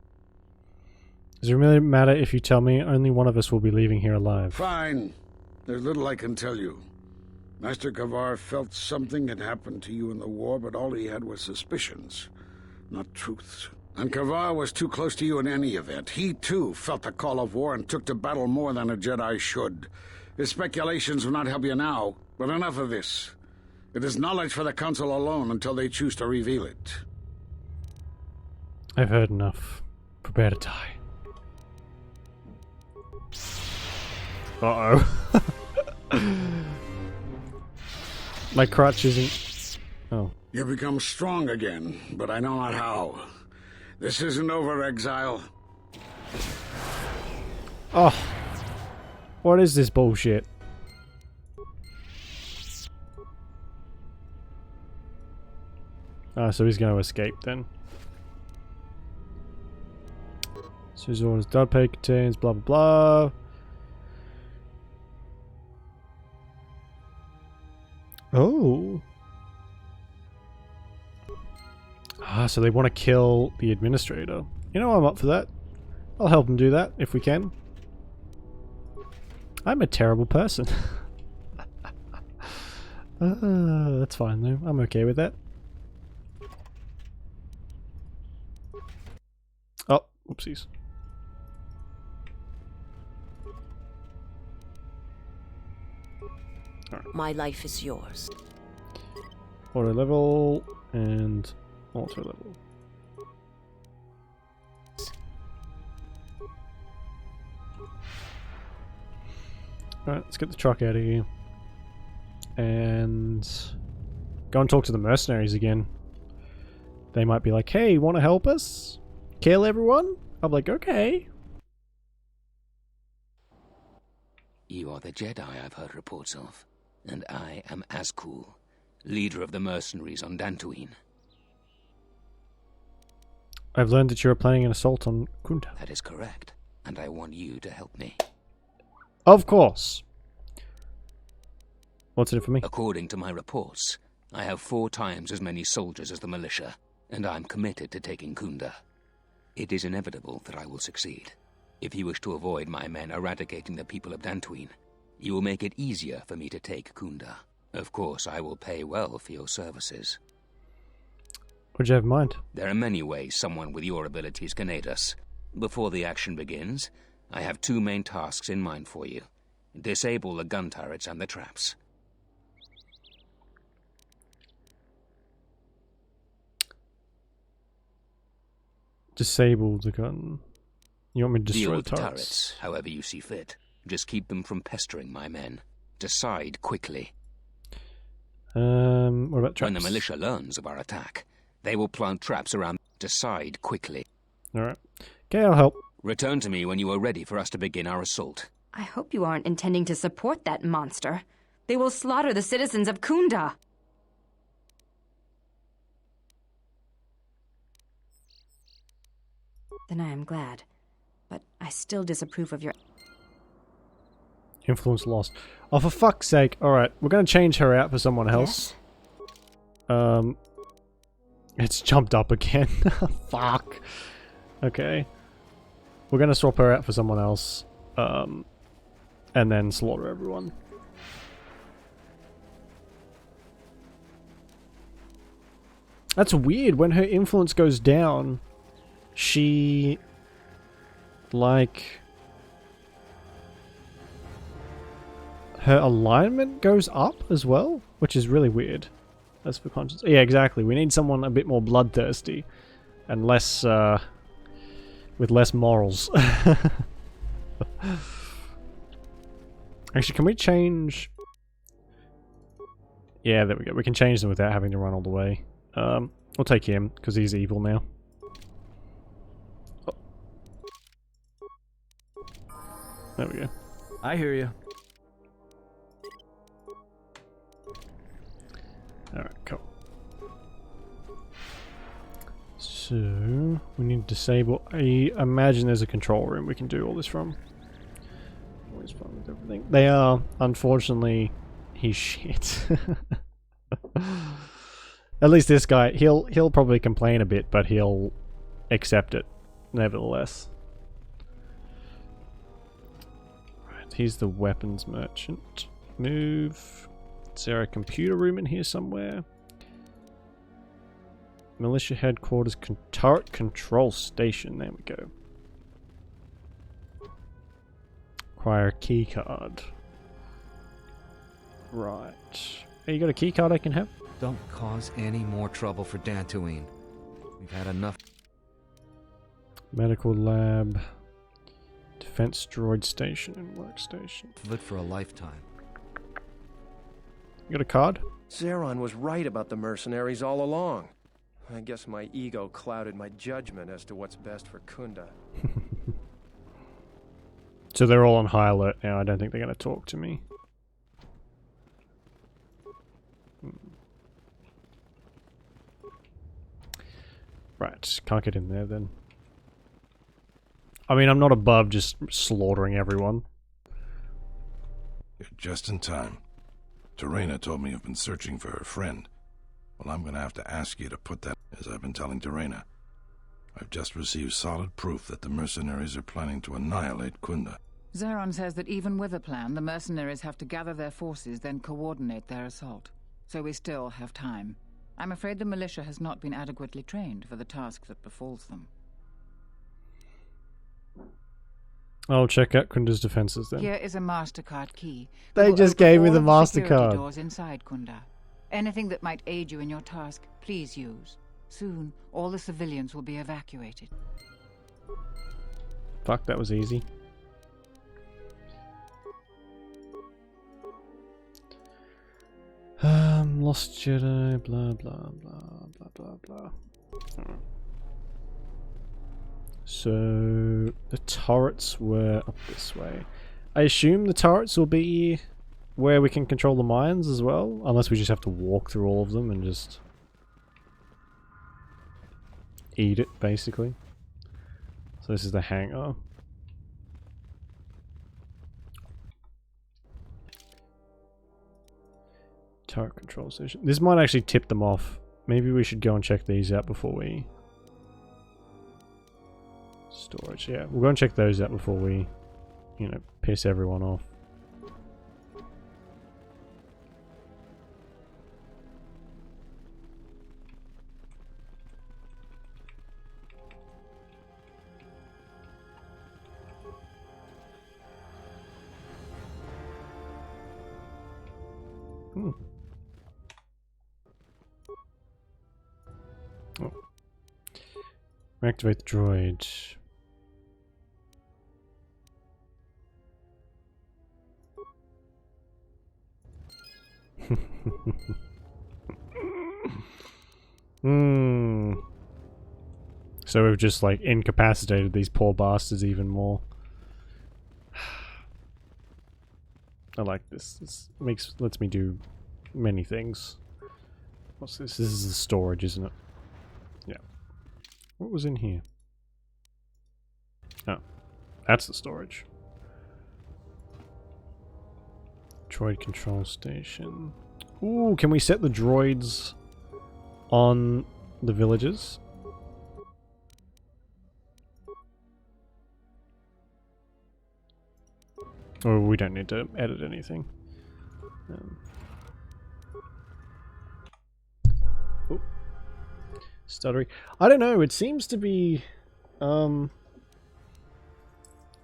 Does it really matter if you tell me? Only one of us will be leaving here alive. Fine. There's little I can tell you. Master KotoR felt something had happened to you in the war, but all he had was suspicions, not truths. And KotoR was too close to you in any event. He, too, felt the call of war and took to battle more than a Jedi should. His speculations will not help you now, but enough of this. It is knowledge for the Council alone until they choose to reveal it. I've heard enough. Prepare to die. Uh-oh. My crutch isn't... Oh. You become strong again, but I know not how. This isn't over, exile. Oh. What is this bullshit? So he's going to escape then. So his orders Dudpay contains blah blah blah. Oh. So they want to kill the administrator. You know, I'm up for that. I'll help them do that if we can. I'm a terrible person. That's fine though. I'm okay with that. Oh, whoopsies. My life is yours. Auto level and auto level. Alright, let's get the truck out of here. And go and talk to the mercenaries again. They might be like, hey, want to help us? Kill everyone? I'm like, okay. You are the Jedi I've heard reports of, and I am Azkul, leader of the mercenaries on Dantooine. I've learned that you're planning an assault on Kunda. That is correct, and I want you to help me. Of course. What's in it for me? According to my reports, I have 4 times as many soldiers as the militia, and I'm committed to taking Kunda. It is inevitable that I will succeed. If you wish to avoid my men eradicating the people of Dantooine, you will make it easier for me to take Kunda. Of course, I will pay well for your services. What'd you have in mind? There are many ways someone with your abilities can aid us. Before the action begins, I have 2 main tasks in mind for you. Disable the gun turrets and the traps. Disable the gun. You want me to destroy Deal with the turrets? however you see fit. Just keep them from pestering my men. Decide quickly. What about traps? When the militia learns of our attack, they will plant traps around. Decide quickly. Alright. Okay, I'll help. Return to me when you are ready for us to begin our assault. I hope you aren't intending to support that monster. They will slaughter the citizens of Kunda. Then I am glad. But I still disapprove of your... Influence lost. Oh, for fuck's sake. Alright, we're going to change her out for someone else. Yes? It's jumped up again. Fuck. Okay. We're going to swap her out for someone else. And then slaughter everyone. That's weird. When her influence goes down, she... like... her alignment goes up as well, which is really weird. That's for conscience. Yeah, exactly. We need someone a bit more bloodthirsty and less, with less morals. Actually, can we change? Yeah, there we go. We can change them without having to run all the way. We'll take him because he's evil now. Oh. There we go. I hear you. Alright, cool. So, we need to disable... I imagine there's a control room we can do all this from. Always fun with everything. They are, unfortunately, he's shit. At least this guy, he'll probably complain a bit, but he'll accept it, nevertheless. Right, he's the weapons merchant. Move... Is there a computer room in here somewhere? Militia headquarters, turret control station. There we go. Acquire a key card. Right. Hey, you got a key card I can have? Don't cause any more trouble for Dantooine. We've had enough. Medical lab. Defense droid station and workstation. Live for a lifetime. You got a card? Zeron was right about the mercenaries all along. I guess my ego clouded my judgment as to what's best for Kunda. So they're all on high alert now. I don't think they're going to talk to me. Right, can't get in there then. I mean, I'm not above just slaughtering everyone. You're just in time. Terena told me you've been searching for her friend. Well, I'm going to have to ask you to put that, as I've been telling Terena. I've just received solid proof that the mercenaries are planning to annihilate Kunda. Zeron says that even with a plan, the mercenaries have to gather their forces, then coordinate their assault. So we still have time. I'm afraid the militia has not been adequately trained for the task that befalls them. I'll check out Kunda's defenses then. Here is a MasterCard key. They It will just open gave me all the of the security MasterCard. doors inside Kunda. Anything that might aid you in your task, please use. Soon, all the civilians will be evacuated. Fuck, that was easy. Lost Jedi, blah blah blah blah blah blah. So the turrets were up this way. I assume the turrets will be where we can control the mines as well, unless we just have to walk through all of them and just eat it, basically. So this is the hangar. Turret control station. This might actually tip them off. Maybe we should go and check these out before we... Storage, yeah. We'll go and check those out before we, you know, piss everyone off. Oh. Activate the droid. So we've just like incapacitated these poor bastards even more. I like this. This lets me do many things. What's this? This is the storage, isn't it? Yeah. What was in here? Oh, that's the storage. Droid control station. Ooh, can we set the droids on the villages? Or we don't need to edit anything. Oh, stuttery. I don't know, it seems to be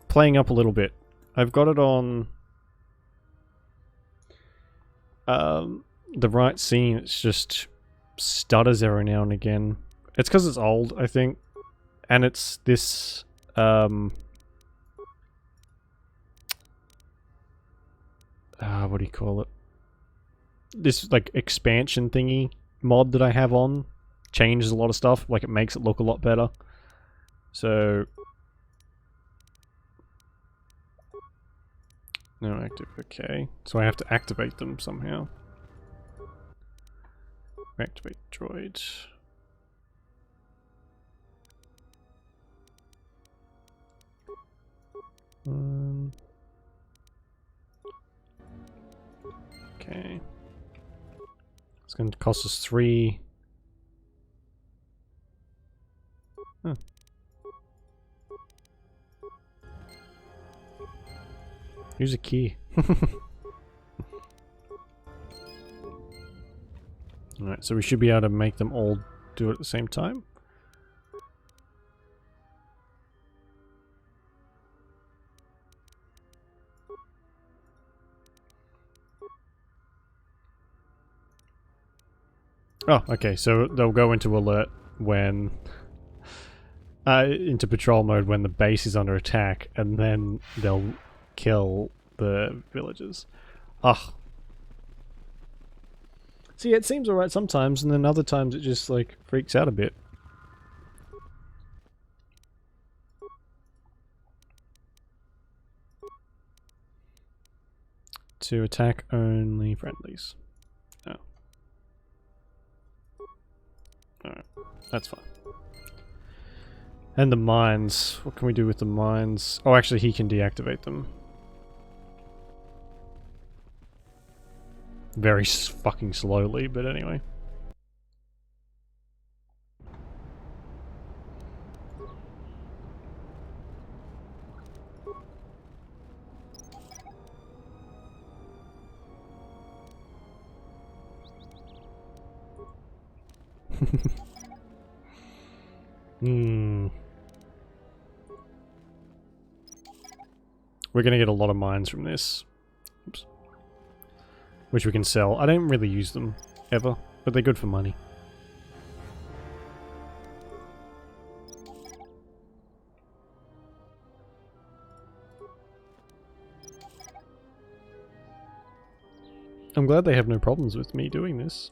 playing up a little bit. I've got it on the right scene. It's just stutters every now and again. It's because it's old, I think. And it's this what do you call it? This like expansion thingy mod that I have on changes a lot of stuff. Like it makes it look a lot better. So no active. Okay, so I have to activate them somehow. Activate droid. Okay. It's going to cost us 3. Huh. Here's a key. Alright, so we should be able to make them all do it at the same time. Oh, okay, so they'll go into alert when... into patrol mode when the base is under attack, and then they'll kill the villagers. Ugh. See, it seems alright sometimes, and then other times it just, like, freaks out a bit. to attack only friendlies. Oh. Alright, that's fine. And the mines. What can we do with the mines? Oh, actually, he can deactivate them. Very fucking slowly, but anyway. We're gonna get a lot of mines from this. Oops. Which we can sell. I don't really use them, ever, but they're good for money. I'm glad they have no problems with me doing this.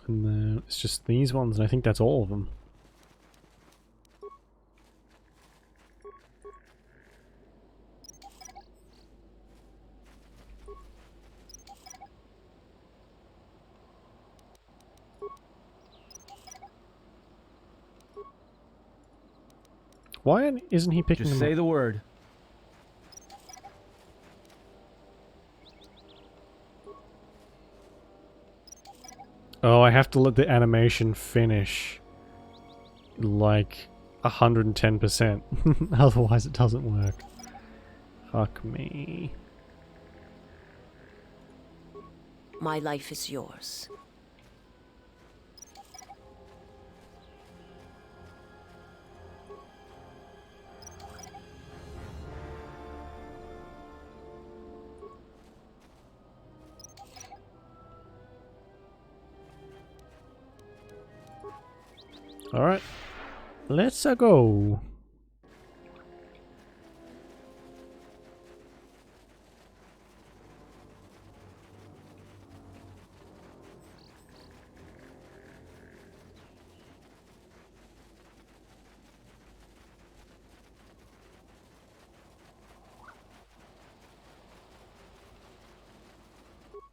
And then it's just these ones, and I think that's all of them. Why isn't he picking them up? Just say the word. Oh, I have to let the animation finish like 110%. Otherwise it doesn't work. Fuck me. My life is yours. Alright. Let's go.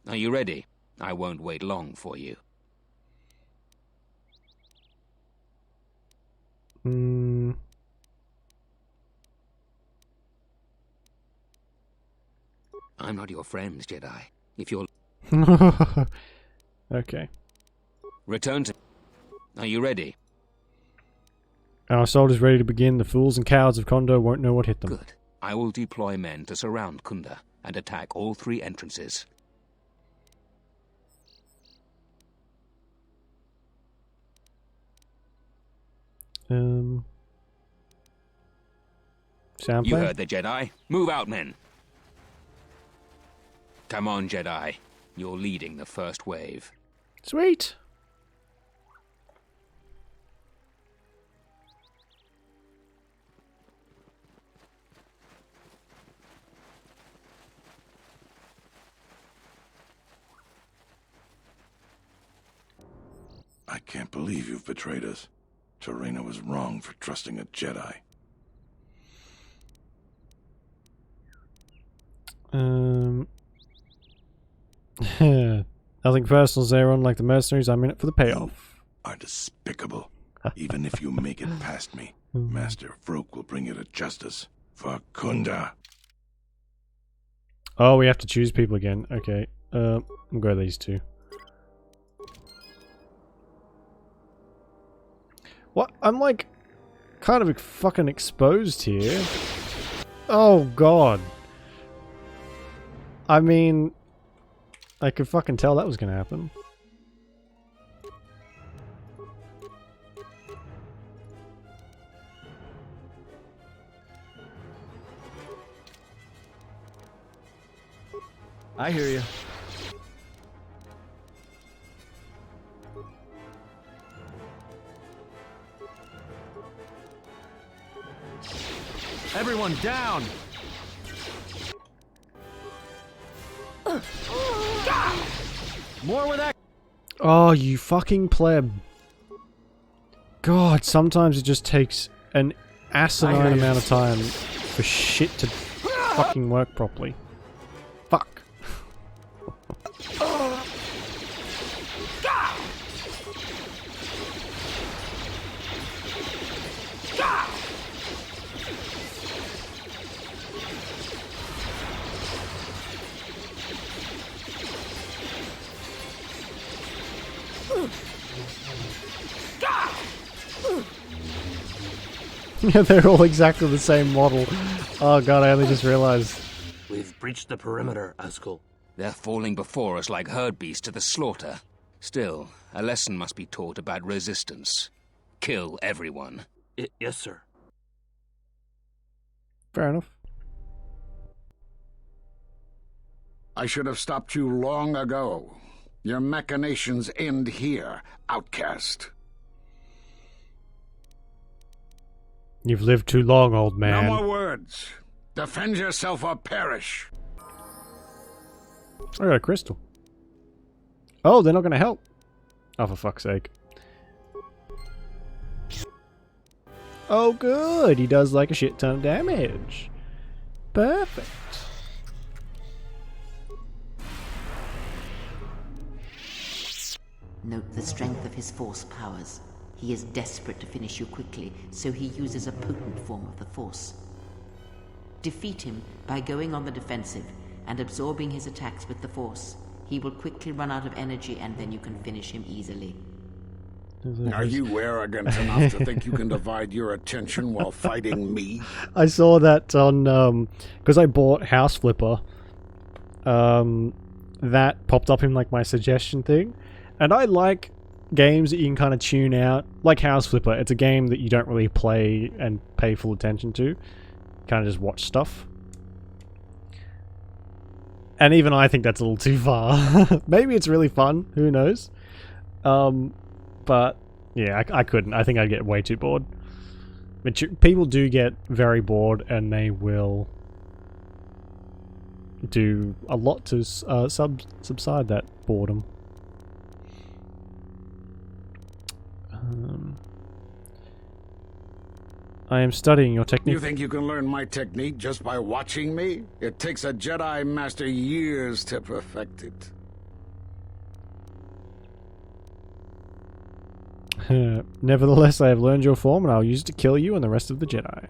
Are you ready? I won't wait long for you. I'm not your friend, Jedi. If you're... Okay. Return to... Are you ready? Our assault is ready to begin. The fools and cowards of KotoR won't know what hit them. Good. I will deploy men to surround Kunda and attack all 3 entrances. Sound You plan? heard the Jedi. Move out, men. Come on, Jedi. You're leading the first wave. Sweet. I can't believe you've betrayed us. Terena was wrong for trusting a Jedi. Nothing personal, Zeron. Like the mercenaries, I'm in it for the payoff. Are despicable. Even if you make it past me, Master Vroke will bring you to justice. For Kunda. Oh, we have to choose people again. Okay. We'll go these 2. What? I'm like kind of fucking exposed here. Oh god. I mean, I could fucking tell that was gonna happen. I hear you. Everyone down! More with that! Oh, you fucking pleb. God, sometimes it just takes an asinine amount of time for shit to fucking work properly. Fuck. Yeah, they're all exactly the same model. Oh god, I only just realized. We've breached the perimeter, Askel. They're falling before us like herd beasts to the slaughter. Still, a lesson must be taught about resistance. Kill everyone. Yes, sir. Fair enough. I should have stopped you long ago. Your machinations end here, outcast. You've lived too long, old man. No more words. Defend yourself or perish. I got a crystal. Oh, they're not going to help. Oh, for fuck's sake. Oh, good. He does like a shit ton of damage. Perfect. Note the strength of his force powers. He is desperate to finish you quickly, so he uses a potent form of the force. Defeat him by going on the defensive and absorbing his attacks with the force. He will quickly run out of energy and then you can finish him easily. Are you arrogant enough to think you can divide your attention while fighting me? I saw that on, because I bought House Flipper. That popped up in like my suggestion thing. And I like games that you can kind of tune out. Like House Flipper, it's a game that you don't really play and pay full attention to. Kind of just watch stuff. And even I think that's a little too far. Maybe it's really fun, who knows? But yeah, I couldn't. I think I'd get way too bored. But people do get very bored and they will do a lot to subside that boredom. I am studying your technique. You think you can learn my technique just by watching me? It takes a Jedi Master years to perfect it. Nevertheless, I have learned your form and I'll use it to kill you and the rest of the Jedi.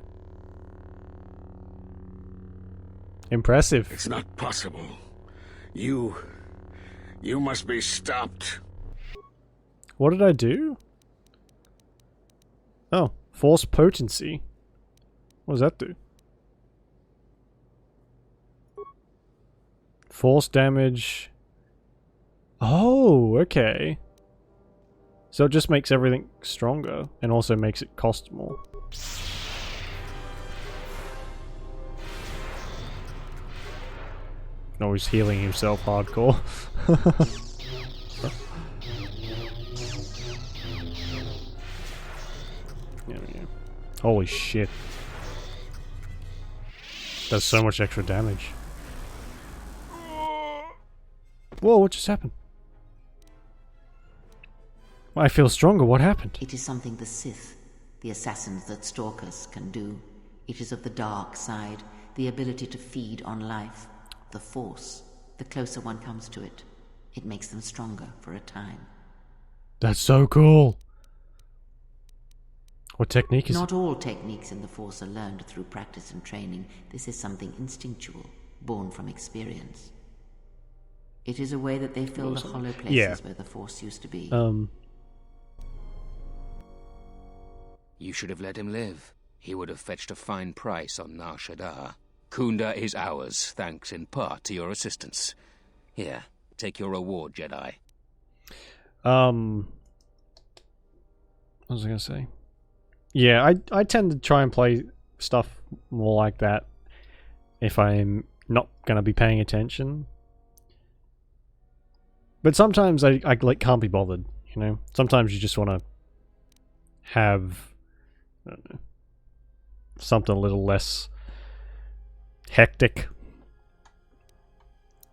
Impressive. It's not possible. You must be stopped. What did I do? Oh, force potency. What does that do? Force damage. Oh, okay. So it just makes everything stronger and also makes it cost more. No, he's healing himself hardcore. Yeah. Holy shit. Does so much extra damage. Whoa, what just happened? I feel stronger. What happened? It is something the Sith, the assassins that stalk us, can do. It is of the dark side, the ability to feed on life. The Force. The closer one comes to it, it makes them stronger for a time. That's so cool. What technique is... Not all techniques in the Force are learned through practice and training. This is something instinctual, born from experience. It is a way that they fill the hollow places where the Force used to be. You should have let him live. He would have fetched a fine price on Nar Shaddaa. Kunda is ours, thanks in part to your assistance. Here, take your reward, Jedi. What was I going to say? Yeah, I tend to try and play stuff more like that if I'm not going to be paying attention. But sometimes I like can't be bothered, you know? Sometimes you just want to have, I don't know, something a little less hectic.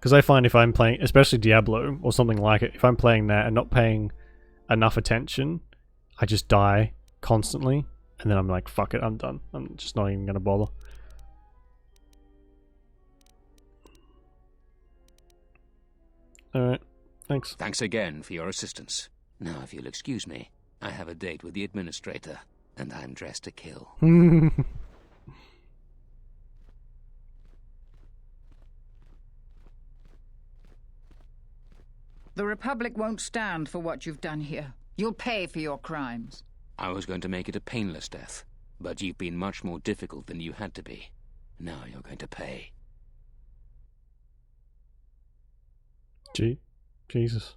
Because I find if I'm playing, especially Diablo or something like it, if I'm playing that and not paying enough attention, I just die constantly. And then I'm like, fuck it, I'm done. I'm just not even going to bother. Alright, thanks. Thanks again for your assistance. Now, if you'll excuse me, I have a date with the administrator, and I'm dressed to kill. The Republic won't stand for what you've done here. You'll pay for your crimes. I was going to make it a painless death, but you've been much more difficult than you had to be. Now you're going to pay. Jesus.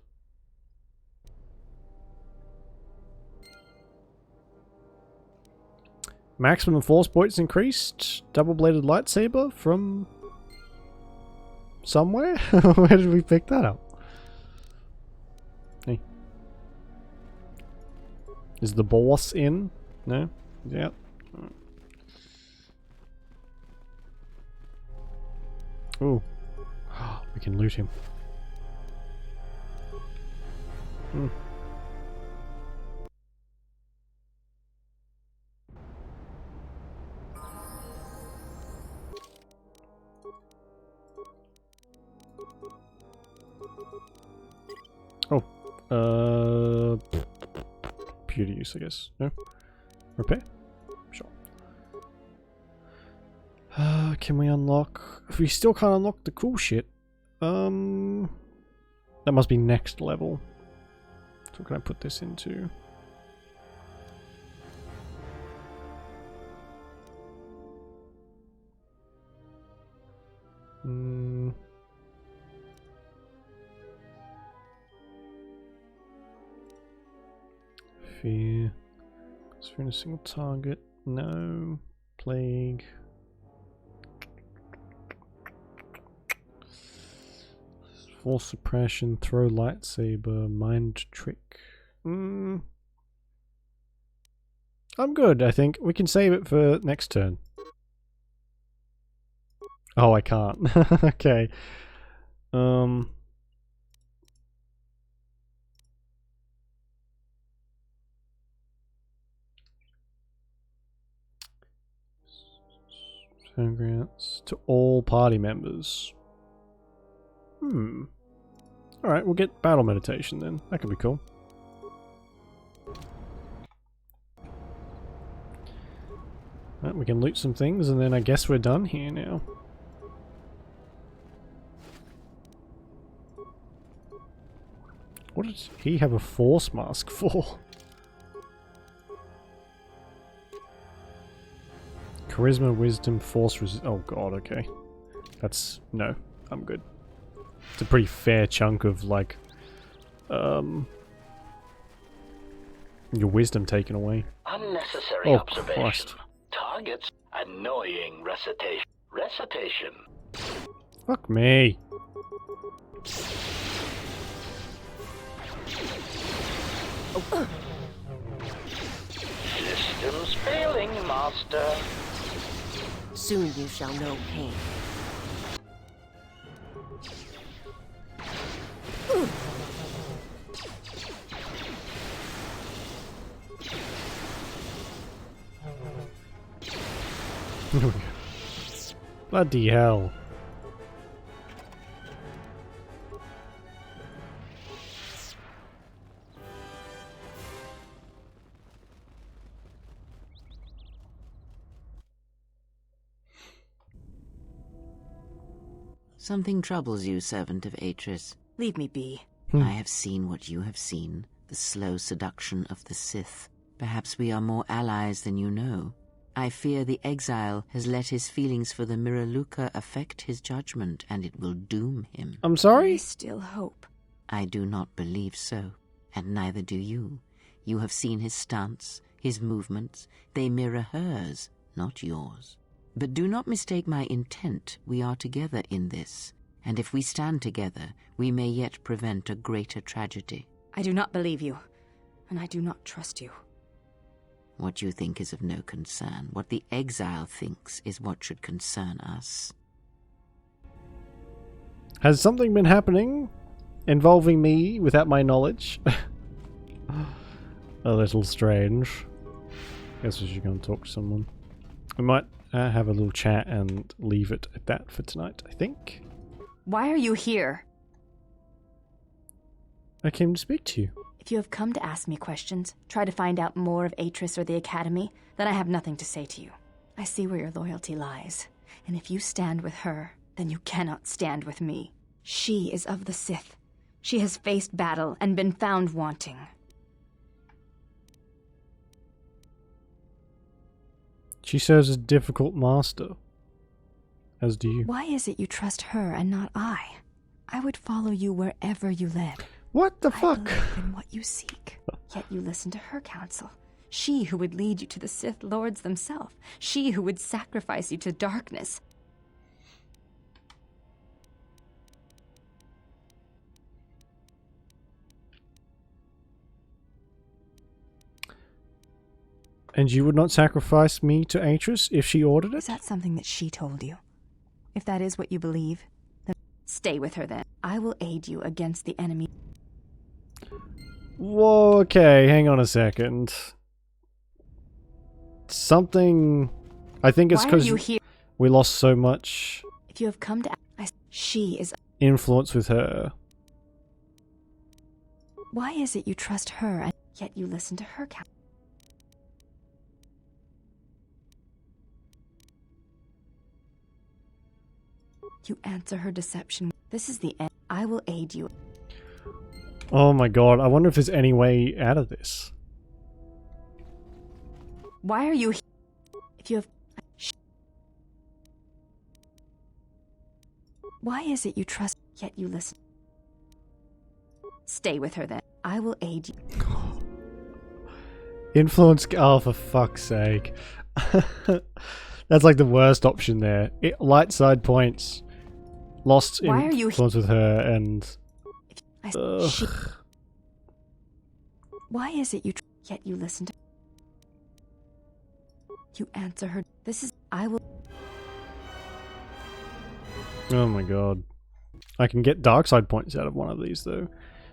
Maximum force points increased. Double-bladed lightsaber from somewhere? Where did we pick that up? Hey. Is the boss in? No? Yeah. Ooh. We can loot him. Hmm. Oh. Computer use, I guess. No? Repair? Sure. Can we unlock... If we still can't unlock the cool shit. That must be next level. So what can I put this into? Fear. Fear in a single target. No. Plague. Force suppression. Throw lightsaber. Mind trick. I'm good, I think. We can save it for next turn. Oh, I can't. Okay. Grants to all party members. Alright, we'll get battle meditation then. That could be cool. Right, we can loot some things and then I guess we're done here now. What does he have a force mask for? Charisma, wisdom, force oh god, okay. That's... no, I'm good. It's a pretty fair chunk of, like, your wisdom taken away. Unnecessary observation. Christ. Targets. Annoying recitation. Recitation. Fuck me. Systems failing, Master. Soon you shall know pain. Bloody hell. Something troubles you, servant of Atris. Leave me be. I have seen what you have seen, the slow seduction of the Sith. Perhaps we are more allies than you know. I fear the exile has let his feelings for the Miraluka affect his judgment, and it will doom him. I'm sorry? There is still hope. I do not believe so, and neither do you. You have seen his stance, his movements. They mirror hers, not yours. But do not mistake my intent. We are together in this, and if we stand together, we may yet prevent a greater tragedy. I do not believe you, and I do not trust you. What you think is of no concern. What the exile thinks is what should concern us. Has something been happening involving me without my knowledge? A little strange. Guess we should go and talk to someone. We might have a little chat and leave it at that for tonight, I think. Why are you here? I came to speak to you. If you have come to ask me questions, try to find out more of Atris or the Academy, then I have nothing to say to you. I see where your loyalty lies, and if you stand with her, then you cannot stand with me. She is of the Sith. She has faced battle and been found wanting. She serves a difficult master. As do you. Why is it you trust her and not I? I would follow you wherever you led. What the fuck? I believe in what you seek, yet you listen to her counsel. She who would lead you to the Sith Lords themselves. She who would sacrifice you to darkness. And you would not sacrifice me to Atris if she ordered it? Is that something that she told you? If that is what you believe, then stay with her then. I will aid you against the enemy. Whoa, okay, hang on a second. Something... I think it's because we lost so much... If you have come to... She is... influence with her. Why is it you trust her and yet you listen to her counsel? You answer her deception. This is the end. I will aid you. Oh my god, I wonder if there's any way out of this. Why are you here? If you have... Why is it you trust, yet you listen? Stay with her then. I will aid you. Influence... Oh, for fuck's sake. That's like the worst option there. Light side points. Lost influence with her and... Why is it you yet you listen to... You answer her. This is... I will... Oh my god. I can get dark side points out of one of these though.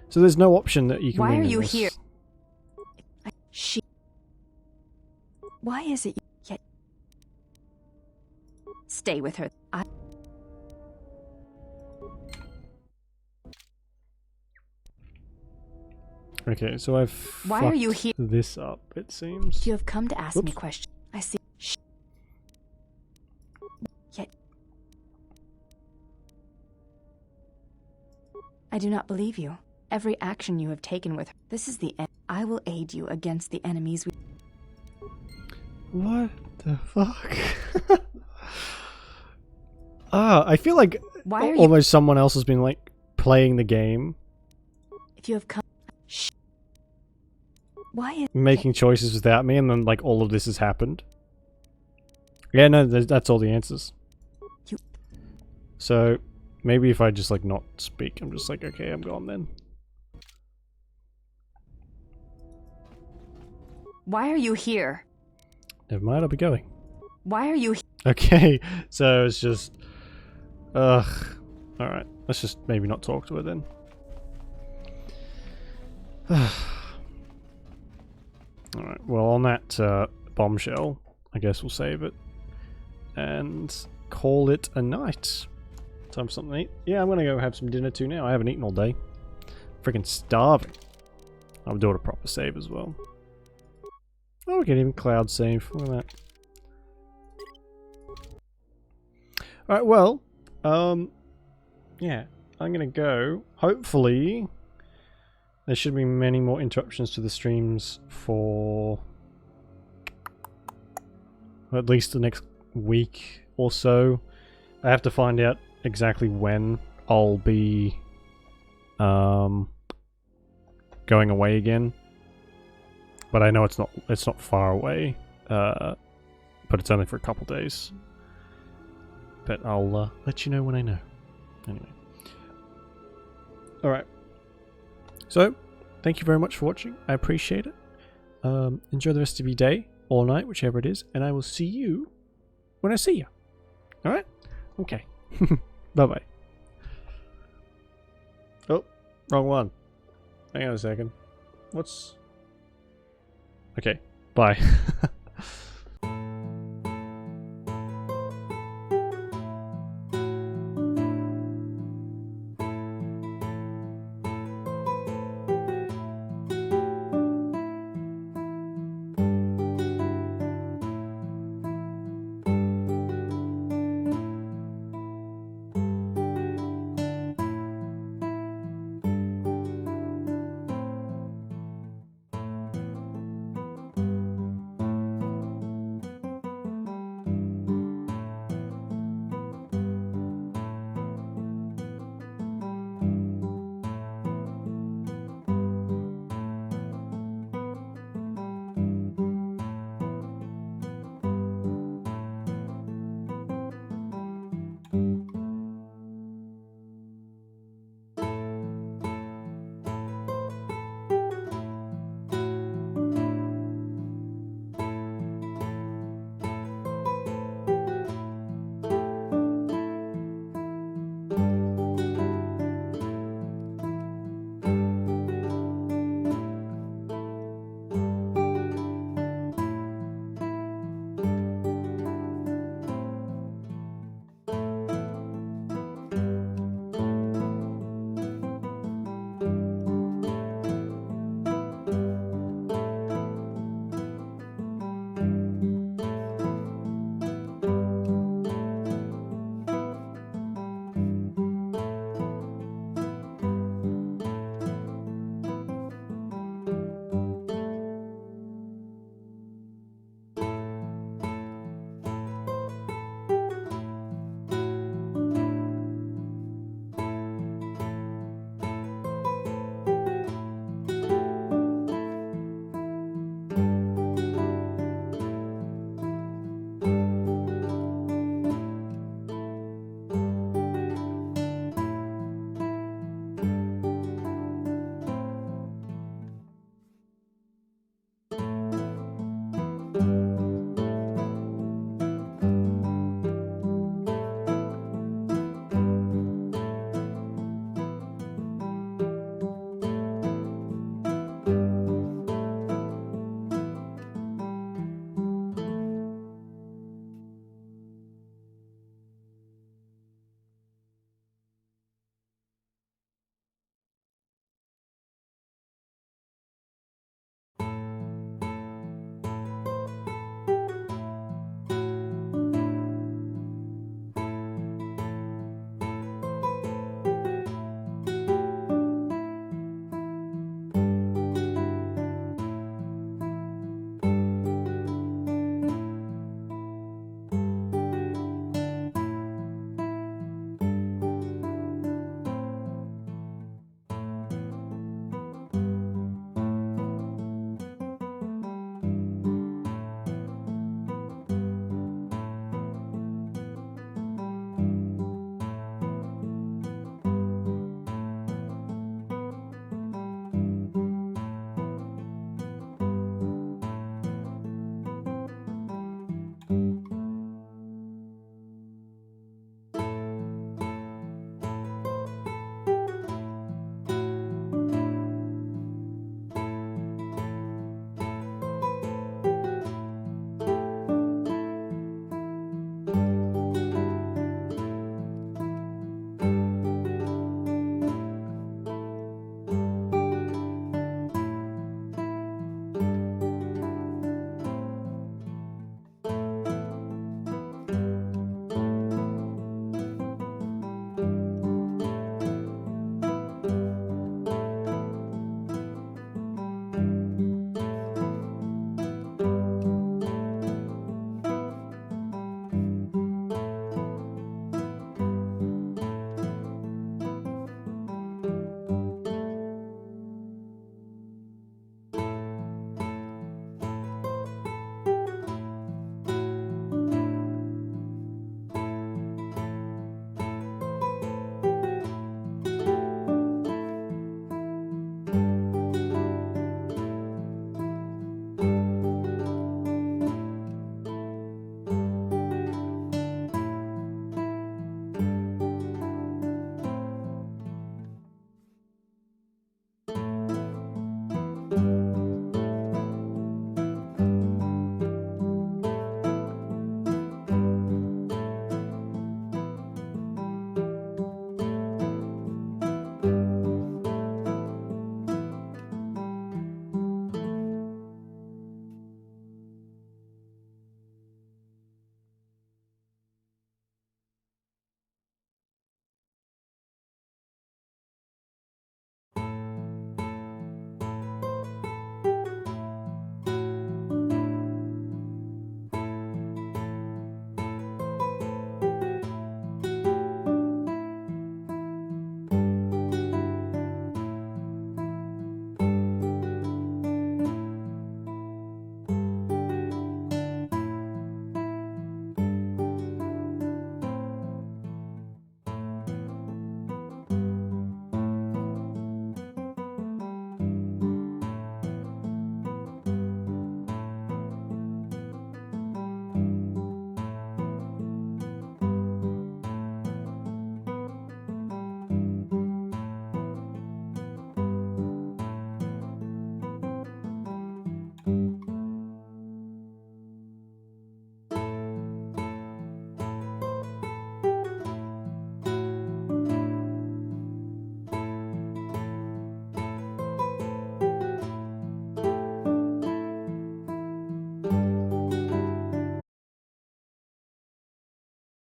So there's no option that you can win. Why are you this. here? Why is it you yet... Stay with her. Okay, so I've Why are you here? This up, it seems. You have come to ask me questions. I see. Yet I do not believe you. Every action you have taken with her. This is the end. I will aid you against the enemies we... What the fuck? I feel like almost someone else has been like playing the game. If you have come... Why is... Making choices without me and then like all of this has happened. Yeah, no, that's all the answers. So, maybe if I just like not speak, I'm just like, okay, I'm gone then. Why are you here? Never mind, I'll be going. Why are you here? Okay, so it's just... Ugh. Alright, let's just maybe not talk to her then. Alright, well on that bombshell, I guess we'll save it. And call it a night. Time for something to eat. Yeah, I'm gonna go have some dinner too now. I haven't eaten all day. Freaking starving. I'll do it a proper save as well. Oh, we can even cloud save. Look at that. Alright, well, yeah, I'm gonna go. Hopefully, there should be many more interruptions to the streams for at least the next week or so. I have to find out exactly when I'll be going away again. But I know it's not far away, but it's only for a couple days. But I'll let you know when I know. Anyway. Alright. So, thank you very much for watching. I appreciate it. Enjoy the rest of your day, or night, whichever it is, and I will see you when I see you. Alright? Okay. Bye-bye. Oh, wrong one. Hang on a second. What's... Okay, bye.